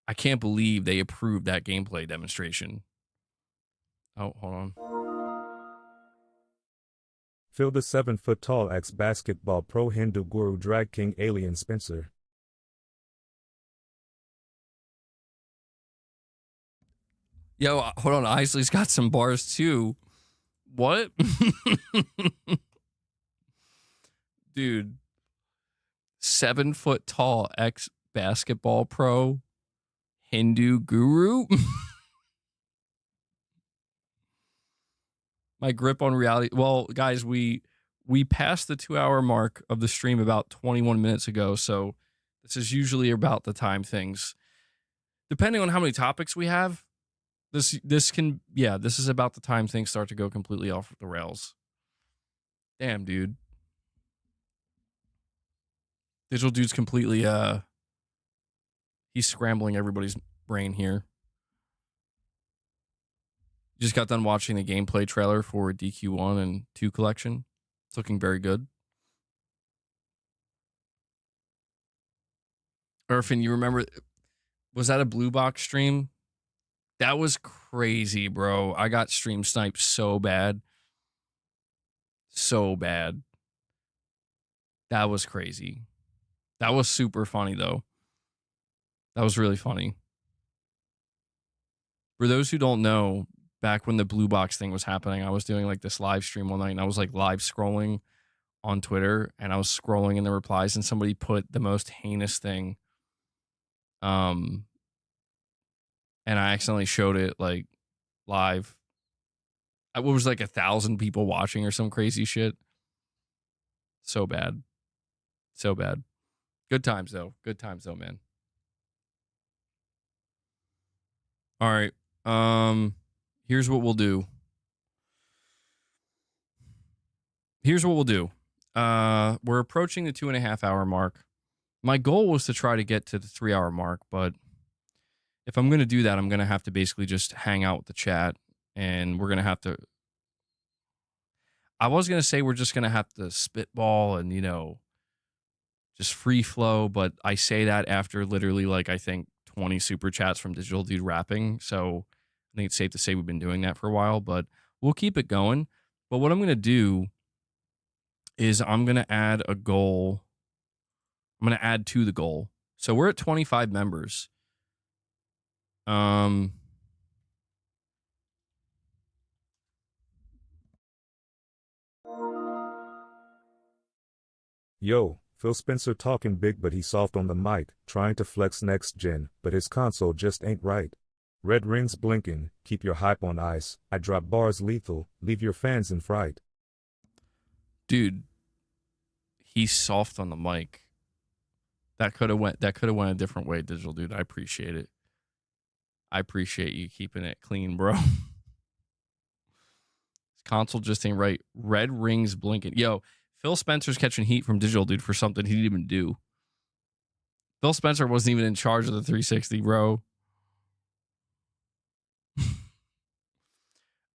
I can't believe they approved that gameplay demonstration. Oh, hold on. Feel the 7-foot-tall ex-basketball pro Hindu guru drag king alien Spencer. Yo, hold on. Isley's got some bars too. What? Dude. 7-foot-tall ex-basketball pro Hindu guru? My grip on reality. Well, guys, we passed the 2-hour mark of the stream about 21 minutes ago, so this is usually about the time things. Depending on how many topics we have, this is about the time things start to go completely off the rails. Damn, dude. Digital Dude's completely he's scrambling everybody's brain here. Just got done watching the gameplay trailer for DQ1 and 2 collection. It's looking very good. Irfan, you remember, was that a Blue Box stream? That was crazy, bro. I got stream sniped so bad. So bad. That was crazy. That was super funny, though. That was really funny. For those who don't know, back when the Blue Box thing was happening, I was doing like this live stream one night, and I was like live scrolling on Twitter, and I was scrolling in the replies, and somebody put the most heinous thing. And I accidentally showed it like live. It was like 1,000 people watching or some crazy shit. So bad. So bad. Good times though. Good times though, man. All right. Here's what we'll do. We're approaching the 2.5 hour mark. My goal was to try to get to the 3 hour mark, but if I'm going to do that, I'm going to have to basically just hang out with the chat, and we're going to have to, I was going to say we're just going to have to spitball and, just free flow, but I say that after literally like, I think 20 super chats from Digital Dude rapping. So I think it's safe to say we've been doing that for a while, but we'll keep it going. But what I'm going to do is I'm going to add a goal. I'm going to add to the goal. So we're at 25 members. Yo, Phil Spencer talking big but he's soft on the mic, trying to flex next gen, but his console just ain't right. Red rings blinking, keep your hype on ice, I drop bars lethal, leave your fans in fright. Dude, he's soft on the mic. That could have went a different way, Digital Dude. I appreciate it. I appreciate you keeping it clean, bro. His console just ain't right. Red rings blinking. Yo, Phil Spencer's catching heat from Digital Dude for something he didn't even do. Phil Spencer wasn't even in charge of the 360, bro.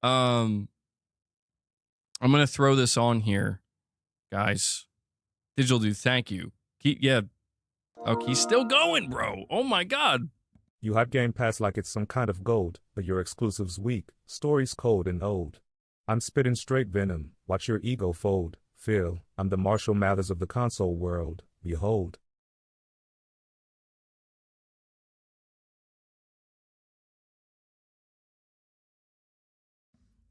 I'm gonna throw this on here, guys. Digital Dude, thank you. Okay, he's still going, bro. Oh my god. You hype Game Pass like it's some kind of gold, but your exclusives weak, stories cold and old. I'm spitting straight venom, watch your ego fold. Feel, I'm the Marshall Mathers of the console world. Behold.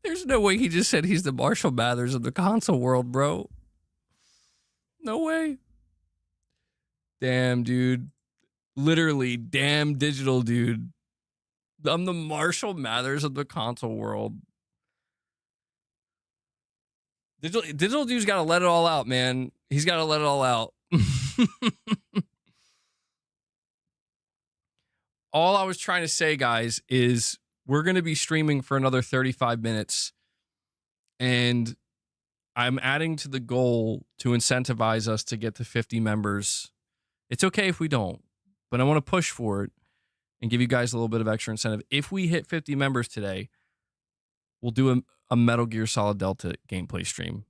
There's no way he just said he's the Marshall Mathers of the console world, bro. No way. Damn, dude. Literally, damn Digital Dude. I'm the Marshall Mathers of the console world. Digital Dude's got to let it all out, man. He's got to let it all out. All I was trying to say, guys, is we're going to be streaming for another 35 minutes. And I'm adding to the goal to incentivize us to get to 50 members. It's okay if we don't, but I want to push for it and give you guys a little bit of extra incentive. If we hit 50 members today, we'll do a Metal Gear Solid Delta gameplay stream.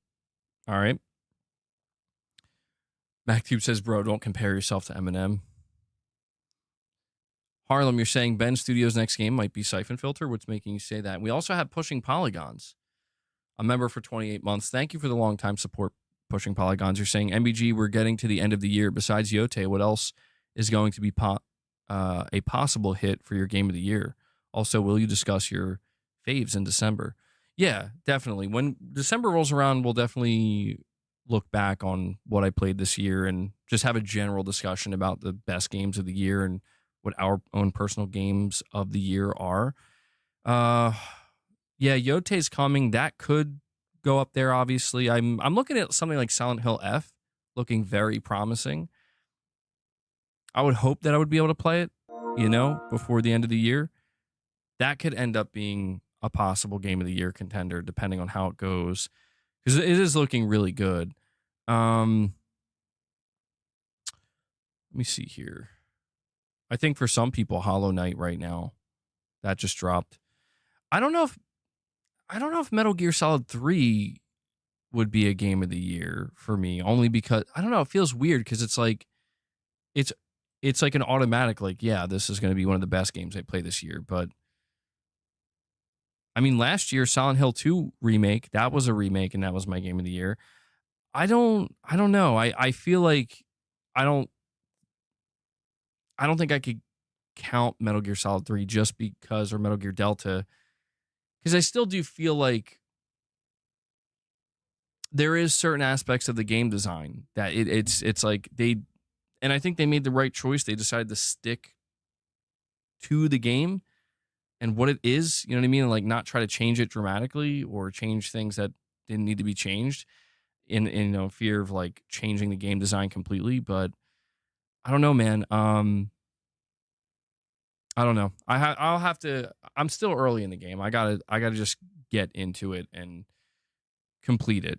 All right. MacTube says, bro, don't compare yourself to Eminem. Harlem, you're saying Ben Studios' next game might be Siphon Filter. What's making you say that? We also have Pushing Polygons, a member for 28 months. Thank you for the long time support, Pushing Polygons. You're saying, MBG, we're getting to the end of the year. Besides Yote, what else is going to be a possible hit for your game of the year? Also, will you discuss your faves in December? Yeah, definitely. When December rolls around, we'll definitely look back on what I played this year and just have a general discussion about the best games of the year and what our own personal games of the year are. Yeah, Yote's coming. That could go up there, obviously. I'm looking at something like Silent Hill F, looking very promising. I would hope that I would be able to play it, before the end of the year. That could end up being a possible game of the year contender, depending on how it goes, because it is looking really good. Let me see here. I think for some people, Hollow Knight right now, that just dropped. I don't know if Metal Gear Solid 3 would be a game of the year for me, only because I don't know, it feels weird because it's like an automatic, like, yeah, this is going to be one of the best games I play this year. But I mean, last year, Silent Hill 2 remake, that was a remake and that was my game of the year. I don't know. I feel like I don't think I could count Metal Gear Solid 3 just because, or Metal Gear Delta, because I still do feel like there is certain aspects of the game design that it's like and I think they made the right choice. They decided to stick to the game and what it is, you know what I mean? And like not try to change it dramatically or change things that didn't need to be changed in fear of like changing the game design completely. But I don't know, man. I don't know. I'll have to. I'm still early in the game. I gotta just get into it and complete it,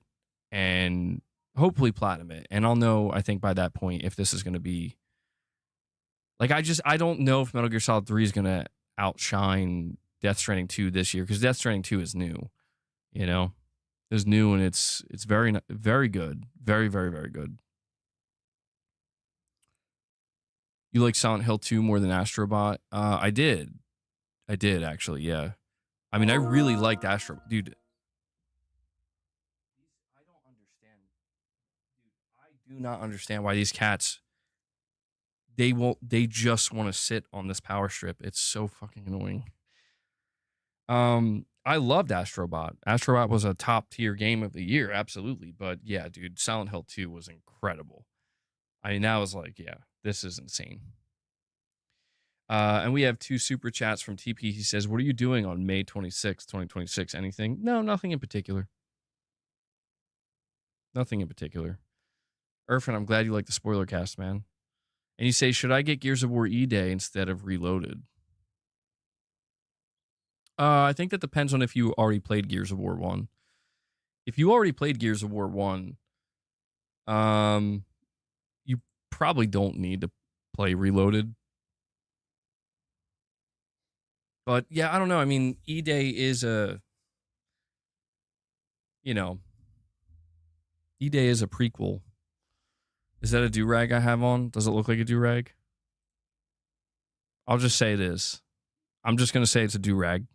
and hopefully platinum it. And I'll know. I think by that point if this is going to be like I don't know if Metal Gear Solid 3 is going to outshine Death Stranding 2 this year, because Death Stranding 2 is new. It's new and it's very very good, very very very good. You like Silent Hill 2 more than Astrobot? I did actually, yeah. I mean, I really liked Astrobot. Dude, I don't understand. Dude, I do not understand why these cats, they just want to sit on this power strip. It's so fucking annoying. I loved Astrobot. Astrobot was a top tier game of the year, absolutely. But yeah, dude, Silent Hill 2 was incredible. I mean, that was like, yeah, this is insane. And we have 2 super chats from TP. He says, what are you doing on May 26th, 2026? Anything? No, nothing in particular. Nothing in particular. Irfan, I'm glad you like the spoiler cast, man. And you say, should I get Gears of War E-Day instead of Reloaded? I think that depends on if you already played Gears of War 1. If you already played Gears of War 1, you probably don't need to play Reloaded. But yeah, I don't know. I mean, E-Day is a you know, E-Day is a prequel. Is that a do-rag I have on? Does it look like a do-rag? I'll just say it is. I'm just going to say it's a do-rag.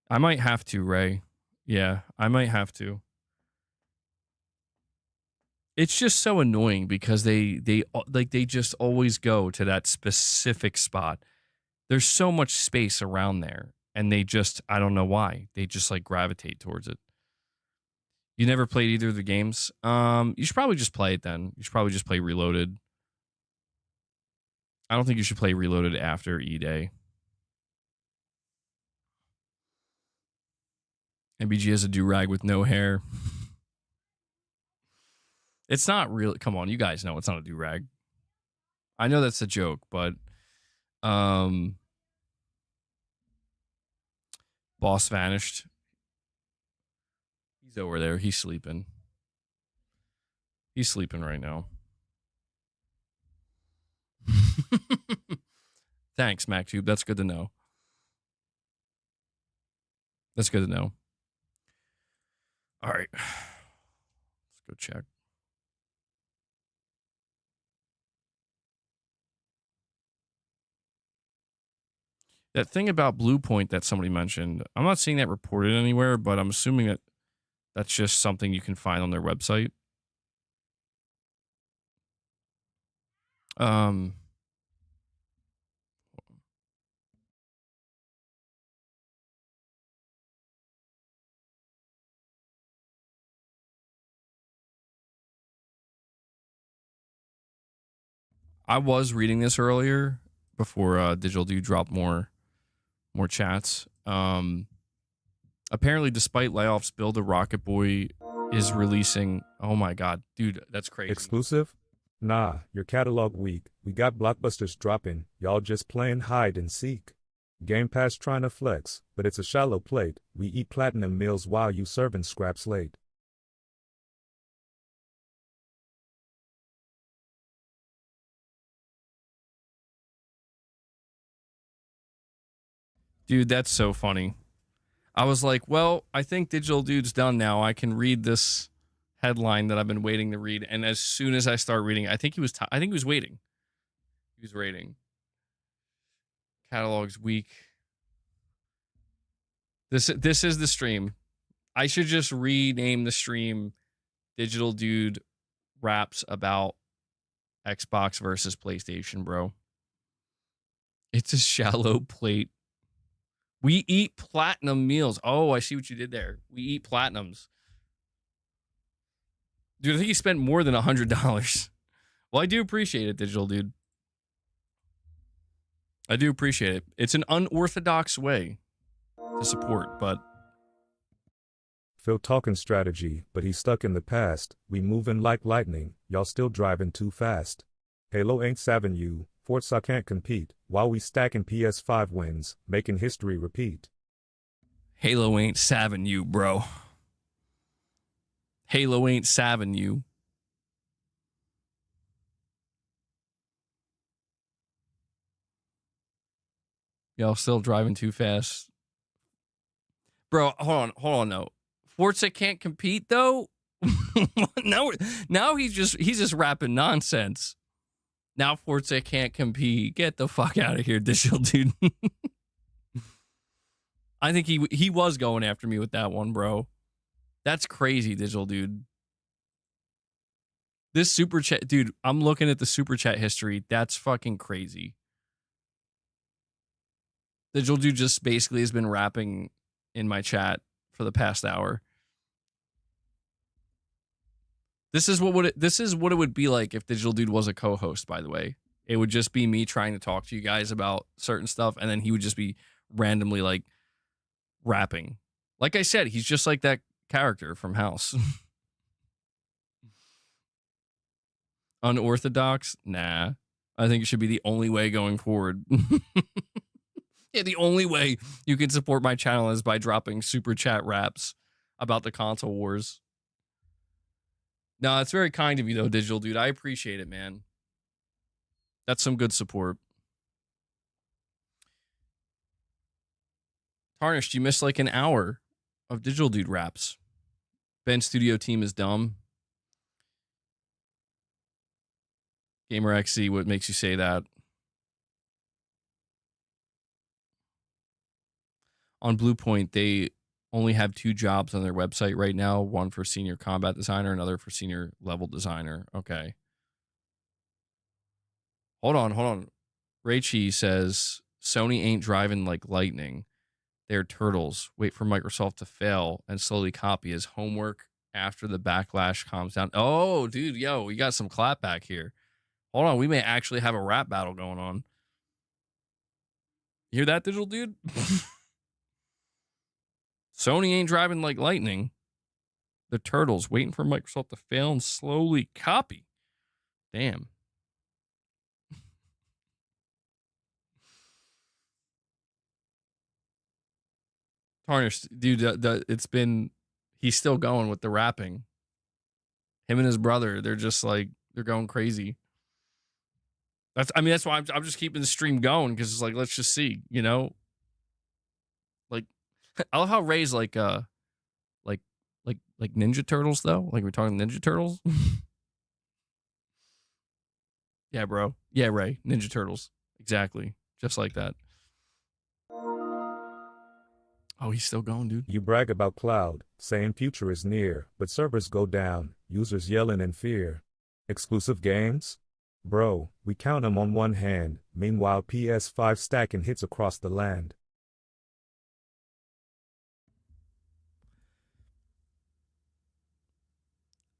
I might have to, Ray. Yeah, I might have to. It's just so annoying because they just always go to that specific spot. There's so much space around there, and they just, I don't know why. They just like gravitate towards it. You never played either of the games? You should probably just play it then. You should probably just play Reloaded. I don't think you should play Reloaded after E-Day. MBG has a do-rag with no hair. It's not real. Come on, you guys know it's not a do-rag. I know that's a joke, but boss vanished. He's over there. He's sleeping. He's sleeping right now. Thanks, MacTube. That's good to know. That's good to know. All right. Let's go check. That thing about Blue Point that somebody mentioned, I'm not seeing that reported anywhere, but I'm assuming that that's just something you can find on their website. I was reading this earlier before Digital Dude dropped more chats. Apparently, despite layoffs, Build a Rocket Boy is releasing. Oh my god, dude, that's crazy. Exclusive? Nah, your catalog weak. We got blockbusters dropping. Y'all just playing hide and seek. Game Pass trying to flex, but it's a shallow plate. We eat platinum meals while you serving scraps late. Dude, that's so funny. I was like, well, I think Digital Dude's done now. I can read this headline that I've been waiting to read. And as soon as I start reading, I think he was waiting. He was waiting. Catalog's weak. This is the stream. I should just rename the stream Digital Dude raps about Xbox versus PlayStation, bro. It's a shallow plate. We eat platinum meals. Oh, I see what you did there. We eat platinums. Dude, I think you spent more than $100. Well, I do appreciate it, Digital Dude. I do appreciate it. It's an unorthodox way to support, but... Phil talking strategy, but he's stuck in the past. We moving like lightning. Y'all still driving too fast. Halo ain't saving you. Forza can't compete, while we stacking PS5 wins, making history repeat. Halo ain't saving you, bro. Halo ain't saving you. Y'all still driving too fast. Bro, hold on, though. Forza can't compete, though? now he's just rapping nonsense. Now Forza can't compete. Get the fuck out of here, Digital Dude. I think he was going after me with that one, bro. That's crazy, Digital Dude. This super chat, dude, I'm looking at the super chat history. That's fucking crazy. Digital Dude just basically has been rapping in my chat for the past hour. This is what it would be like if Digital Dude was a co-host, by the way. It would just be me trying to talk to you guys about certain stuff, and then he would just be randomly like rapping. Like I said, he's just like that character from House. Unorthodox? Nah. I think it should be the only way going forward. Yeah, the only way you can support my channel is by dropping super chat raps about the console wars. No, it's very kind of you, though, Digital Dude. I appreciate it, man. That's some good support. Tarnished, you missed like an hour of Digital Dude raps. Ben Studio Team is dumb. Gamer XZ, what makes you say that? On Bluepoint, they only have 2 jobs on their website right now. One for senior combat designer, another for senior level designer. Okay. Hold on. Raichi says, Sony ain't driving like lightning. They're turtles. Wait for Microsoft to fail and slowly copy as homework after the backlash calms down. Oh, dude, yo, we got some clapback here. Hold on, we may actually have a rap battle going on. You hear that, Digital Dude? Sony ain't driving like lightning. The turtles waiting for Microsoft to fail and slowly copy. Damn. Tarnished, dude, it's been, he's still going with the rapping. Him and his brother, they're just like, they're going crazy. That's why I'm just keeping the stream going, because it's like, let's just see, you know? Like, I love how Ray's like Ninja Turtles, though. Like, we're talking Ninja Turtles. Yeah, bro. Yeah, Ray. Ninja Turtles. Exactly. Just like that. Oh, he's still going, dude. You brag about cloud, saying future is near, but servers go down, users yelling in fear. Exclusive games? Bro, we count them on one hand, meanwhile PS5 stacking hits across the land.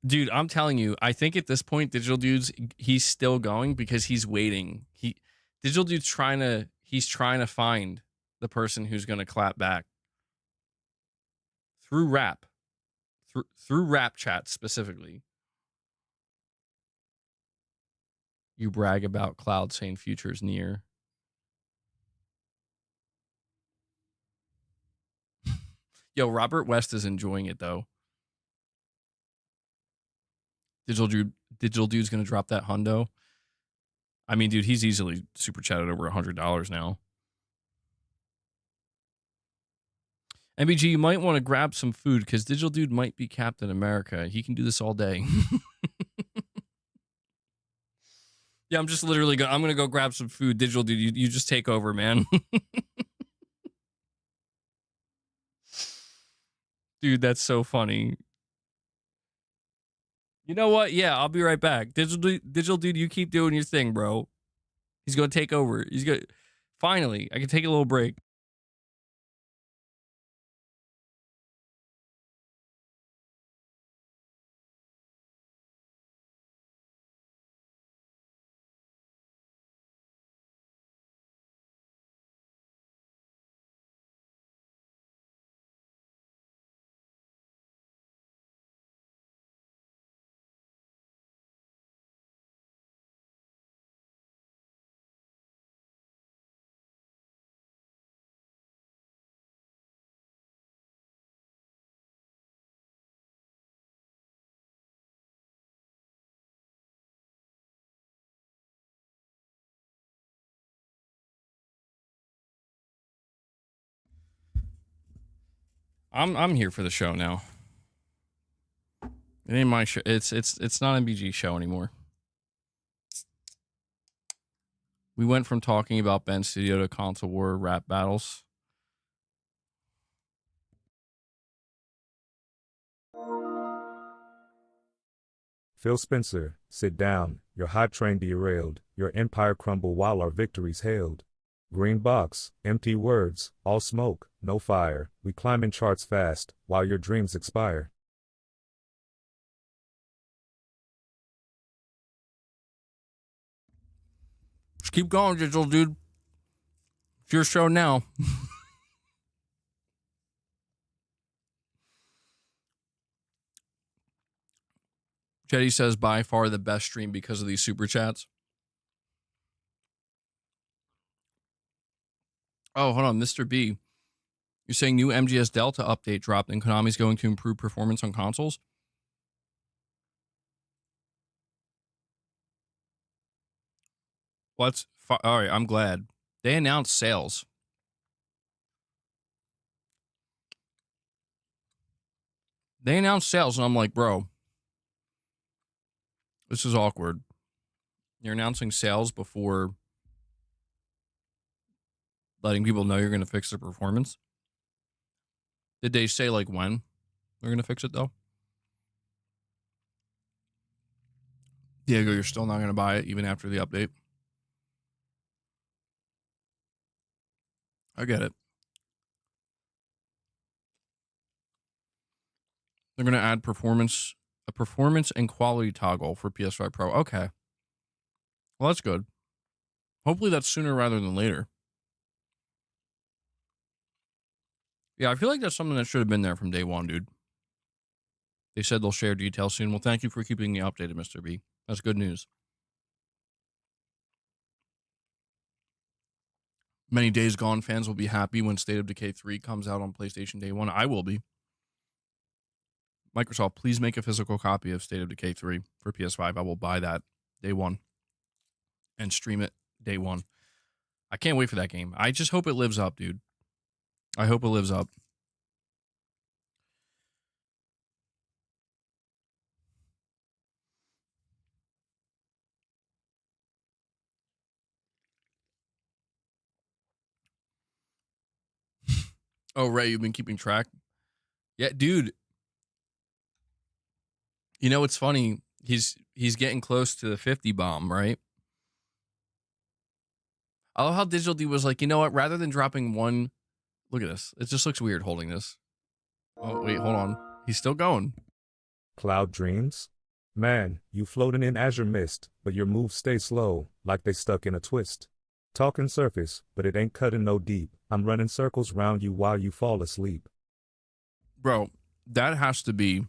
Dude, I'm telling you, I think at this point, Digital Dude's, he's still going because he's waiting. Digital Dude's trying to find the person who's going to clap back. Through rap. Through rap chat specifically. You brag about cloud saying future's near. Yo, Robert West is enjoying it though. Digital Dude's gonna drop that hundo. I mean, dude, he's easily super chatted over $100 now. MBG, you might want to grab some food because Digital Dude might be Captain America. He can do this all day. Yeah, I'm just literally I'm gonna go grab some food. Digital Dude, you just take over, man. Dude, that's so funny. You know what? Yeah, I'll be right back. Digital Dude, you keep doing your thing, bro. He's gonna take over. Finally, I can take a little break. I'm here for the show now. It ain't my show. It's not MBG show anymore. We went from talking about Ben Studio to console war rap battles. Phil Spencer, sit down, your hype train derailed, your empire crumble while our victories hailed. Green box, empty words, all smoke, no fire, we climbing charts fast, while your dreams expire. Just keep going, Digital Dude. It's your show now. Jetty says by far the best stream because of these super chats. Oh, hold on, Mr. B. You're saying new MGS Delta update dropped and Konami's going to improve performance on consoles? All right, I'm glad. They announced sales. They announced sales, and I'm like, bro, this is awkward. You're announcing sales before letting people know you're going to fix their performance. Did they say, like, when they're going to fix it, though? Diego, you're still not going to buy it, even after the update. I get it. They're going to add a performance and quality toggle for PS5 Pro. Okay. Well, that's good. Hopefully that's sooner rather than later. Yeah, I feel like that's something that should have been there from day one, dude. They said they'll share details soon. Well, thank you for keeping me updated, Mr. B. That's good news. Many Days Gone fans will be happy when State of Decay 3 comes out on PlayStation day one. I will be. Microsoft, please make a physical copy of State of Decay 3 for PS5. I will buy that day one and stream it day one. I can't wait for that game. I just hope it lives up, dude. I hope it lives up. Oh, Ray, you've been keeping track? Yeah, dude. You know what's funny? He's getting close to the 50 bomb, right? I love how Digital D was like, you know what? Rather than dropping one, look at this. It just looks weird holding this. Oh, wait, hold on. He's still going. Cloud dreams? Man, you floating in azure mist, but your moves stay slow, like they stuck in a twist. Talking surface, but it ain't cutting no deep. I'm running circles round you while you fall asleep. Bro, that has to be...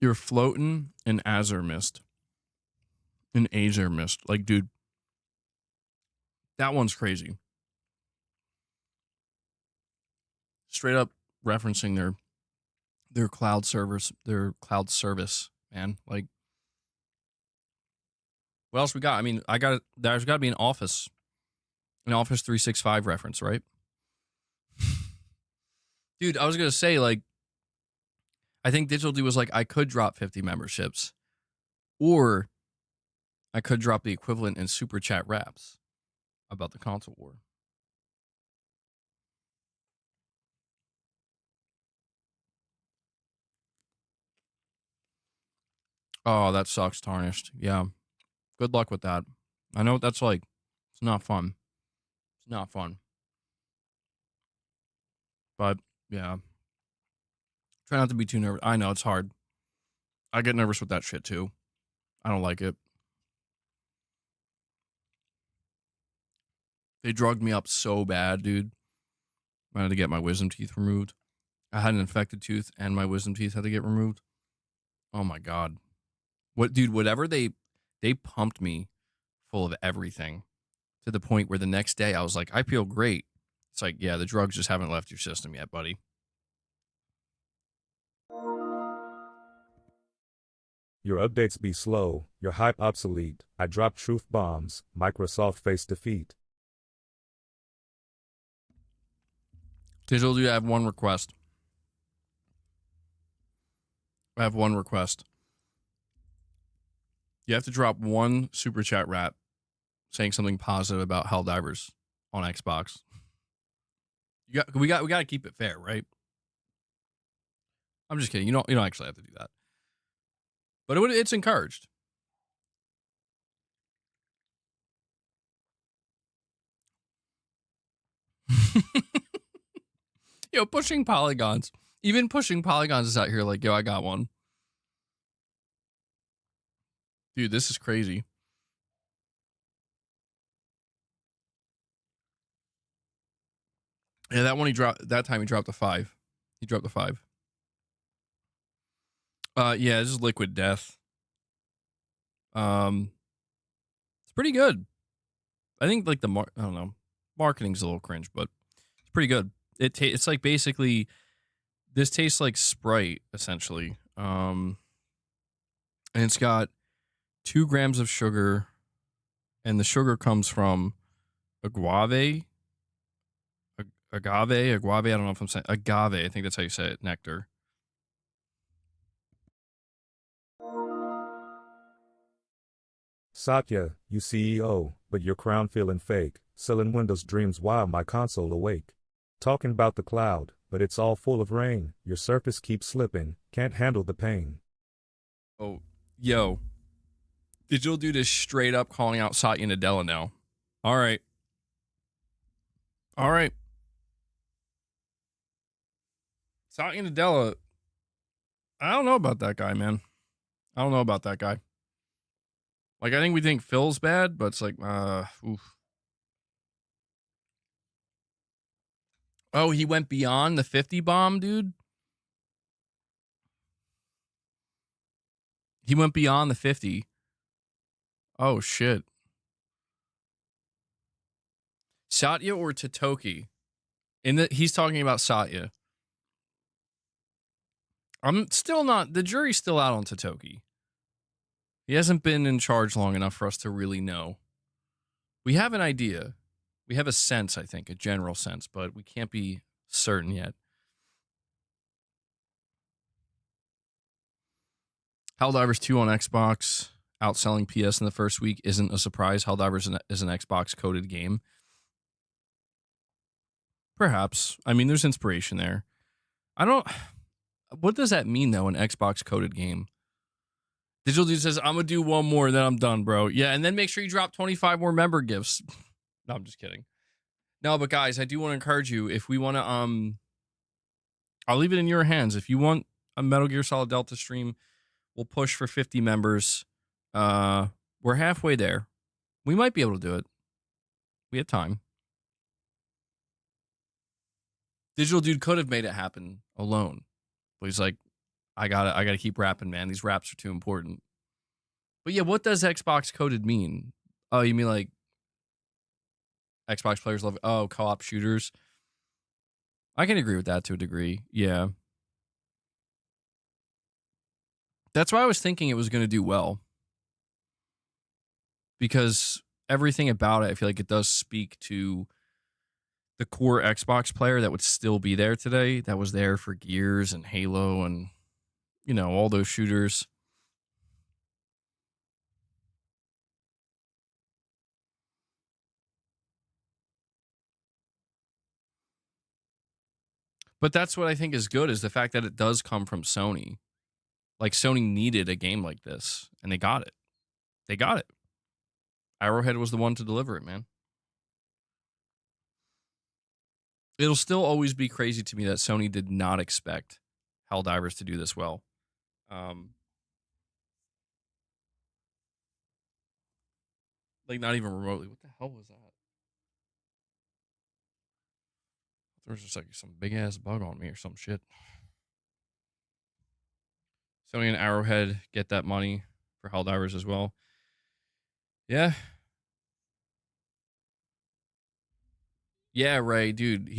You're floating in azure mist. In azure mist. Like, dude, that one's crazy. Straight up referencing their cloud servers, their cloud service, man. Like, what else we got? I mean, there's got to be an Office 365 reference, right? Dude, I was going to say, like, I think Digital D was like, I could drop 50 memberships, or I could drop the equivalent in super chat raps about the console war. Oh, that sucks, Tarnished. Yeah. Good luck with that. I know what that's like. It's not fun. It's not fun. But, yeah. Try not to be too nervous. I know, it's hard. I get nervous with that shit, too. I don't like it. They drugged me up so bad, dude. I had to get my wisdom teeth removed. I had an infected tooth, and my wisdom teeth had to get removed. Oh, my God. Whatever they pumped me full of everything to the point where the next day I was like, I feel great. It's like, yeah, the drugs just haven't left your system yet, buddy. Your updates be slow, your hype obsolete. I drop truth bombs, Microsoft face defeat. Digital, I have one request. You have to drop one super chat rap saying something positive about Helldivers on Xbox. We got to keep it fair, right? I'm just kidding. You don't actually have to do that. But it's encouraged. Yo, pushing polygons. Even pushing polygons is out here like, yo, I got one. Dude, this is crazy. Yeah, that time he dropped a 5. He dropped a 5. Yeah, this is Liquid Death. It's pretty good. I think like I don't know, marketing's a little cringe, but it's pretty good. It's like basically this tastes like Sprite essentially. And it's got 2 grams of sugar, and the sugar comes from agave. agave. I don't know if I'm saying agave. I think that's how you say it. Nectar. Satya, you CEO, but your crown feeling fake, selling Windows dreams while my console awake. Talking about the cloud, but it's all full of rain, your surface keeps slipping, can't handle the pain. Oh, yo. Digital Dude is straight up calling out Satya Nadella now. All right. All right. Satya Nadella, I don't know about that guy, man. I don't know about that guy. Like, I think we think Phil's bad, but it's like, oof. Oh, he went beyond the 50 bomb, dude? He went beyond the 50. Oh, shit. Satya or Totoki? He's talking about Satya. I'm still not, the jury's still out on Totoki. He hasn't been in charge long enough for us to really know. We have an idea. We have a sense, I think, a general sense, but we can't be certain yet. Helldivers 2 on Xbox, outselling PS in the first week isn't a surprise. Helldivers is an Xbox coded game. Perhaps. I mean, there's inspiration there. What does that mean, though, an Xbox coded game? Digital Dude says, I'm going to do one more, then I'm done, bro. Yeah, and then make sure you drop 25 more member gifts. No, I'm just kidding. No, but guys, I do want to encourage you, if we want to, I'll leave it in your hands. If you want a Metal Gear Solid Delta stream, we'll push for 50 members. We're halfway there. We might be able to do it. We have time. Digital Dude could have made it happen alone. But he's like, I gotta keep rapping, man. These raps are too important. But yeah, what does Xbox coded mean? Oh, you mean like Xbox players love co-op shooters? I can agree with that to a degree. Yeah. That's why I was thinking it was going to do well. Because everything about it, I feel like it does speak to the core Xbox player that would still be there today, that was there for Gears and Halo and, you know, all those shooters. But that's what I think is good, is the fact that it does come from Sony. Like, Sony needed a game like this, and they got it. They got it. Arrowhead was the one to deliver it, man. It'll still always be crazy to me that Sony did not expect Helldivers to do this well. Like, not even remotely. What the hell was that? There was just like some big ass bug on me or some shit. Sony and Arrowhead get that money for Helldivers as well. Yeah. Yeah, Ray, dude.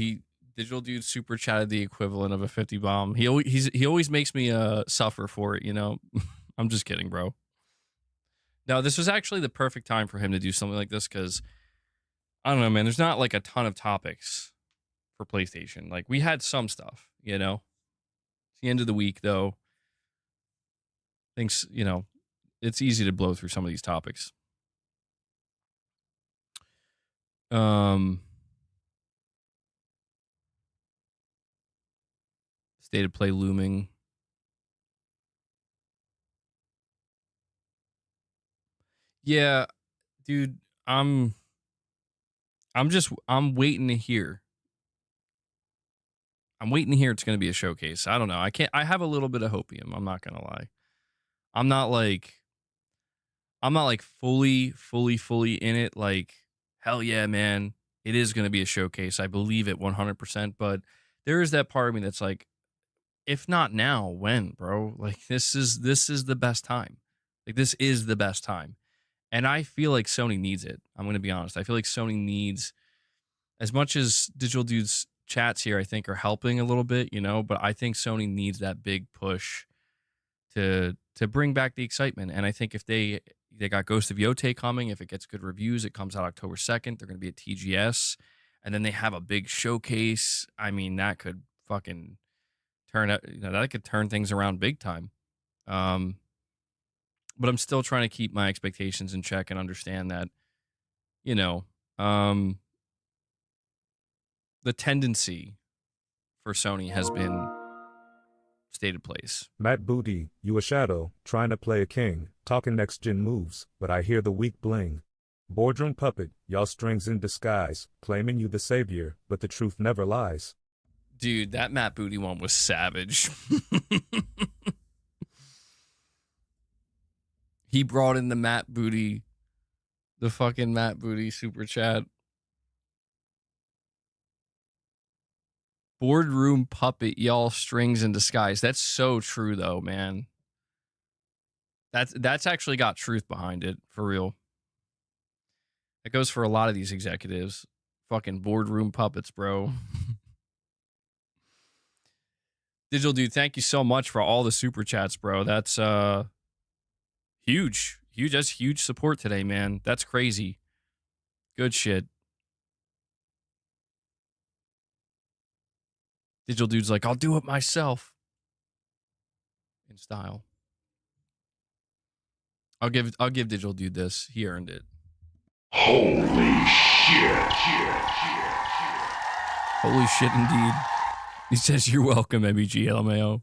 Digital Dude super chatted the equivalent of a 50 bomb. He always makes me suffer for it, you know. I'm just kidding, bro. No, this was actually the perfect time for him to do something like this because I don't know, man. There's not like a ton of topics for PlayStation. Like, we had some stuff, you know. It's the end of the week, though. Things, you know, it's easy to blow through some of these topics. State of play looming. Yeah, dude, I'm waiting to hear. I'm waiting to hear it's going to be a showcase. I don't know. I have a little bit of hopium. I'm not going to lie. I'm not like fully in it. Like, hell yeah, man. It is going to be a showcase. I believe it 100%. But there is that part of me that's like, if not now, when, bro? Like, this is the best time. Like, this is the best time. And I feel like Sony needs it. I'm going to be honest. I feel like Sony needs, as much as Digital Dude's chats here, I think, are helping a little bit, you know, but I think Sony needs that big push to bring back the excitement. And I think if they got Ghost of Yote coming, if it gets good reviews, it comes out October 2nd. They're going to be at TGS. and then they have a big showcase. I mean, that could fucking that could turn things around big time. But I'm still trying to keep my expectations in check and understand that, you know, the tendency for Sony has been stated place. Matt Booty, you a shadow, trying to play a king, talking next-gen moves, but I hear the weak bling. Boardroom puppet, y'all strings in disguise, claiming you the savior, but the truth never lies. Dude, that Matt Booty one was savage. He brought in the fucking Matt Booty super chat. Boardroom puppet, y'all strings in disguise. That's so true though, man. That's actually got truth behind it, for real. It goes for a lot of these executives. Fucking boardroom puppets, bro. Digital Dude, thank you so much for all the super chats, bro. That's huge. That's huge support today, man. That's crazy. Good shit. Digital Dude's like, I'll do it myself. In style. I'll give Digital Dude this. He earned it. Holy shit. Holy shit indeed. He says, you're welcome, MEG LMAO.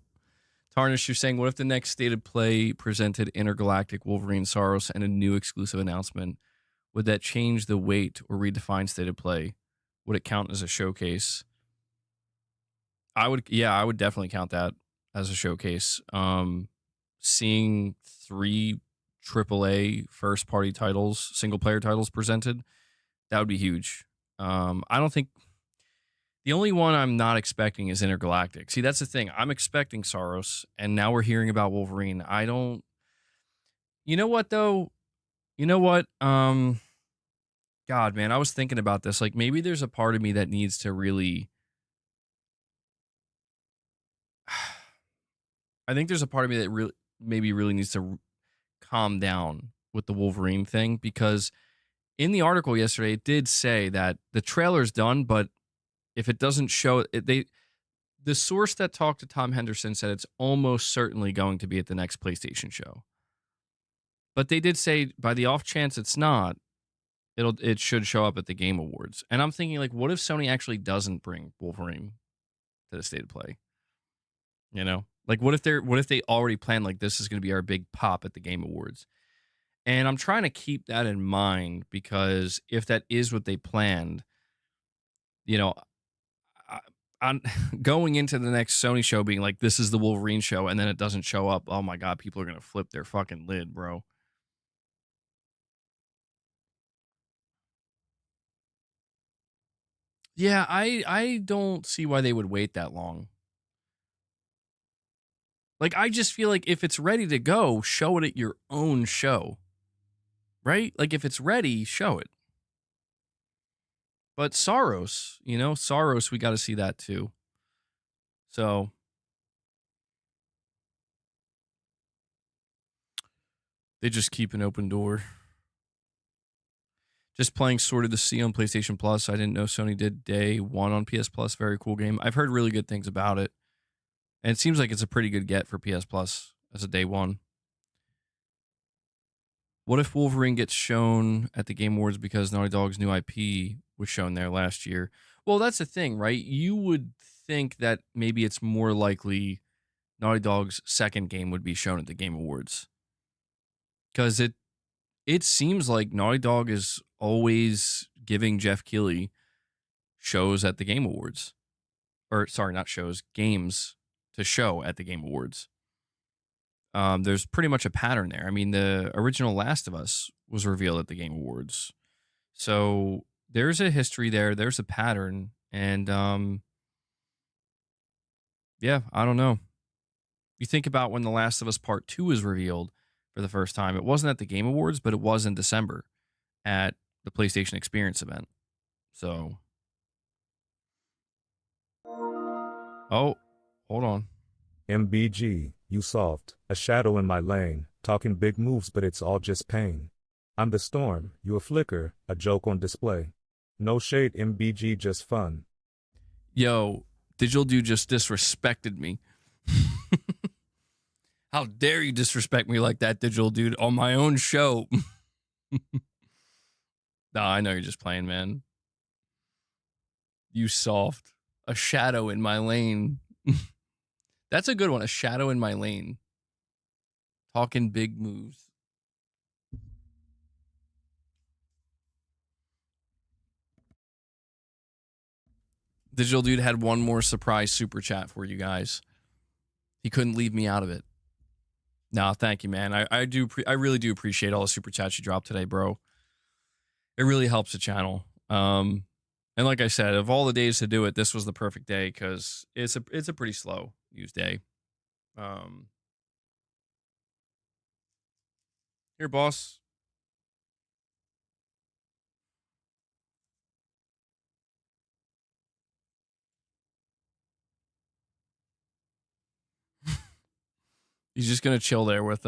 Tarnish, you're saying, what if the next State of Play presented Intergalactic Wolverine Saros and a new exclusive announcement? Would that change the weight or redefine State of Play? Would it count as a showcase? I would definitely count that as a showcase. Seeing 3 AAA first-party titles, single-player titles presented, that would be huge. I don't think... The only one I'm not expecting is Intergalactic. See, that's the thing. I'm expecting Saros, and now we're hearing about Wolverine. I don't... You know what, though? You know what? God, man, I was thinking about this. Like, maybe there's a part of me that needs to really... I think there's a part of me that really needs to calm down with the Wolverine thing, because in the article yesterday, it did say that the trailer's done, but if it doesn't show it, the source that talked to Tom Henderson said it's almost certainly going to be at the next PlayStation show. But they did say, by the off chance it's not, it should show up at the Game Awards. And I'm thinking, like, what if Sony actually doesn't bring Wolverine to the State of Play? You know, like, what if they already planned, like, this is going to be our big pop at the Game Awards? And I'm trying to keep that in mind, because if that is what they planned, you know, I'm going into the next Sony show being like, this is the Wolverine show, and then it doesn't show up. Oh my God, people are going to flip their fucking lid, bro. Yeah, I don't see why they would wait that long. Like, I just feel like if it's ready to go, show it at your own show. Right? Like, if it's ready, show it. But Saros, we got to see that too. So, they just keep an open door. Just playing Sword of the Sea on PlayStation Plus. I didn't know Sony did day 1 on PS Plus. Very cool game. I've heard really good things about it. And it seems like it's a pretty good get for PS Plus as a day 1. What if Wolverine gets shown at the Game Awards because Naughty Dog's new IP was shown there last year? Well, that's the thing, right? You would think that maybe it's more likely Naughty Dog's second game would be shown at the Game Awards. Because it seems like Naughty Dog is always giving Jeff Keighley shows at the Game Awards. Or, sorry, not shows, games to show at the Game Awards. There's pretty much a pattern there. I mean, the original Last of Us was revealed at the Game Awards. So there's a history there. There's a pattern. And, yeah, I don't know. You think about when The Last of Us Part 2 was revealed for the first time. It wasn't at the Game Awards, but it was in December at the PlayStation Experience event. So. Oh, hold on. MBG, you soft, a shadow in my lane, talking big moves but it's all just pain. I'm the storm, you a flicker, a joke on display. No shade, MBG, just fun. Yo, Digital Dude just disrespected me. How dare you disrespect me like that, Digital Dude, on my own show? Nah, I know you're just playing, man. You soft. A shadow in my lane. That's a good one. A shadow in my lane. Talking big moves. Digital Dude had one more surprise super chat for you guys. He couldn't leave me out of it. No, thank you, man. I really do appreciate all the super chats you dropped today, bro. It really helps the channel. And like I said, of all the days to do it, this was the perfect day because it's a pretty slow use day. Here, boss. He's just gonna chill there with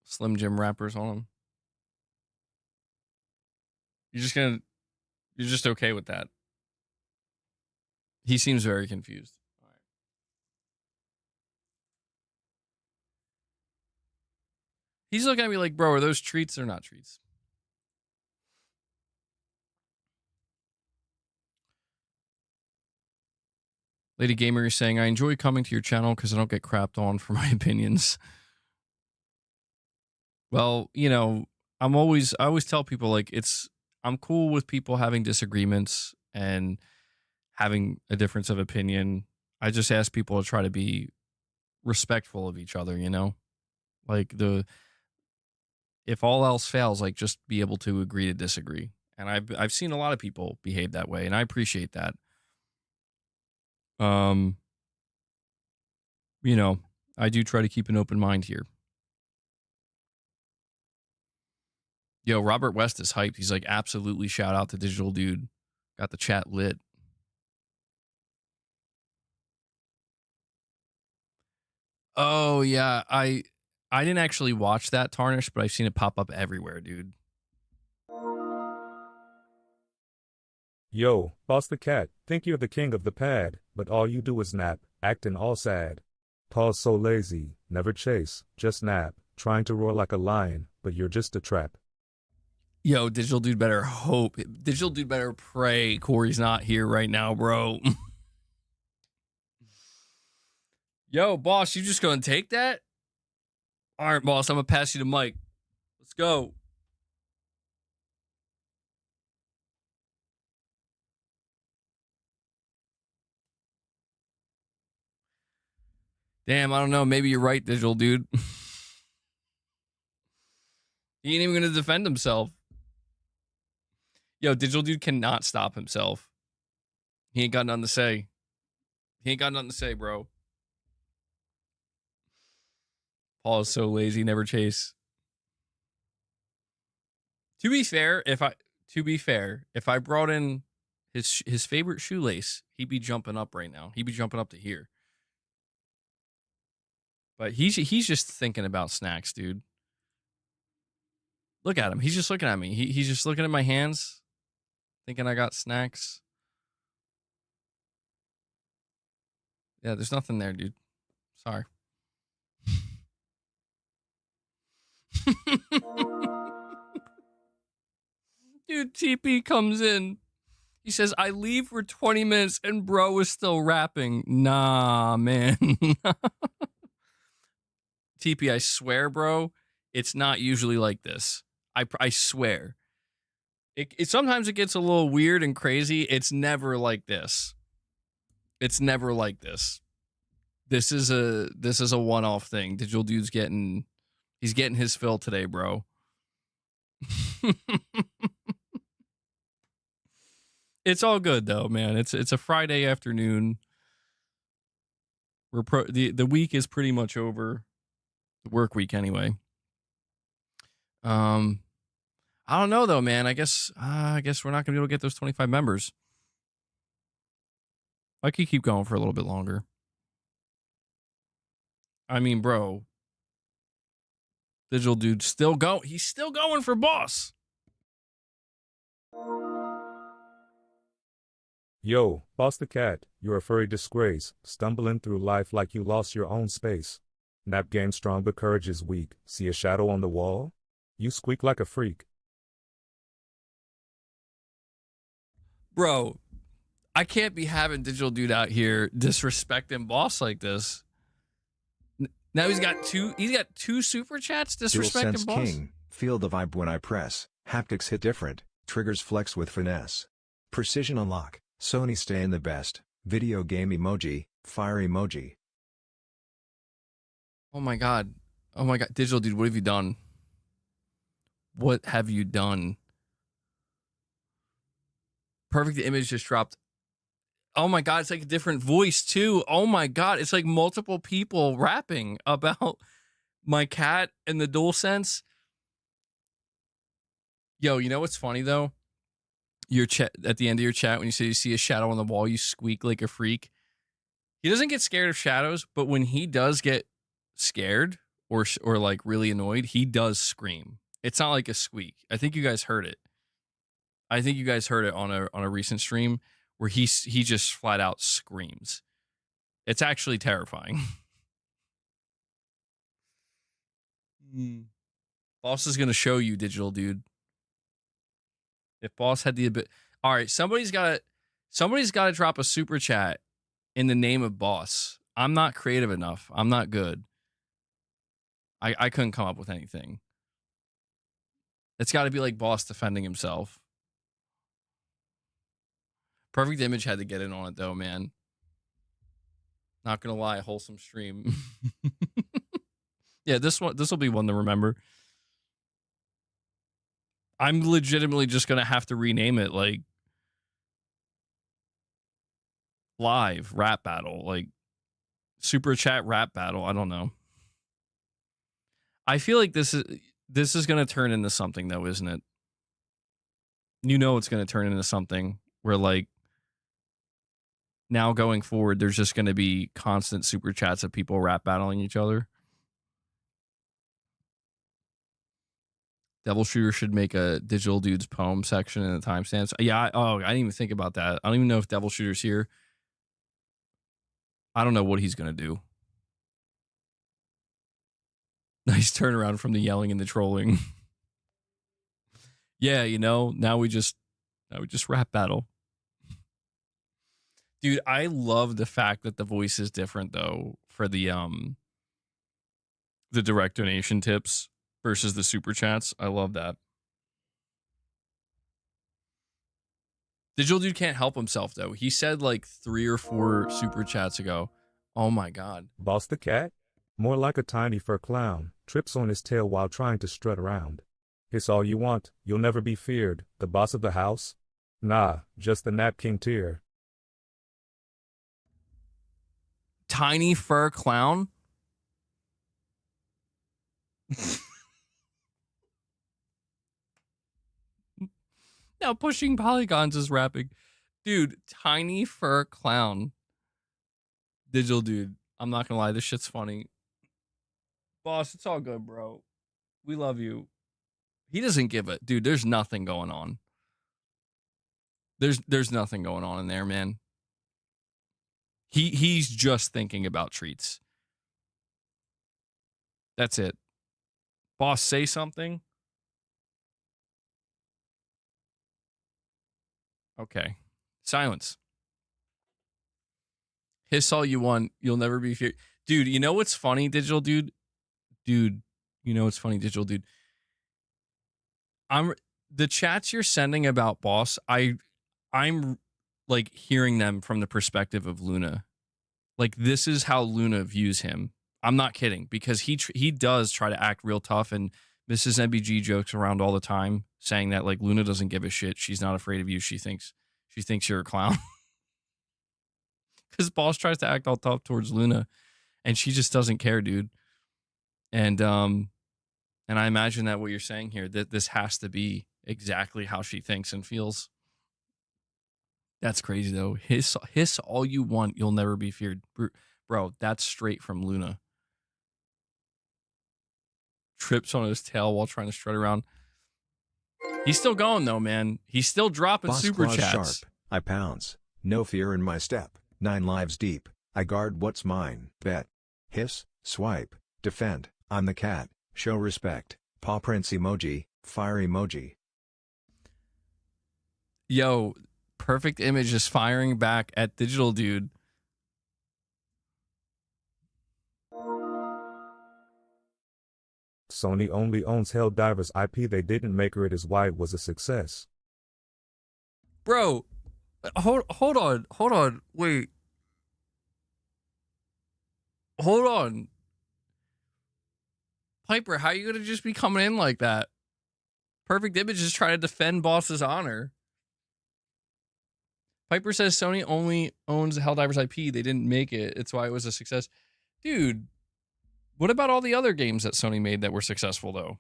Slim Jim wrappers on him. You're just okay with that. He seems very confused. All right. He's looking at me like, bro, are those treats or not treats? Lady Gamer is saying, I enjoy coming to your channel because I don't get crapped on for my opinions. Well, you know, I always tell people like I'm cool with people having disagreements and having a difference of opinion. I just ask people to try to be respectful of each other, you know? Like if all else fails, like just be able to agree to disagree. And I've seen a lot of people behave that way, and I appreciate that. You know, I do try to keep an open mind here. Yo, Robert West is hyped. He's like, absolutely shout out to Digital Dude. Got the chat lit. Oh yeah, I didn't actually watch that Tarnish, but I've seen it pop up everywhere, dude. Yo, Boss the Cat, think you're the king of the pad, but all you do is nap, acting all sad. Paul's so lazy, never chase, just nap, trying to roar like a lion, but you're just a trap. Yo, Digital Dude better hope. Digital Dude better pray Corey's not here right now, bro. Yo, boss, you just gonna take that? All right, boss, I'm gonna pass you the mic. Let's go. Damn, I don't know. Maybe you're right, Digital Dude. He ain't even gonna defend himself. Yo, Digital Dude cannot stop himself. He ain't got nothing to say. He ain't got nothing to say, bro. Paul is so lazy, never chase. To be fair, if I brought in his favorite shoelace, he'd be jumping up right now. He'd be jumping up to here. But he's just thinking about snacks, dude. Look at him. He's just looking at me. He's just looking at my hands, thinking I got snacks. Yeah, there's nothing there, dude. Sorry. Dude, TP comes in. He says, I leave for 20 minutes and bro is still rapping. Nah, man. TP, I swear, bro, it's not usually like this. I swear. It sometimes it gets a little weird and crazy. It's never like this. It's never like this. This is a one-off thing. Digital Dude's getting his fill today, bro. It's all good though, man. It's a Friday afternoon. The week is pretty much over. The work week anyway. I don't know though, man. I guess we're not gonna be able to get those 25 members. I could keep going for a little bit longer. I mean, bro, Digital Dude he's still going for boss. Yo, Boss the Cat, you're a furry disgrace, stumbling through life like you lost your own space. Nap game strong but courage is weak. See a shadow on the wall? You squeak like a freak. Bro, I can't be having Digital Dude out here disrespecting Boss like this. Now he's got two super chats disrespecting DualSense Boss. King, feel the vibe when I press. Haptics hit different. Triggers flex with finesse. Precision unlock. Sony stay in the best. Video game emoji. Fire emoji. Oh my god. Oh my god. Digital Dude, what have you done? What have you done? Perfect image just dropped. Oh my god, it's like a different voice too. Oh my god, it's like multiple people rapping about my cat and the DualSense. Yo, you know what's funny though? Your chat at the end of your chat when you say you see a shadow on the wall, you squeak like a freak. He doesn't get scared of shadows, but when he does get scared or like really annoyed, he does scream. It's not like a squeak. I think you guys heard it. I think you guys heard it on a recent stream where he just flat out screams. It's actually terrifying. Boss is gonna show you, Digital Dude. If Boss had the ability, all right, somebody's got to drop a super chat in the name of Boss. I'm not creative enough. I'm not good. I couldn't come up with anything. It's got to be like Boss defending himself. Perfect Image had to get in on it though, man. Not gonna lie, wholesome stream. Yeah, this will be one to remember. I'm legitimately just gonna have to rename it like live rap battle, like super chat rap battle. I don't know. I feel like this is gonna turn into something though, isn't it? You know it's gonna turn into something where like now going forward, there's just gonna be constant super chats of people rap battling each other. Devil Shooter should make a Digital Dude's poem section in the timestamps. Yeah, I didn't even think about that. I don't even know if Devil Shooter's here. I don't know what he's going to do. Nice turnaround from the yelling and the trolling. Yeah, you know, now we just rap battle. Dude, I love the fact that the voice is different though for the direct donation tips versus the super chats. I love that. Digital Dude can't help himself though. He said like 3 or 4 super chats ago. Oh my god. Boss the Cat? More like a tiny fur clown, trips on his tail while trying to strut around. It's all you want, you'll never be feared, the boss of the house? Nah, just the Nap King tier. Tiny fur clown? Now pushing polygons is rapping. Dude, tiny fur clown. Digital Dude. I'm not gonna lie, this shit's funny. Boss, it's all good, bro. We love you. He doesn't give it. Dude, there's nothing going on. There's nothing going on in there, man. He's just thinking about treats. That's it. Boss, say something. Okay. Silence. Hiss all you want. You'll never be feared. Dude, you know what's funny, Digital Dude? Dude, you know what's funny, Digital Dude? The chats you're sending about Boss, I'm like hearing them from the perspective of Luna. Like this is how Luna views him. I'm not kidding because he does try to act real tough and Mrs. MBG jokes around all the time saying that like Luna doesn't give a shit. She's not afraid of you. She thinks you're a clown. Because Boss tries to act all tough towards Luna and she just doesn't care, dude. And I imagine that what you're saying here, that this has to be exactly how she thinks and feels. That's crazy though. Hiss all you want, you'll never be feared. Bro, that's straight from Luna. Trips on his tail while trying to strut around. He's still going though, man. He's still dropping Boss super claws chats. sharp. I pounce. No fear in my step, 9 lives deep, I guard what's mine. Bet. Hiss, swipe, defend, I'm the cat, show respect, paw prints emoji, fire emoji. Yo, perfect image is firing back at Digital Dude. Sony only owns Helldivers IP. They didn't make it is why it was a success. Bro, hold on, wait. Hold on. Piper, how are you gonna just be coming in like that? Perfect image is trying to defend Boss's honor. Piper says Sony only owns Helldivers IP. They didn't make it. It's why it was a success. Dude, what about all the other games that Sony made that were successful, though?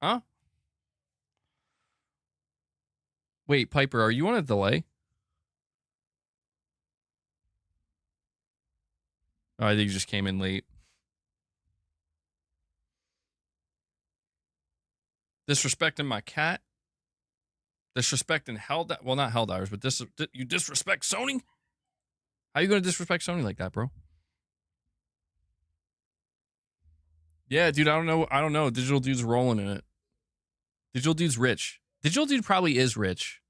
Huh? Wait, Piper, are you on a delay? Oh, I think you just came in late. Disrespecting my cat? Disrespecting well, not Helldivers, but you disrespect Sony? How you going to disrespect Sony like that, bro? Yeah, dude, I don't know. Digital Dude's rolling in it. Digital Dude's rich. Digital Dude probably is rich.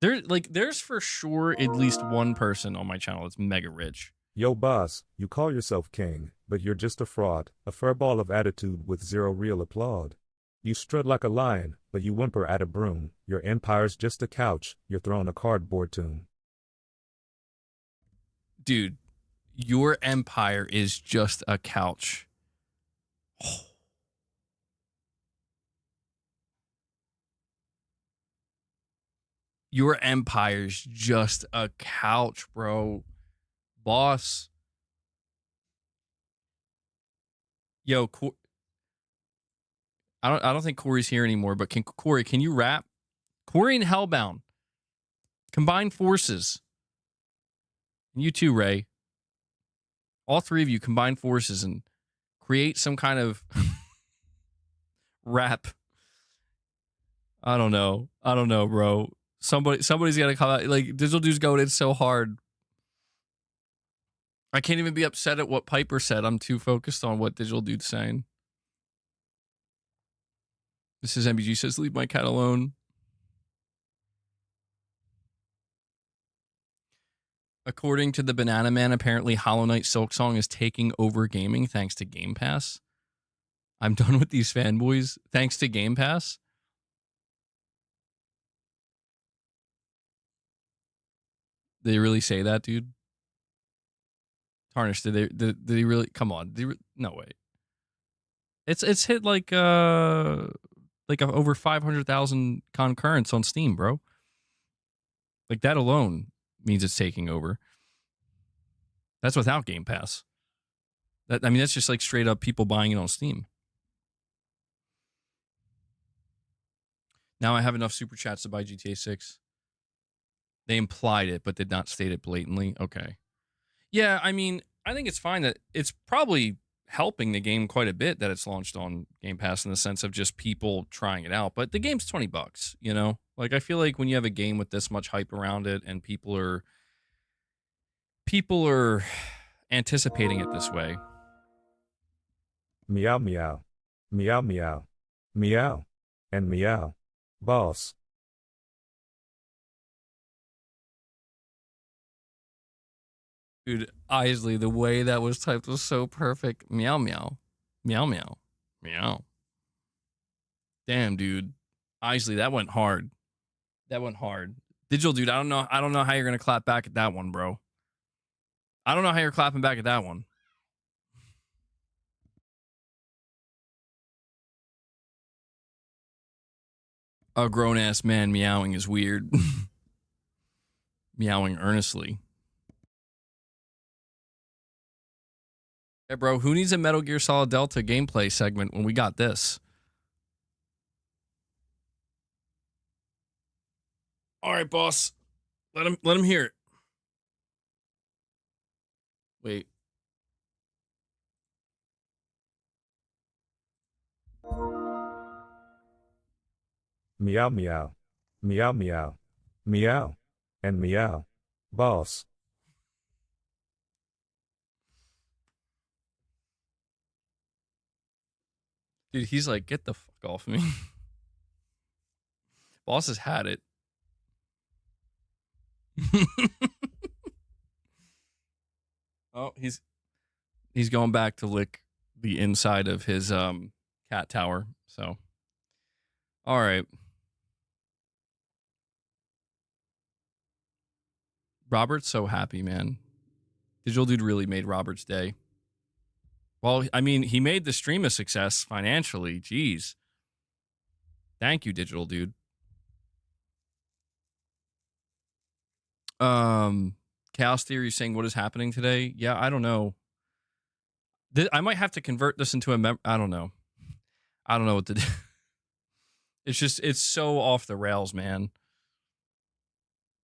There's for sure at least one person on my channel that's mega rich. Yo boss, you call yourself king, but you're just a fraud, a furball of attitude with zero real applaud. You strut like a lion, but you whimper at a broom. Your empire's just a couch, your throne a cardboard tomb. Dude, your empire is just a couch. Your empire's just a couch, bro. Boss. Yo, I don't think Corey's here anymore, but Corey, can you rap? Corey and Hellbound. Combine forces. And you too, Ray. All three of you combine forces and create some kind of rap. I don't know, bro. Somebody's got to come out. Like, Digital Dude's going in so hard. I can't even be upset at what Piper said. I'm too focused on what Digital Dude's saying. This is MBG says, leave my cat alone. According to the Banana Man, apparently Hollow Knight Silksong is taking over gaming thanks to Game Pass. I'm done with these fanboys. Thanks to Game Pass. Did they really say that, dude? Tarnish, did they really? Come on. No way. It's hit like over 500,000 concurrents on Steam, bro. Like, that alone means it's taking over. That's without Game Pass. That's just like straight up people buying it on Steam. Now I have enough super chats to buy GTA 6. They implied it, but did not state it blatantly. Okay. Yeah, I mean, I think it's fine that it's probably helping the game quite a bit that it's launched on Game Pass in the sense of just people trying it out. But the game's $20, you know? Like, I feel like when you have a game with this much hype around it and people are anticipating it this way. Meow meow. Meow meow. Meow. And meow. Boss. Dude, Isley, the way that was typed was so perfect. Meow meow. Meow meow. Meow. Damn, dude. Isley, that went hard. That went hard. Digital Dude, I don't know how you're gonna clap back at that one, bro. I don't know how you're clapping back at that one. A grown-ass man meowing is weird. Meowing earnestly. Hey, bro, who needs a Metal Gear Solid Delta gameplay segment when we got this? All right, boss. Let him hear it. Wait. Meow meow. Meow meow. Meow. And meow. Boss. Dude, he's like, get the fuck off me. Boss has had it. Oh, he's going back to lick the inside of his cat tower. So, all right. Robert's so happy, man. Digital Dude really made Robert's day. Well, I mean, he made the stream a success financially. Jeez. Thank you, Digital Dude. Chaos Theory saying what is happening today? Yeah, I don't know. I might have to convert this into a I don't know. I don't know what to do. It's so off the rails, man.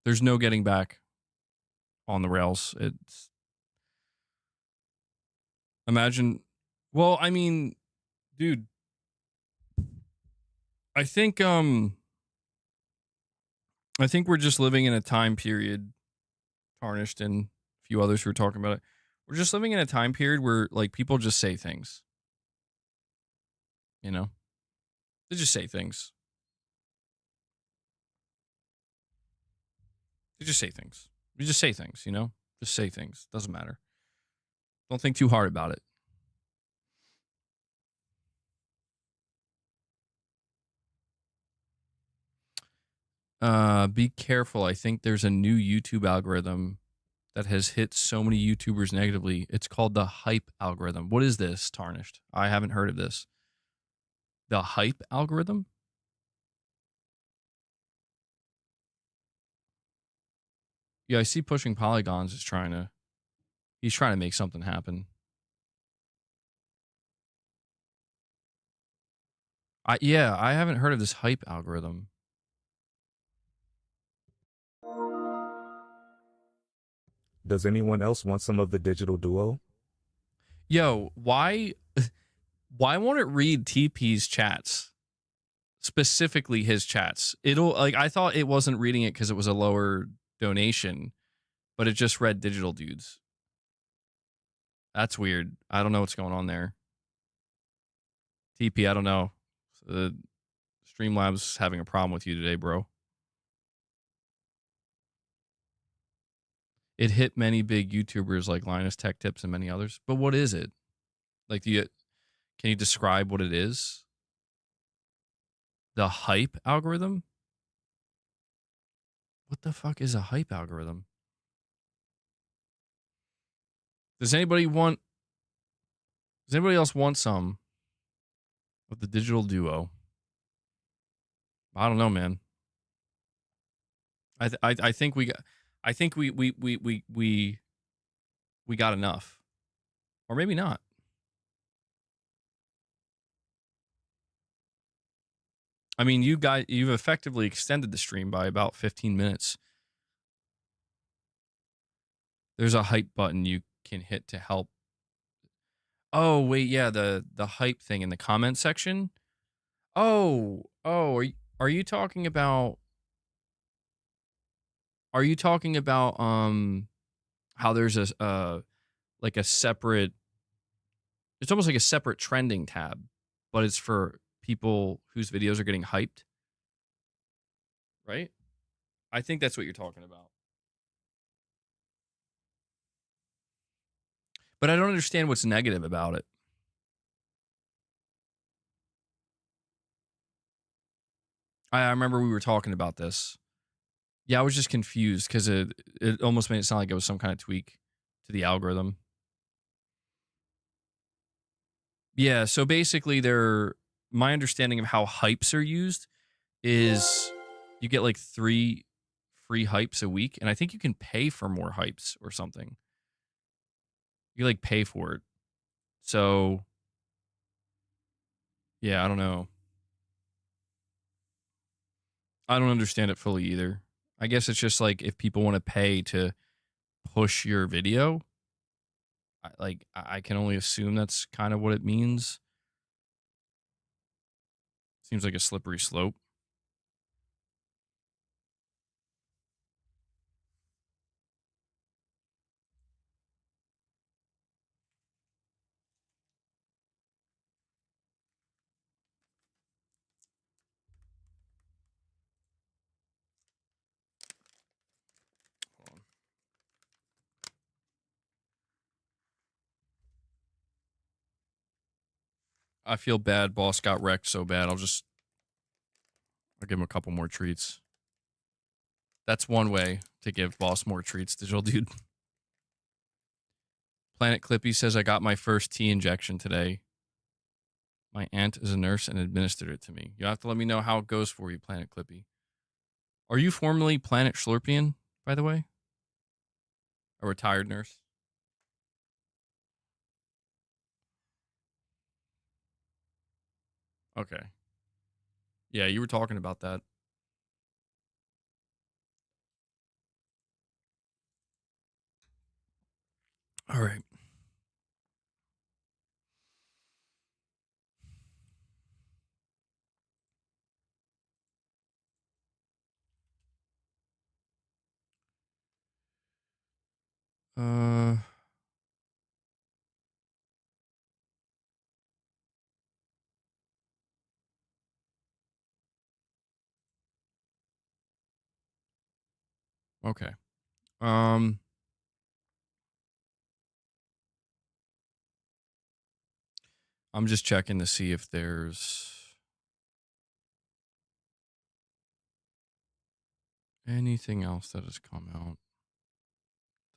There's no getting back on the rails. It's imagine. Well, I mean, dude, I think we're just living in a time period, Tarnished and a few others who were talking about it. We're just living in a time period where like people just say things. You know? They just say things. They just say things. We just say things, you know? Just say things. Doesn't matter. Don't think too hard about it. Be careful. I think there's a new YouTube algorithm that has hit so many YouTubers negatively. It's called the hype algorithm. What is this, Tarnished? I haven't heard of this. The hype algorithm? Yeah, I see Pushing Polygons is he's trying to make something happen. I haven't heard of this hype algorithm. Does anyone else want some of the digital duo? Yo, why won't it read TP's chats? Specifically his chats. It'll like I thought it wasn't reading it because it was a lower donation, but it just read Digital Dudes. That's weird. I don't know what's going on there. TP, I don't know. Streamlabs having a problem with you today, bro. It hit many big YouTubers like Linus Tech Tips and many others. But what is it? Like, can you describe what it is? The hype algorithm? What the fuck is a hype algorithm? Does anybody else want some of the digital duo? I don't know, man. I think we got enough. Or maybe not. I mean, you've effectively extended the stream by about 15 minutes. There's a hype button you can hit to help. Oh, wait, yeah, the hype thing in the comment section. Oh, are you talking about how there's like a separate, it's almost like a separate trending tab, but it's for people whose videos are getting hyped, right? I think that's what you're talking about. But I don't understand what's negative about it. I remember we were talking about this. Yeah, I was just confused because it almost made it sound like it was some kind of tweak to the algorithm. Yeah, so basically my understanding of how hypes are used is you get like 3 free hypes a week, and I think you can pay for more hypes or something. You like pay for it. So yeah, I don't know. I don't understand it fully either. I guess it's just like if people want to pay to push your video, I can only assume that's kind of what it means. Seems like a slippery slope. I feel bad. Boss got wrecked so bad. I'll give him a couple more treats. That's one way to give Boss more treats, digital dude. Planet Clippy says, I got my first T injection today. My aunt is a nurse and administered it to me. You'll have to let me know how it goes for you, Planet Clippy. Are you formerly Planet Schlurpian, by the way? A retired nurse? Okay. Yeah, you were talking about that. All right. Uh, okay. I'm just checking to see if there's anything else that has come out.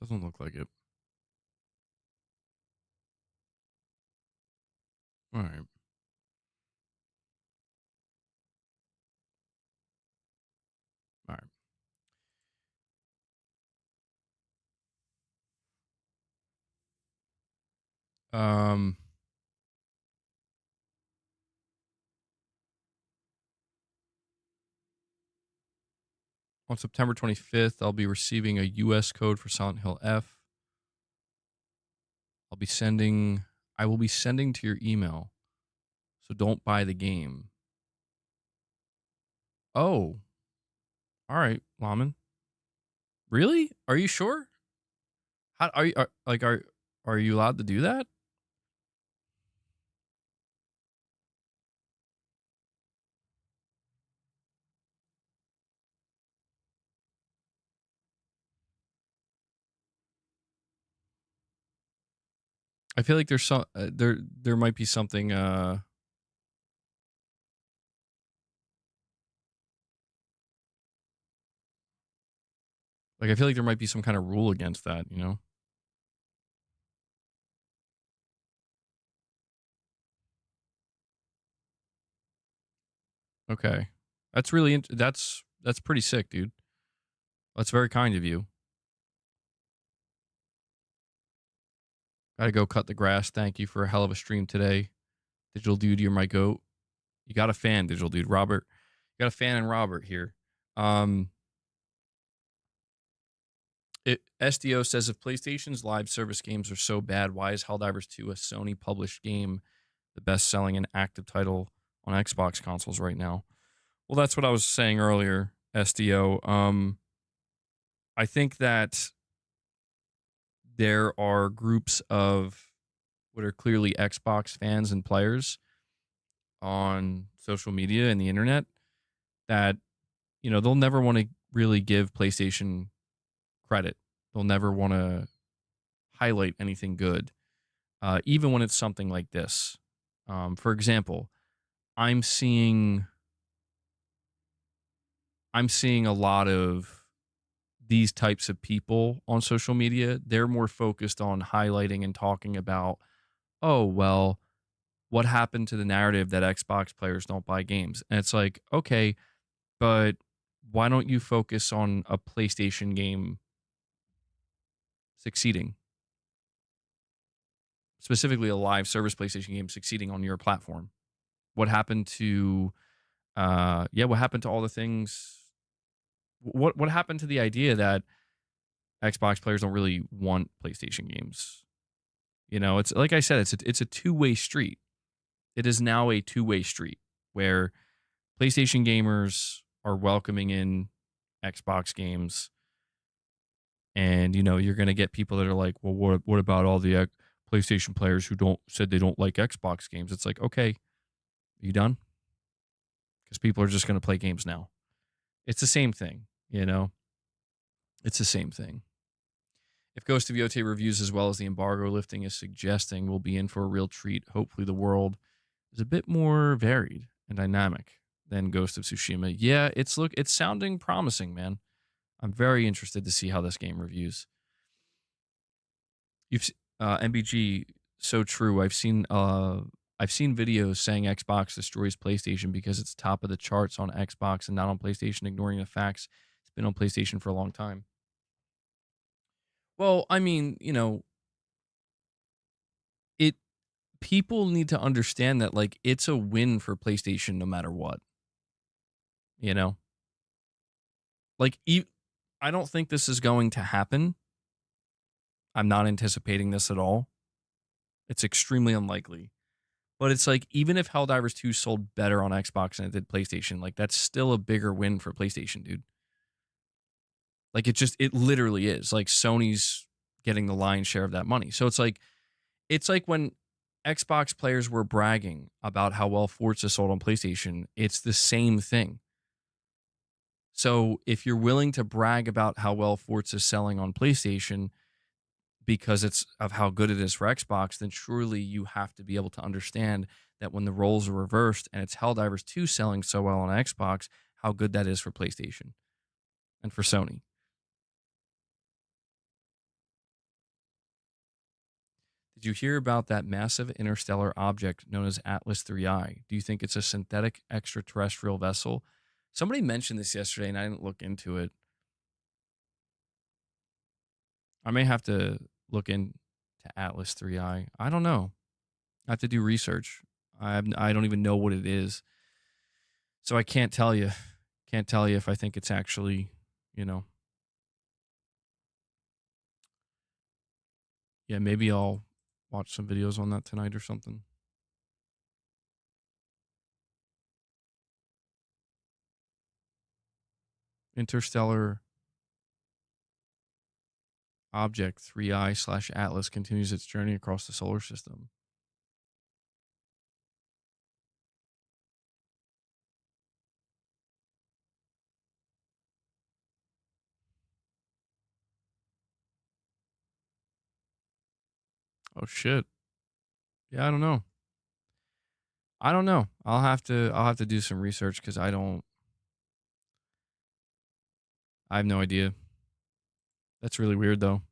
Doesn't look like it. All right. All right. On September 25th, I'll be receiving a US code for Silent Hill F. I will be sending to your email. So don't buy the game. Oh. All right, Laman. Really? Are you sure? How are you allowed to do that? I feel like there's some there might be something like I feel like there might be some kind of rule against that, you know? Okay. That's really that's pretty sick, dude. That's very kind of you. Gotta go cut the grass. Thank you for a hell of a stream today. Digital dude, you're my goat. You got a fan, digital dude. Robert. You got a fan in Robert here. SDO says if PlayStation's live service games are so bad, why is Helldivers 2 a Sony published game, the best selling and active title on Xbox consoles right now? Well, that's what I was saying earlier, SDO. I think that there are groups of what are clearly Xbox fans and players on social media and the internet that, you know, they'll never want to really give PlayStation credit. They'll never want to highlight anything good, even when it's something like this. For example, I'm seeing a lot of these types of people on social media. They're more focused on highlighting and talking about, oh, well, what happened to the narrative that Xbox players don't buy games? And it's like, okay, but why don't you focus on a PlayStation game succeeding? Specifically, a live service PlayStation game succeeding on your platform. What happened to, what happened to all the things? What happened to the idea that Xbox players don't really want PlayStation games? You know, it's like I said, it's a two-way street. It is now a two-way street where PlayStation gamers are welcoming in Xbox games, and you know you're going to get people that are like, well, what about all the PlayStation players who said they don't like Xbox games? It's like, okay, are you done? Because people are just going to play games now. It's the same thing, you know. It's the same thing. If Ghost of Yote reviews as well as the embargo lifting is suggesting, we'll be in for a real treat. Hopefully, the world is a bit more varied and dynamic than Ghost of Tsushima. Yeah, it's sounding promising, man. I'm very interested to see how this game reviews. MBG, so true. I've seen videos saying Xbox destroys PlayStation because it's top of the charts on Xbox and not on PlayStation, ignoring the facts. It's been on PlayStation for a long time. Well, I mean, it people need to understand that like it's a win for PlayStation no matter what. Like I don't think this is going to happen. I'm not anticipating this at all. It's extremely unlikely. But it's like, even if Helldivers 2 sold better on Xbox than it did PlayStation, like that's still a bigger win for PlayStation, dude. Like it literally is. Like Sony's getting the lion's share of that money. So it's like when Xbox players were bragging about how well Forza sold on PlayStation, it's the same thing. So if you're willing to brag about how well Forza's selling on PlayStation because it's of how good it is for Xbox, then surely you have to be able to understand that when the roles are reversed and it's Helldivers 2 selling so well on Xbox, how good that is for PlayStation and for Sony. Did you hear about that massive interstellar object known as Atlas 3I? Do you think it's a synthetic extraterrestrial vessel? Somebody mentioned this yesterday and I didn't look into it. I may have to look into Atlas 3I. I don't know. I have to do research. I don't even know what it is. So I can't tell you. Can't tell you if I think it's actually, Yeah, maybe I'll watch some videos on that tonight or something. Interstellar object 3I/Atlas continues its journey across the solar system. Oh shit. Yeah, I don't know. I'll have to do some research because I have no idea. That's really weird though.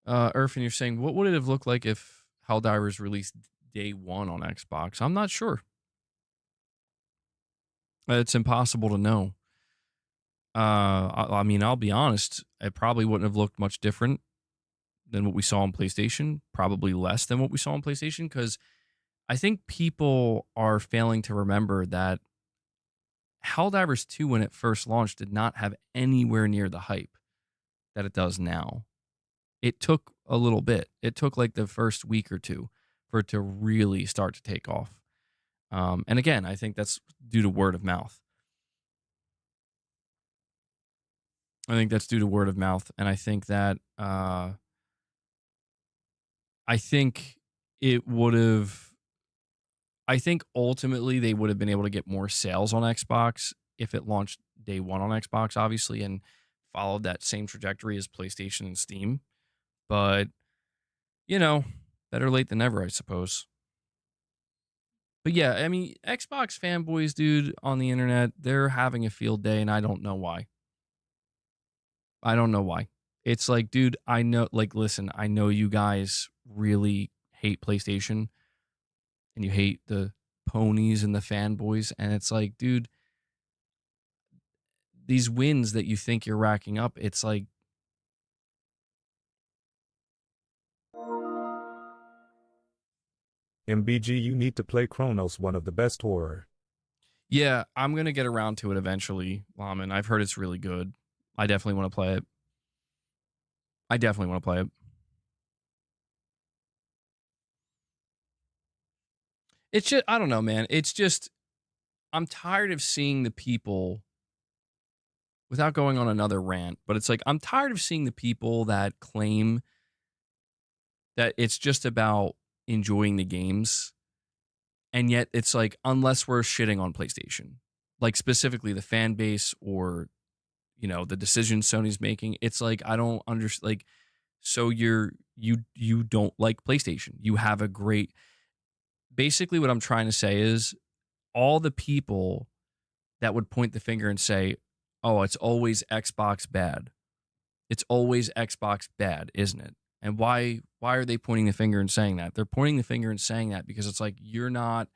Irfan, you're saying, what would it have looked like if Helldivers released day one on Xbox? I'm not sure. It's impossible to know. I mean, I'll be honest. It probably wouldn't have looked much different than what we saw on PlayStation. Probably less than what we saw on PlayStation, because I think people are failing to remember that Helldivers 2, when it first launched, did not have anywhere near the hype that it does now. It took a little bit. It took like the first week or two for it to really start to take off. And again, I think that's due to word of mouth. And I think that I think it would have. I think ultimately they would have been able to get more sales on Xbox if it launched day one on Xbox, obviously, and followed that same trajectory as PlayStation and Steam. But, better late than never, I suppose. But yeah, I mean, Xbox fanboys, dude, on the internet, they're having a field day, and I don't know why. It's like, dude, I know, like, listen, I know you guys really hate PlayStation and you hate the ponies and the fanboys. And it's like, dude, these wins that you think you're racking up, it's like, MBG, you need to play Chronos, one of the best horror. yeah, I'm going to get around to it eventually, Laman. I've heard it's really good. I definitely want to play it. It's just, I don't know, man. It's just, I'm tired of seeing the people, without going on another rant, but it's like, I'm tired of seeing the people that claim that it's just about enjoying the games. And yet it's like, unless we're shitting on PlayStation, like specifically the fan base or, the decisions Sony's making, it's like, I don't understand. Like, so you're you don't like PlayStation. You have a great. Basically, what I'm trying to say is all the people that would point the finger and say, "Oh, it's always Xbox bad. It's always Xbox bad, isn't it?" And why are they pointing the finger and saying that? They're pointing the finger and saying that because it's like you're not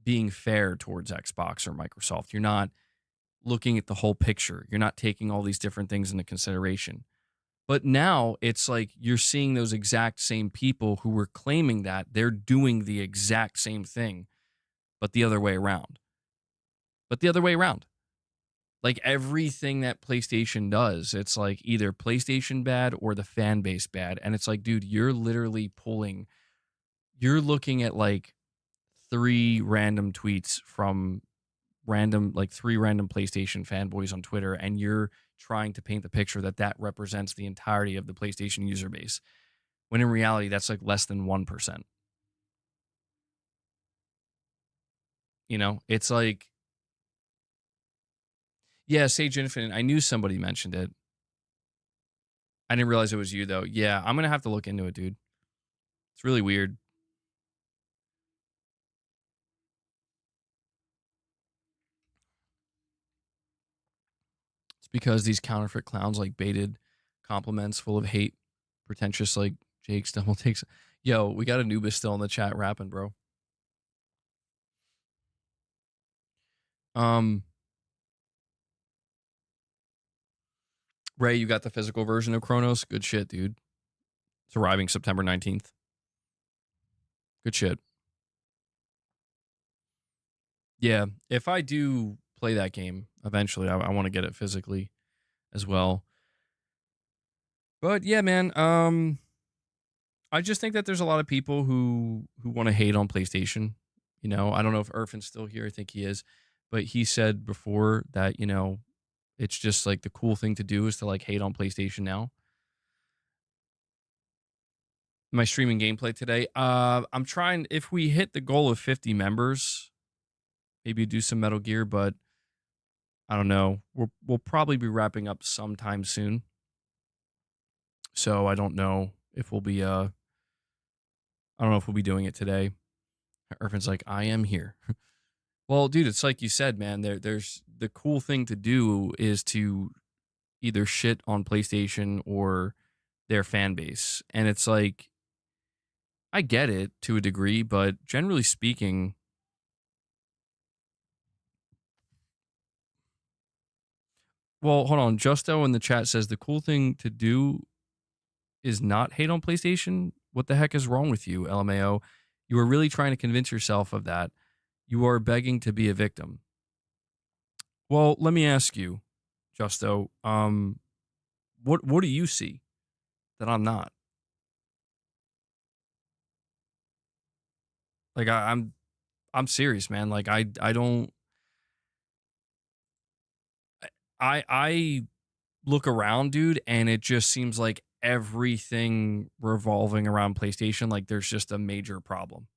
being fair towards Xbox or Microsoft. You're not looking at the whole picture. You're not taking all these different things into consideration. But now it's like you're seeing those exact same people who were claiming that they're doing the exact same thing, but the other way around. Like everything that PlayStation does, it's like either PlayStation bad or the fan base bad. And it's like, dude, you're looking at like three random tweets from three random PlayStation fanboys on Twitter, and you're trying to paint the picture that represents the entirety of the PlayStation user base. When in reality, that's like less than 1%. It's like, yeah, Sage Infinite. I knew somebody mentioned it. I didn't realize it was you, though. Yeah, I'm going to have to look into it, dude. It's really weird. It's because these counterfeit clowns like baited compliments full of hate, pretentious like Jake's double takes. Yo, we got Anubis still in the chat rapping, bro. Ray, you got the physical version of Chronos? Good shit, dude. It's arriving September 19th. Good shit. Yeah, if I do play that game eventually, I want to get it physically as well. But yeah, man, I just think that there's a lot of people who want to hate on PlayStation. I don't know if Irfin's still here. I think he is. But he said before that, it's just like the cool thing to do is to like hate on PlayStation now. My streaming gameplay today. I'm trying, if we hit the goal of 50 members, maybe do some Metal Gear, but I don't know. We'll probably be wrapping up sometime soon. So I don't know if we'll be doing it today. Irvin's like, I am here. Well, dude, it's like you said, man. There's the cool thing to do is to either shit on PlayStation or their fan base. And it's like, I get it to a degree, but generally speaking, well, hold on. Justo in the chat says the cool thing to do is not hate on PlayStation. What the heck is wrong with you, LMAO? You are really trying to convince yourself of that. You are begging to be a victim. Well, let me ask you, Justo, what do you see that I'm not? Like I'm serious, man. Like I don't I look around, dude, and it just seems like everything revolving around PlayStation, like there's just a major problem.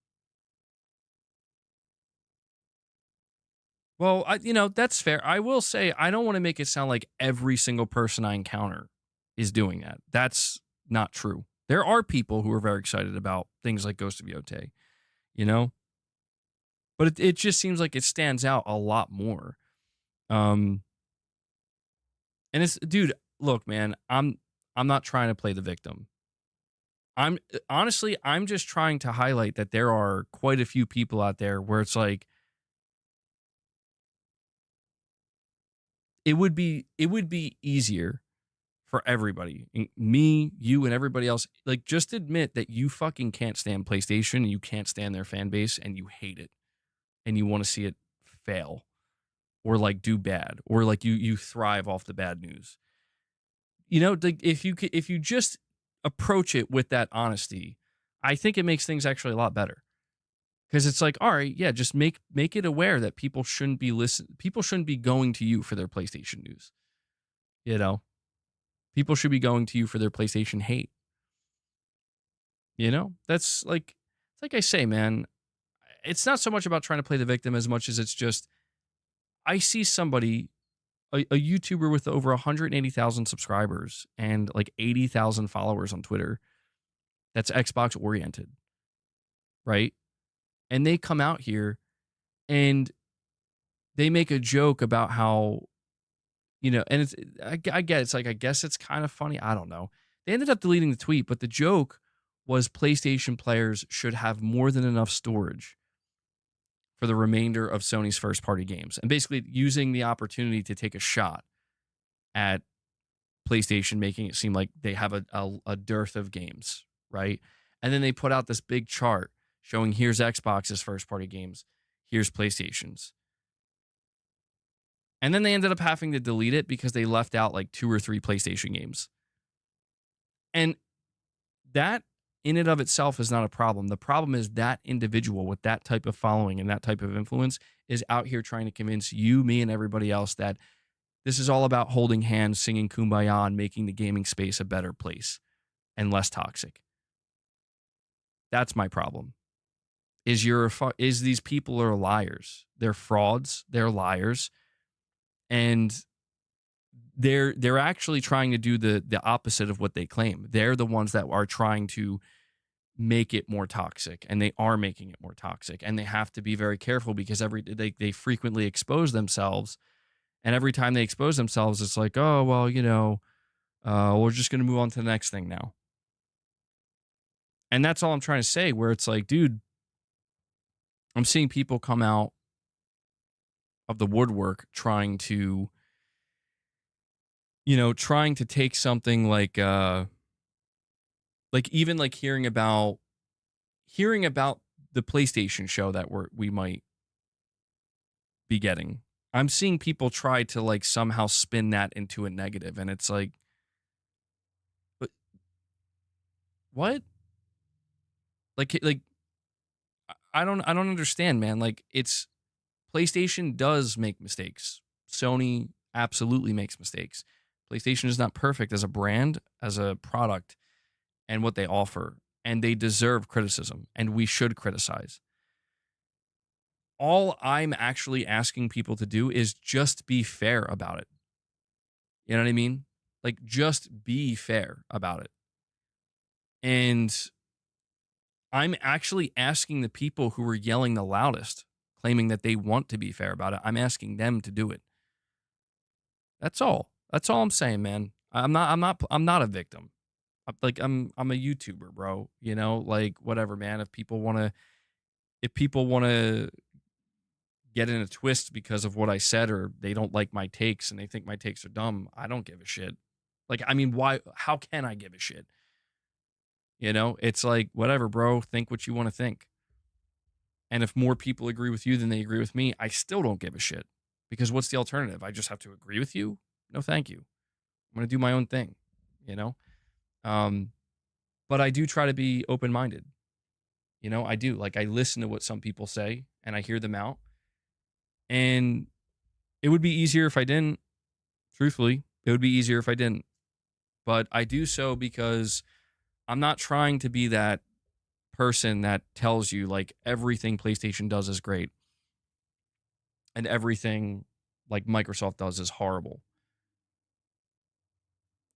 Well, that's fair. I will say I don't want to make it sound like every single person I encounter is doing that. That's not true. There are people who are very excited about things like Ghost of Yotei, but it just seems like it stands out a lot more. And it's, dude, look, man, I'm not trying to play the victim. I'm just trying to highlight that there are quite a few people out there where it's like, it would be easier for everybody, me, you, and everybody else. Like, just admit that you fucking can't stand PlayStation and you can't stand their fan base and you hate it and you want to see it fail or like do bad or like you thrive off the bad news. Like if you just approach it with that honesty, I think it makes things actually a lot better. Because it's like, all right, yeah, just make it aware that people shouldn't be going to you for their PlayStation news. People should be going to you for their PlayStation hate. That's like, it's like I say, man, it's not so much about trying to play the victim as much as it's just, I see somebody, a YouTuber with over 180,000 subscribers and like 80,000 followers on Twitter, that's Xbox oriented, right? And they come out here and they make a joke about how, and I get it's like, I guess it's kind of funny. I don't know. They ended up deleting the tweet, but the joke was PlayStation players should have more than enough storage for the remainder of Sony's first party games, and basically using the opportunity to take a shot at PlayStation, making it seem like they have a dearth of games, right? And then they put out this big chart showing here's Xbox's first party games, here's PlayStation's. And then they ended up having to delete it because they left out like 2 or 3 PlayStation games. And that in and of itself is not a problem. The problem is that individual with that type of following and that type of influence is out here trying to convince you, me, and everybody else that this is all about holding hands, singing Kumbaya, and making the gaming space a better place and less toxic. That's my problem. Is these people are liars. They're frauds. They're liars. And they're actually trying to do the opposite of what they claim. They're the ones that are trying to make it more toxic, and they are making it more toxic. And they have to be very careful because they frequently expose themselves. And every time they expose themselves, it's like, oh, well, we're just going to move on to the next thing now. And that's all I'm trying to say, where it's like, dude, I'm seeing people come out of the woodwork trying to take something like even like hearing about the PlayStation show that we might be getting. I'm seeing people try to like somehow spin that into a negative, and it's like, but what? Like I don't understand, man. Like, it's PlayStation does make mistakes. Sony absolutely makes mistakes. PlayStation is not perfect as a brand, as a product, and what they offer, and they deserve criticism, and we should criticize. All I'm actually asking people to do is just be fair about it. You know what I mean? Like, just be fair about it. And I'm actually asking the people who are yelling the loudest, claiming that they want to be fair about it, I'm asking them to do it. That's all. That's all I'm saying, man. I'm not a victim. I'm a YouTuber, bro. Like, whatever, man. If people want to get in a twist because of what I said, or they don't like my takes and they think my takes are dumb, I don't give a shit. Like, I mean, why? How can I give a shit? It's like, whatever, bro. Think what you want to think. And if more people agree with you than they agree with me, I still don't give a shit. Because what's the alternative? I just have to agree with you? No, thank you. I'm going to do my own thing, But I do try to be open-minded. I do. Like, I listen to what some people say and I hear them out. And it would be easier if I didn't. Truthfully, it would be easier if I didn't. But I do so because I'm not trying to be that person that tells you like everything PlayStation does is great and everything like Microsoft does is horrible.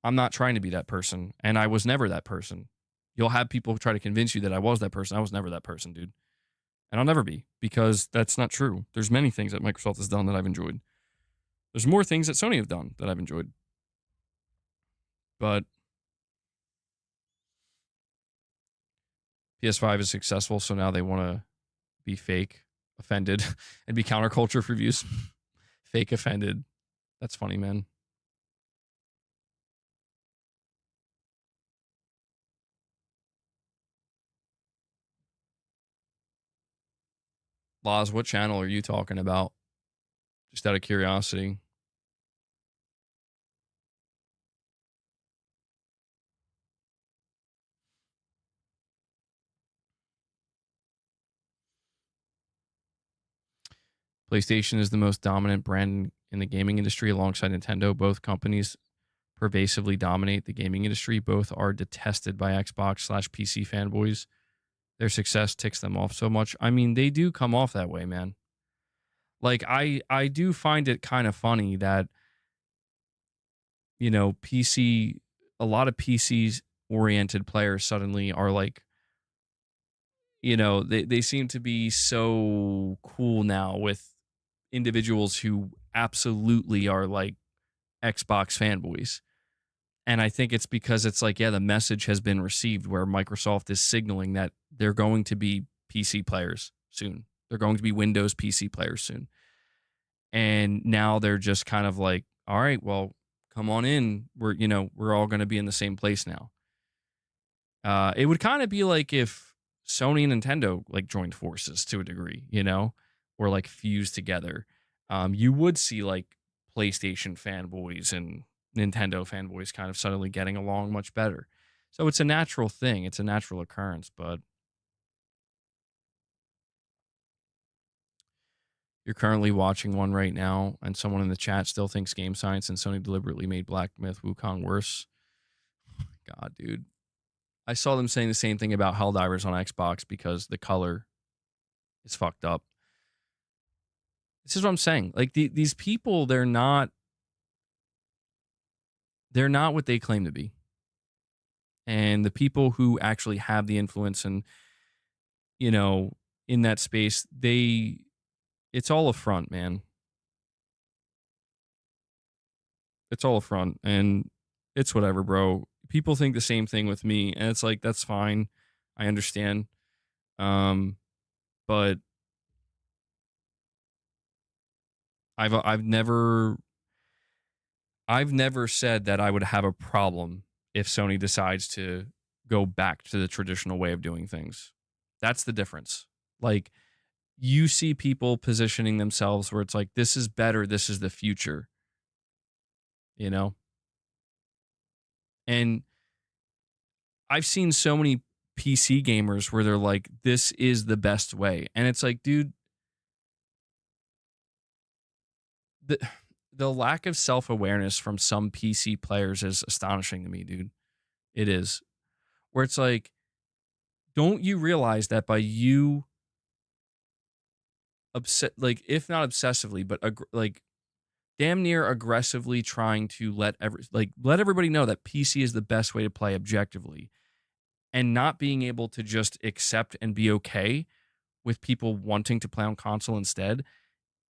I'm not trying to be that person, and I was never that person. You'll have people try to convince you that I was that person. I was never that person, dude. And I'll never be, because that's not true. There's many things that Microsoft has done that I've enjoyed. There's more things that Sony have done that I've enjoyed. But PS5 is successful, so now they want to be fake, offended, and be counterculture for views. Fake offended. That's funny, man. Laws, what channel are you talking about? Just out of curiosity. PlayStation is the most dominant brand in the gaming industry alongside Nintendo. Both companies pervasively dominate the gaming industry. Both are detested by Xbox/PC fanboys. Their success ticks them off so much. I mean, they do come off that way, man. Like, I do find it kind of funny that, a lot of PCs oriented players suddenly are like, they seem to be so cool now with individuals who absolutely are like Xbox fanboys. And I think it's because it's like, yeah, the message has been received where Microsoft is signaling that they're going to be PC players soon. They're going to be Windows PC players soon. And now they're just kind of like, all right, well, come on in. We're all going to be in the same place now. It would kind of be like if Sony and Nintendo like joined forces to a degree, or like fused together. You would see like PlayStation fanboys and Nintendo fanboys kind of suddenly getting along much better. So it's a natural thing. It's a natural occurrence, but you're currently watching one right now, and someone in the chat still thinks Game Science and Sony deliberately made Black Myth Wukong worse. God, dude. I saw them saying the same thing about Helldivers on Xbox because the color is fucked up. This is what I'm saying. Like these people, they're not what they claim to be. And the people who actually have the influence and, in that space, it's all a front, man. It's all a front, and it's whatever, bro. People think the same thing with me, and it's like, that's fine. I understand. But I've never said that I would have a problem if Sony decides to go back to the traditional way of doing things. That's the difference. Like, you see people positioning themselves where it's like, this is better, this is the future. And I've seen so many PC gamers where they're like, this is the best way. And it's like, dude, the lack of self-awareness from some PC players is astonishing to me, dude. It is. Where it's like, don't you realize that by you like, if not obsessively, but like damn near aggressively trying to let everybody know that PC is the best way to play objectively, and not being able to just accept and be okay with people wanting to play on console instead,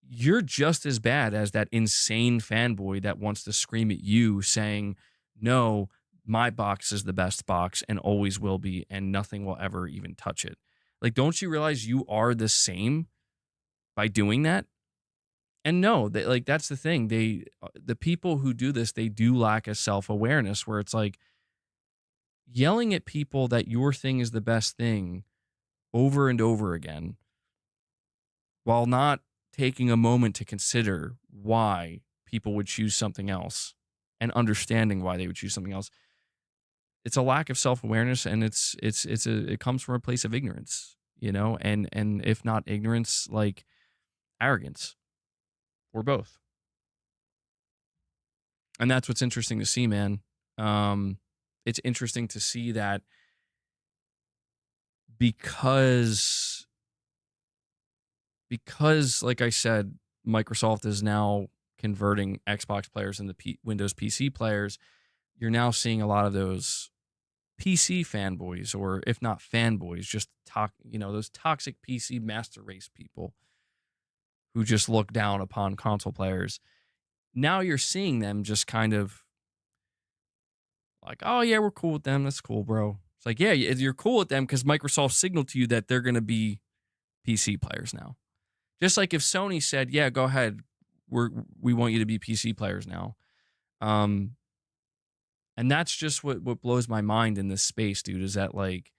you're just as bad as that insane fanboy that wants to scream at you saying, no, my box is the best box and always will be, and nothing will ever even touch it. Like, don't you realize you are the same by doing that? And no, that's the thing. The people who do this, they do lack a self-awareness where it's like, yelling at people that your thing is the best thing over and over again, while not taking a moment to consider why people would choose something else and understanding why they would choose something else. It's a lack of self-awareness, and it comes from a place of ignorance, and if not ignorance, like arrogance, or both. And that's what's interesting to see, man. It's interesting to see that because like I said, Microsoft is now converting Xbox players into Windows PC players. You're now seeing a lot of those PC fanboys, or if not fanboys, just those toxic PC master race people who just look down upon console players. Now you're seeing them just kind of like, oh yeah, we're cool with them. That's cool, bro. It's like, yeah, you're cool with them because Microsoft signaled to you that they're going to be PC players now. Just like if Sony said, yeah, go ahead, we want you to be PC players now. And that's just what blows my mind in this space, dude, is that like,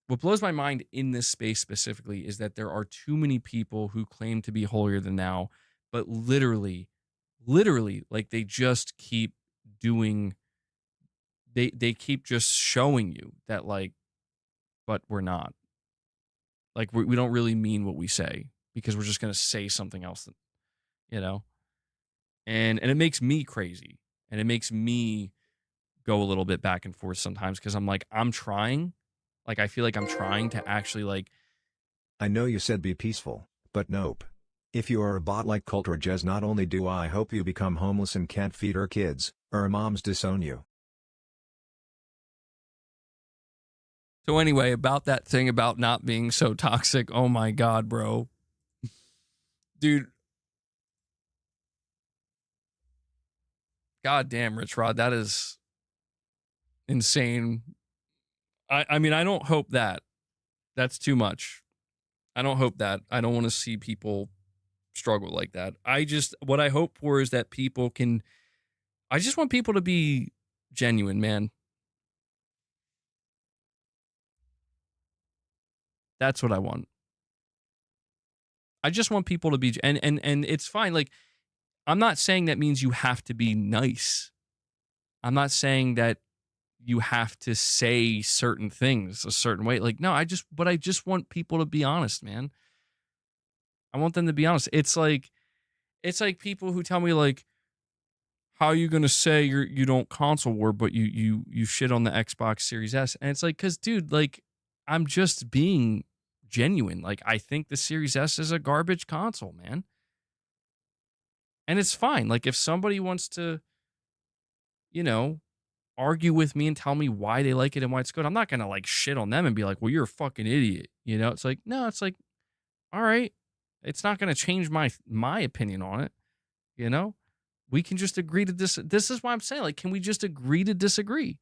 what blows my mind in this space specifically is that there are too many people who claim to be holier than thou, but literally, like they just keep doing, they keep just showing you that like, but we're not. Like we don't really mean what we say because we're just going to say something else, and it makes me crazy, and it makes me go a little bit back and forth sometimes because I'm like, I'm trying. Like, I feel like I'm trying to actually like. I know you said be peaceful, but nope. If you are a bot like Cult or Jez, not only do I hope you become homeless and can't feed our kids, or our moms disown you. So anyway, about that thing about not being so toxic. Oh my God, bro. Dude. God damn, Rich Rod, that is insane. I mean, I don't hope that. That's too much. I don't hope that. I don't want to see people struggle like that. What I hope for is that people can, I just want people to be genuine, man. That's what I want. I just want people to be, and it's fine. Like, I'm not saying that means you have to be nice. I'm not saying that you have to say certain things a certain way. Like, no, I just want people to be honest, man. I want them to be honest. It's like people who tell me, like, how are you going to say you don't console war, but you shit on the Xbox Series S? And it's like, cause dude, like, I'm just being genuine. Like, I think the Series S is a garbage console, man. And it's fine. Like, if somebody wants to, argue with me and tell me why they like it and why it's good, I'm not going to like shit on them and be like, well, you're a fucking idiot. It's like, no, it's like, all right. It's not going to change my opinion on it. We can just agree to this. This is why I'm saying, like, can we just agree to disagree?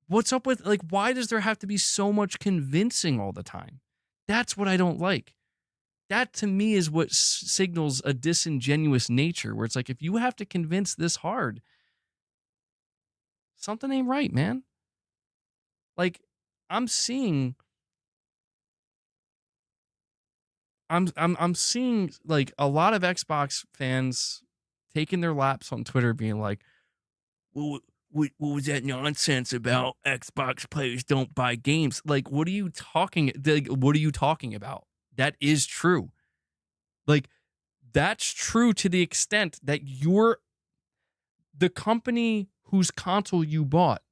What's up with, like, why does there have to be so much convincing all the time? That's what I don't like. That to me is what signals a disingenuous nature, where it's like, if you have to convince this hard, something ain't right, man. Like, I'm seeing like a lot of Xbox fans taking their laps on Twitter being like, well, what was that nonsense about Xbox players don't buy games? Like, what are you talking about? That is true. Like, that's true to the extent that the company whose console you bought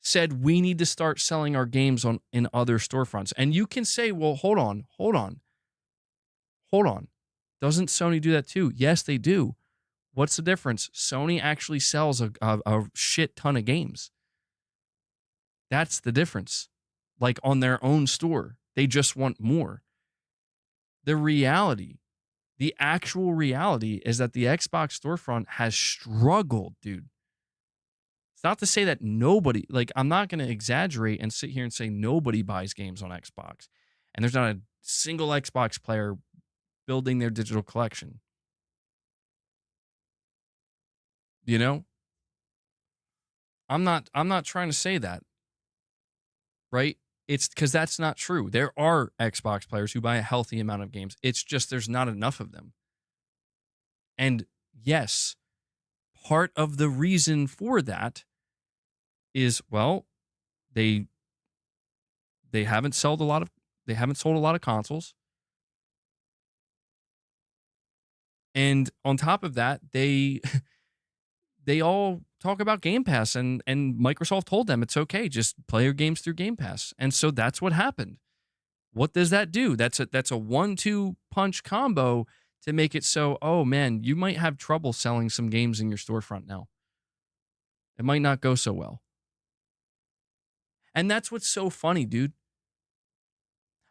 said we need to start selling our games in other storefronts. And you can say, well, hold on. Doesn't Sony do that too? Yes, they do. What's the difference? Sony actually sells a shit ton of games. That's the difference. Like, on their own store. They just want more. The actual reality is that the Xbox storefront has struggled, dude. It's not to say that nobody, like, I'm not going to exaggerate and sit here and say nobody buys games on Xbox. And there's not a single Xbox player building their digital collection. I'm not trying to say that. Right? It's because that's not true. There are Xbox players who buy a healthy amount of games. It's just there's not enough of them. And yes, part of the reason for that is, well, they haven't sold a lot of consoles. And on top of that, they all talk about Game Pass, and Microsoft told them it's okay, just play your games through Game Pass. And so that's what happened. What does that do? That's a 1-2 punch combo to make it so, oh man, you might have trouble selling some games in your storefront now. It might not go so well. And that's what's so funny, dude.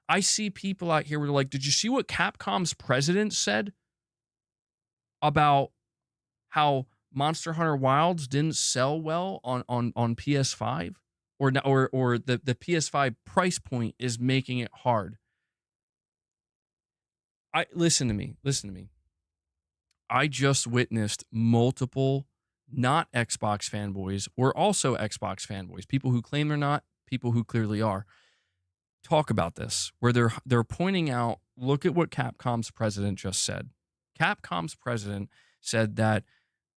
I see people out here who are like, did you see what Capcom's president said about how Monster Hunter Wilds didn't sell well on PS5, or the PS5 price point is making it hard? Listen to me. I just witnessed multiple not Xbox fanboys, or also Xbox fanboys, people who claim they're not, people who clearly are, talk about this, where they're pointing out, look at what Capcom's president just said. Capcom's president said that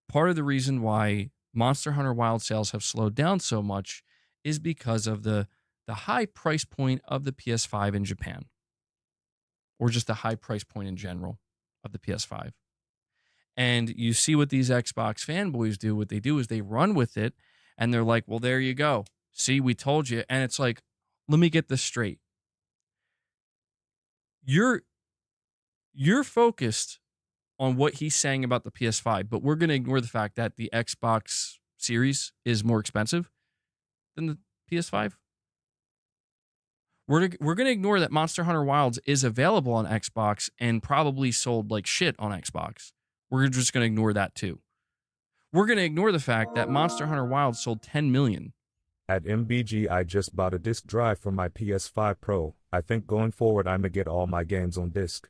part of the reason why Monster Hunter Wild sales have slowed down so much is because of the high price point of the PS5 in Japan, or just the high price point in general of the PS5. And you see what these Xbox fanboys do. What they do is they run with it, and they're like, well, there you go. See, we told you. And it's like, let me get this straight. You're focused on what he's saying about the PS5, but we're going to ignore the fact that the Xbox Series is more expensive than the PS5? We're going to ignore that Monster Hunter Wilds is available on Xbox and probably sold like shit on Xbox. We're just going to ignore that too. We're going to ignore the fact that Monster Hunter Wilds sold 10 million. At MBG, I just bought a disc drive for my PS5 Pro. I think going forward, I'm gonna get all my games on disc.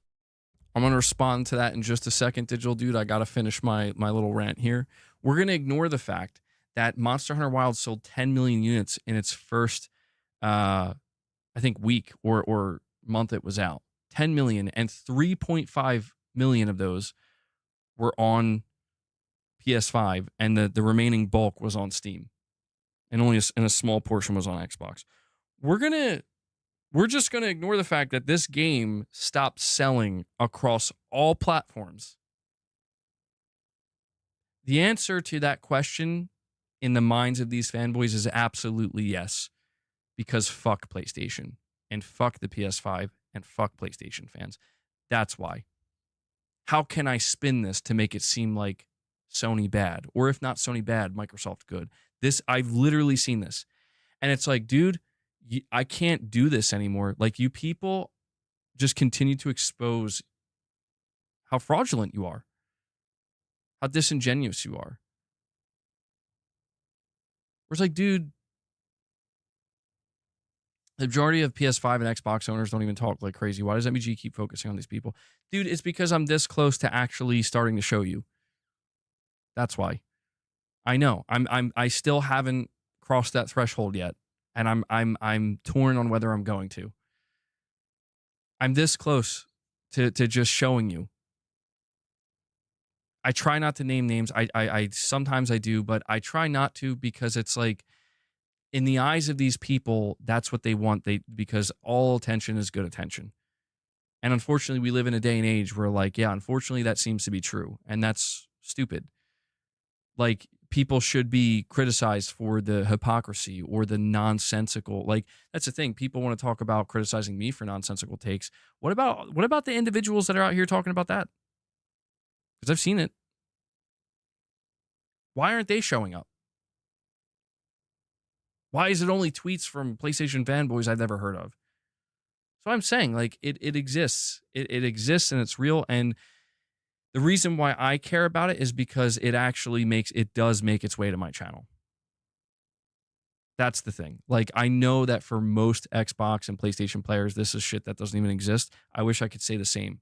I'm going to respond to that in just a second, Digital Dude. I got to finish my little rant here. We're going to ignore the fact that Monster Hunter Wilds sold 10 million units in its first, I think, week or month it was out. 10 million, and 3.5 million of those were on PS5, and the remaining bulk was on Steam. And only a small portion was on Xbox. We're just going to ignore the fact that this game stopped selling across all platforms. The answer to that question in the minds of these fanboys is absolutely yes. Because fuck PlayStation and fuck the PS5 and fuck PlayStation fans. That's why. How can I spin this to make it seem like Sony bad? Or if not Sony bad, Microsoft good? I've literally seen this. And it's like, dude, I can't do this anymore. Like, you people just continue to expose how fraudulent you are, how disingenuous you are. Where it's like, dude, the majority of PS5 and Xbox owners don't even talk like crazy. Why does MBG keep focusing on these people? Dude, it's because I'm this close to actually starting to show you. That's why. I know. I still haven't crossed that threshold yet. And I'm torn on whether I'm going to. I'm this close to just showing you. I try not to name names. I sometimes I do, but I try not to, because it's like, in the eyes of these people, that's what they want. Because all attention is good attention. And unfortunately, we live in a day and age where, like, yeah, unfortunately, that seems to be true. And that's stupid. Like, people should be criticized for the hypocrisy or the nonsensical. Like, that's the thing. People want to talk about criticizing me for nonsensical takes. What about the individuals that are out here talking about that? Because I've seen it. Why aren't they showing up? Why is it only tweets from PlayStation fanboys I've never heard of? So I'm saying, like, it exists. It exists and it's real. And the reason why I care about it is because it actually does make its way to my channel. That's the thing. Like, I know that for most Xbox and PlayStation players, this is shit that doesn't even exist. I wish I could say the same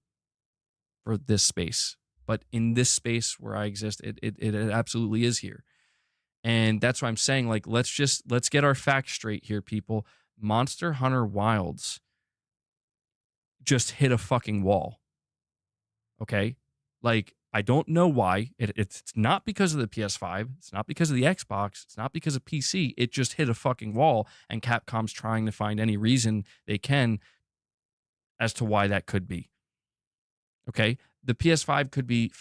for this space. But in this space where I exist, it absolutely is here. And that's why I'm saying, like, let's get our facts straight here, people. Monster Hunter Wilds just hit a fucking wall. Okay? Like, I don't know why. It's not because of the PS5. It's not because of the Xbox. It's not because of PC. It just hit a fucking wall, and Capcom's trying to find any reason they can as to why that could be. Okay? The PS5 could be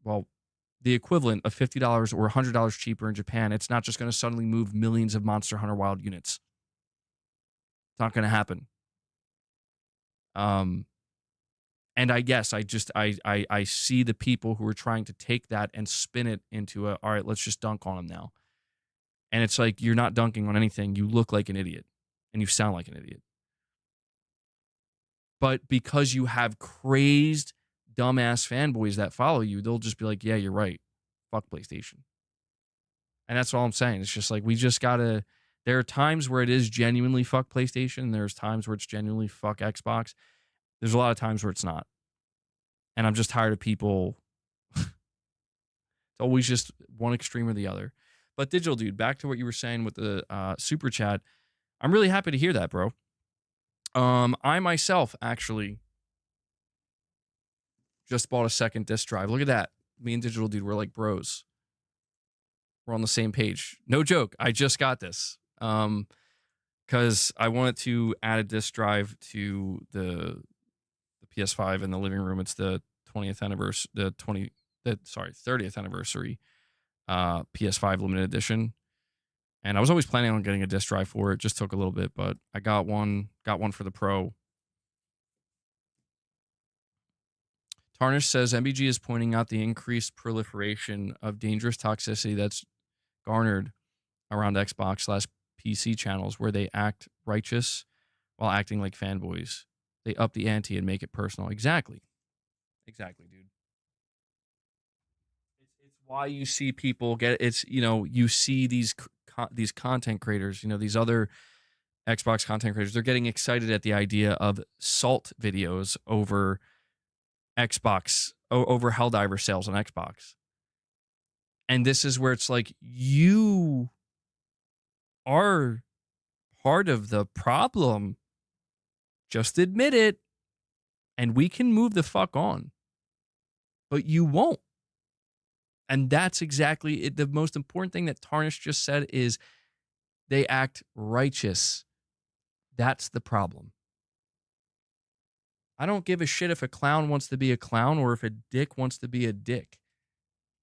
the equivalent of $50 or $100 cheaper in Japan. It's not just going to suddenly move millions of Monster Hunter Wild units. It's not going to happen. And I see the people who are trying to take that and spin it into all right, let's just dunk on them now. And it's like, you're not dunking on anything. You look like an idiot and you sound like an idiot. But because you have crazed, dumbass fanboys that follow you, they'll just be like, yeah, you're right. Fuck PlayStation. And that's all I'm saying. It's just like, we just gotta, there are times where it is genuinely fuck PlayStation. There's times where it's genuinely fuck Xbox. There's a lot of times where it's not. And I'm just tired of people. It's always just one extreme or the other. But Digital Dude, back to what you were saying with the super chat. I'm really happy to hear that, bro. I myself actually just bought a second disk drive. Look at that. Me and Digital Dude, we're like bros. We're on the same page. No joke. I just got this. Because I wanted to add a disk drive to the PS5 in the living room. It's the 30th anniversary PS5 limited edition. And I was always planning on getting a disk drive for it. Just took a little bit, but I got one for the Pro. Tarnish says MBG is pointing out the increased proliferation of dangerous toxicity that's garnered around Xbox / PC channels where they act righteous while acting like fanboys. They up the ante and make it personal. Exactly, dude. It's why you see people get it's you see these content creators, these other Xbox content creators. They're getting excited at the idea of salt videos over Xbox over Helldivers sales on Xbox. And this is where it's like, you are part of the problem. Just admit it, and we can move the fuck on. But you won't. And that's exactly it. The most important thing that Tarnish just said is they act righteous. That's the problem. I don't give a shit if a clown wants to be a clown or if a dick wants to be a dick.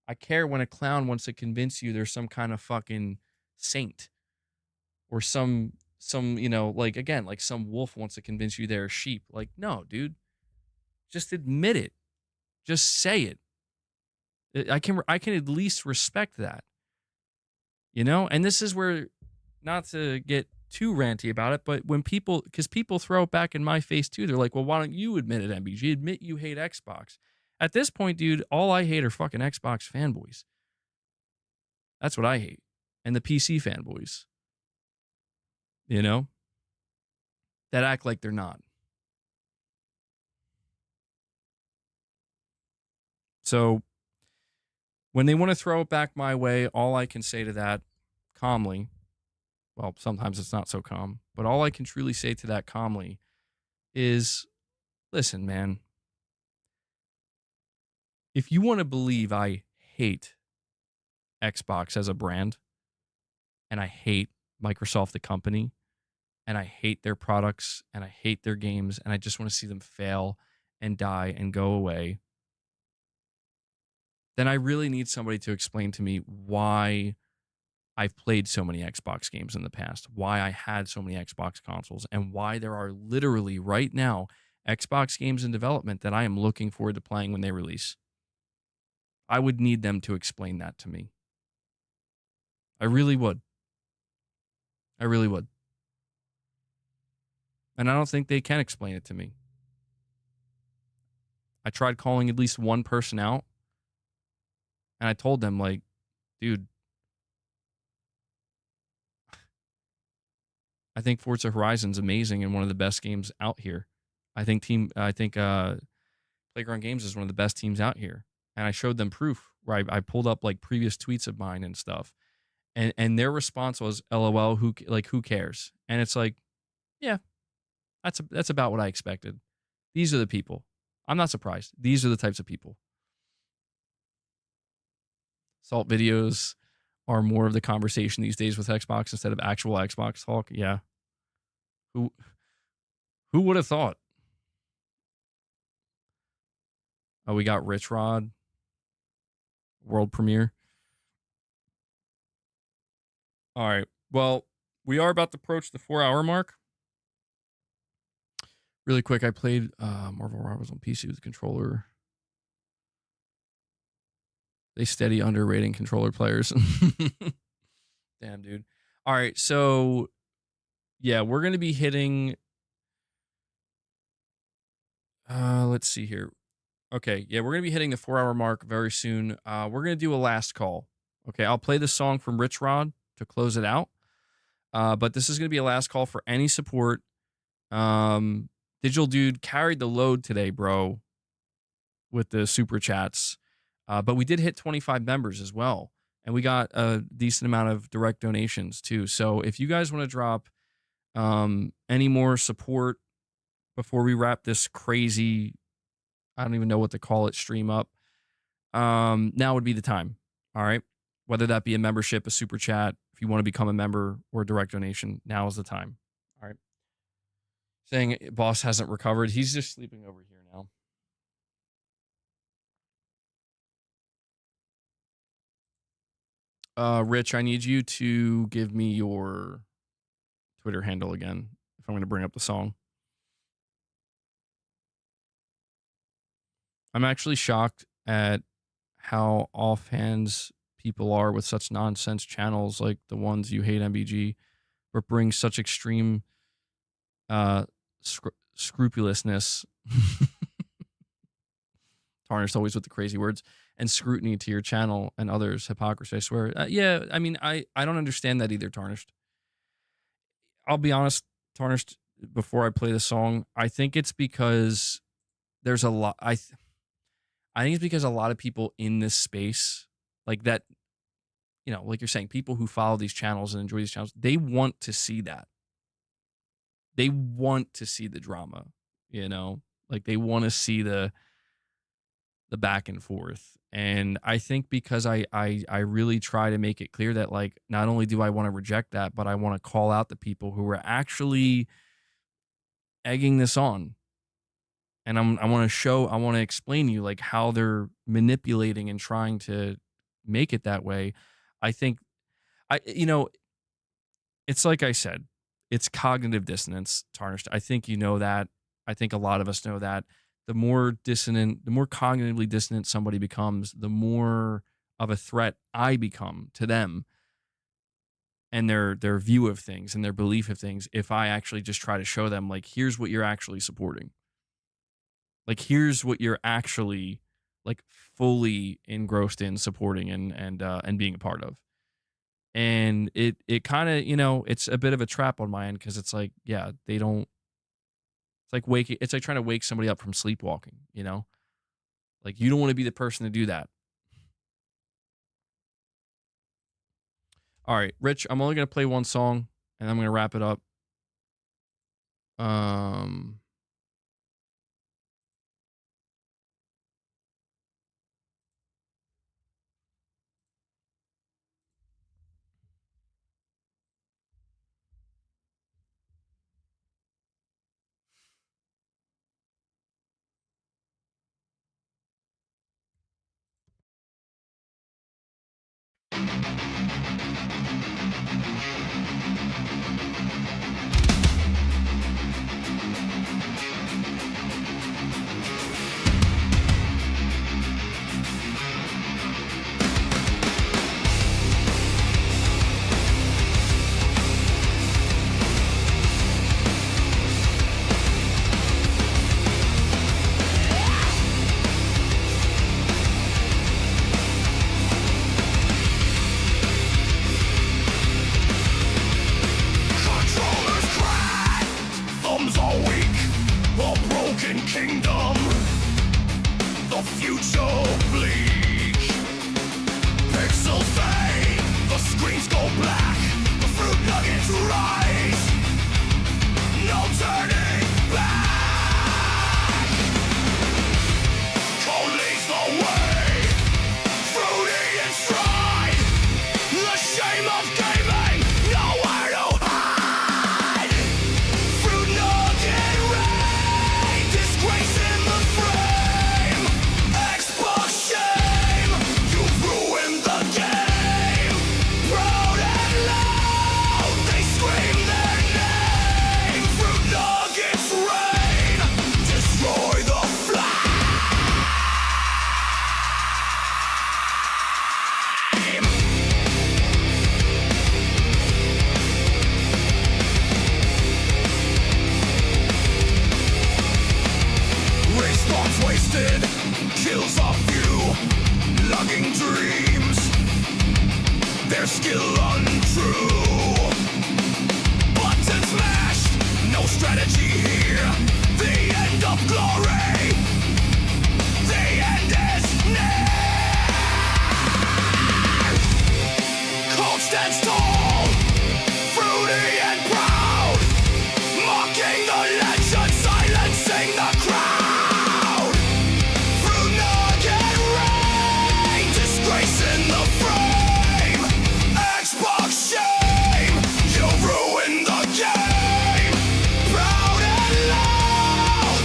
I care when a clown wants to convince you there's some kind of fucking saint or some like some wolf wants to convince you they're a sheep. Like, no, dude, just admit it. Just say it. I can at least respect that, and this is where, not to get too ranty about it, but because people throw it back in my face too. They're like, well, why don't you admit it, MBG? Admit you hate Xbox. At this point, dude, all I hate are fucking Xbox fanboys. That's what I hate. And the PC fanboys. That act like they're not. So when they want to throw it back my way, all I can say to that calmly, well, sometimes it's not so calm, but all I can truly say to that calmly is, listen, man, if you want to believe I hate Xbox as a brand, and I hate Microsoft, the company, and I hate their products, and I hate their games, and I just want to see them fail and die and go away, then I really need somebody to explain to me why I've played so many Xbox games in the past, why I had so many Xbox consoles, and why there are literally right now Xbox games in development that I am looking forward to playing when they release. I would need them to explain that to me. I really would. I really would. And I don't think they can explain it to me. I tried calling at least one person out, and I told them, like, dude, I think Forza Horizon's amazing and one of the best games out here. I think Playground Games is one of the best teams out here. And I showed them proof where I pulled up like previous tweets of mine and stuff. And their response was, LOL, who cares? And it's like, yeah, that's about what I expected. These are the people. I'm not surprised. These are the types of people. Salt videos are more of the conversation these days with Xbox instead of actual Xbox talk. Yeah. Who would have thought? Oh, we got Rich Rod. World premiere. All right. Well, we are about to approach the 4-hour mark. Really quick, I played Marvel Rivals on PC with a controller. They steady underrating controller players. Damn, dude. All right, so yeah, we're going to be hitting let's see here. Okay, yeah, we're going to be hitting the 4-hour mark very soon. We're going to do a last call. Okay, I'll play the song from Rich Rod to close it out. But this is going to be a last call for any support. Digital Dude carried the load today, bro, with the super chats. But we did hit 25 members as well. And we got a decent amount of direct donations too. So if you guys want to drop any more support before we wrap this crazy, I don't even know what to call it, stream up, now would be the time. All right. Whether that be a membership, a super chat, if you want to become a member, or a direct donation, now is the time. All right. Saying boss hasn't recovered. He's just sleeping over here now. Rich, I need you to give me your Twitter handle again if I'm going to bring up the song. I'm actually shocked at how offhand people are with such nonsense channels like the ones you hate MBG, but bring such extreme scrupulousness, tarnished always with the crazy words, and scrutiny to your channel and others, hypocrisy, I swear. Yeah, I mean, I don't understand that either, Tarnished. I'll be honest, Tarnished, before I play the song, I think it's because there's a lot, I think it's because a lot of people in this space, like that, you know, like you're saying, people who follow these channels and enjoy these channels, they want to see that. They want to see the drama, you know, like they want to see the back and forth. And I think because I really try to make it clear that, like, not only do I want to reject that, but I want to call out the people who are actually egging this on. And I want to explain to you like how they're manipulating and trying to make it that way. I think it's like I said, it's cognitive dissonance, Tarnished. I think you know that. I think a lot of us know that. The more cognitively dissonant somebody becomes, the more of a threat I become to them and their view of things and their belief of things if I actually just try to show them, like, here's what you're actually supporting. Like, here's what you're actually, like, fully engrossed in supporting and being a part of. And it kind of, you know, it's a bit of a trap on my end because it's like, yeah, they don't. It's like trying to wake somebody up from sleepwalking, you know? Like, you don't want to be the person to do that. All right, Rich, I'm only going to play one song and I'm going to wrap it up.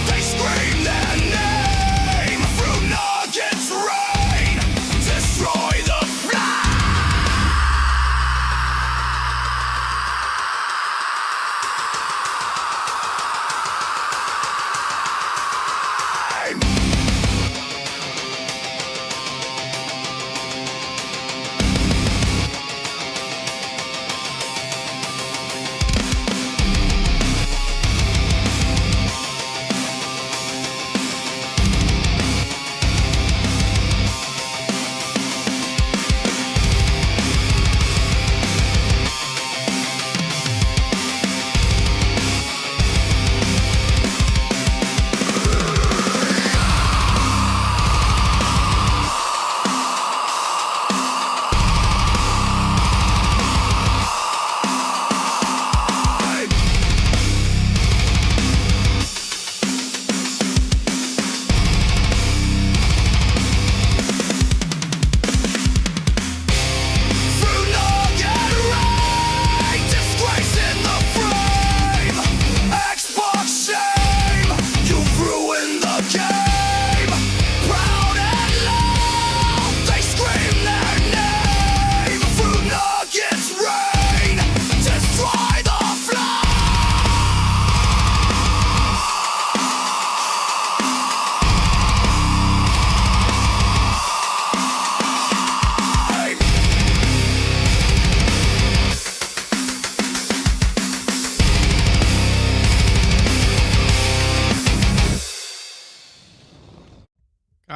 They scream their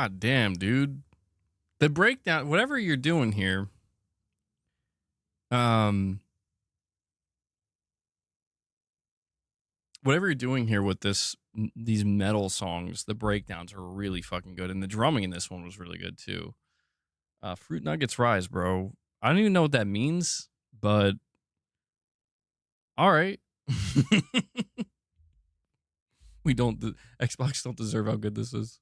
God damn, dude. The breakdown, whatever you're doing here, whatever you're doing here with these metal songs, the breakdowns are really fucking good, and the drumming in this one was really good too. Fruit Nuggets Rise, bro. I don't even know what that means, but all right. Xbox don't deserve how good this is.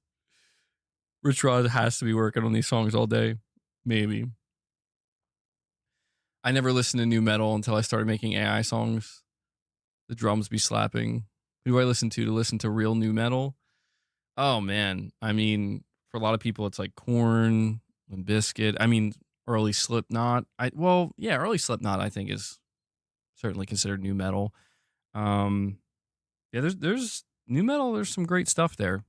Rich Rod has to be working on these songs all day. Maybe. I never listened to new metal until I started making AI songs. The drums be slapping. Who do I listen to listen to real new metal? Oh, man. I mean, for a lot of people, it's like Korn and Biscuit. I mean, early Slipknot. Early Slipknot, I think, is certainly considered new metal. Yeah, there's new metal. There's some great stuff there.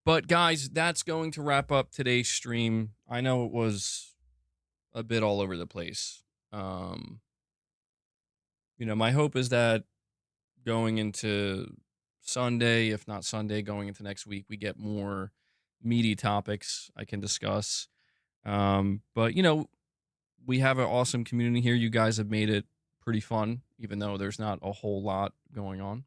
But guys, that's going to wrap up today's stream. I know it was a bit all over the place. My hope is that going into Sunday, if not Sunday, going into next week, we get more meaty topics I can discuss. But we have an awesome community here. You guys have made it pretty fun, even though there's not a whole lot going on.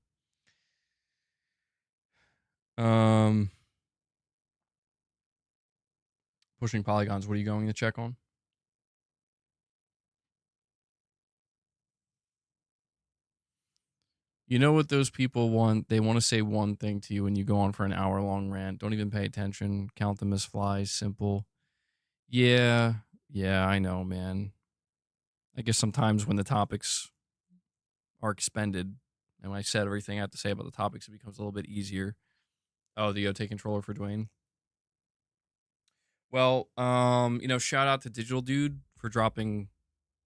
Pushing polygons, what are you going to check on? You know what those people want? They want to say one thing to you when you go on for an hour-long rant. Don't even pay attention. Count them as flies. Simple. Yeah, I know, man. I guess sometimes when the topics are expended, and when I said everything I have to say about the topics, it becomes a little bit easier. Oh, the Yote controller for Dwayne. Well, shout out to Digital Dude for dropping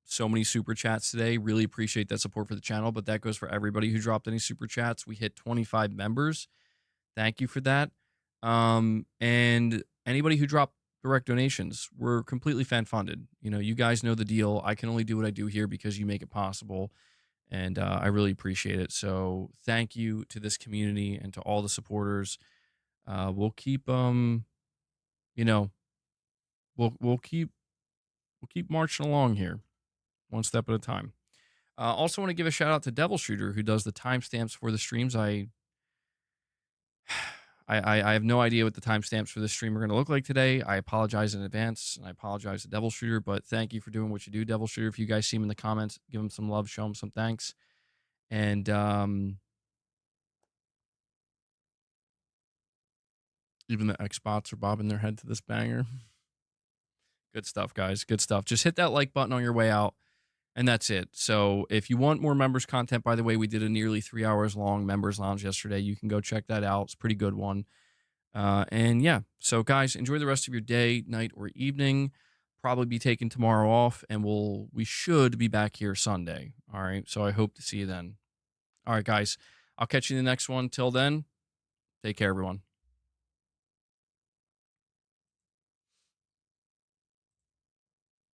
so many super chats today. Really appreciate that support for the channel, but that goes for everybody who dropped any super chats. We hit 25 members. Thank you for that. And anybody who dropped direct donations, we're completely fan funded. You guys know the deal. I can only do what I do here because you make it possible. And I really appreciate it. So thank you to this community and to all the supporters. We'll keep, we'll keep marching along here, one step at a time. Also want to give a shout out to Devil Shooter, who does the timestamps for the streams. I have no idea what the timestamps for this stream are going to look like today. I apologize in advance, and I apologize to Devil Shooter, but thank you for doing what you do, Devil Shooter. If you guys see him in the comments, give him some love, show him some thanks. And even the Xbots are bobbing their head to this banger. Good stuff, guys. Good stuff. Just hit that like button on your way out, and that's it. So if you want more members content, by the way, we did a nearly 3 hours long members lounge yesterday. You can go check that out. It's a pretty good one. And yeah, so guys, enjoy the rest of your day, night, or evening. Probably be taking tomorrow off, and we should be back here Sunday. All right. So I hope to see you then. All right, guys. I'll catch you in the next one. Till then, take care, everyone.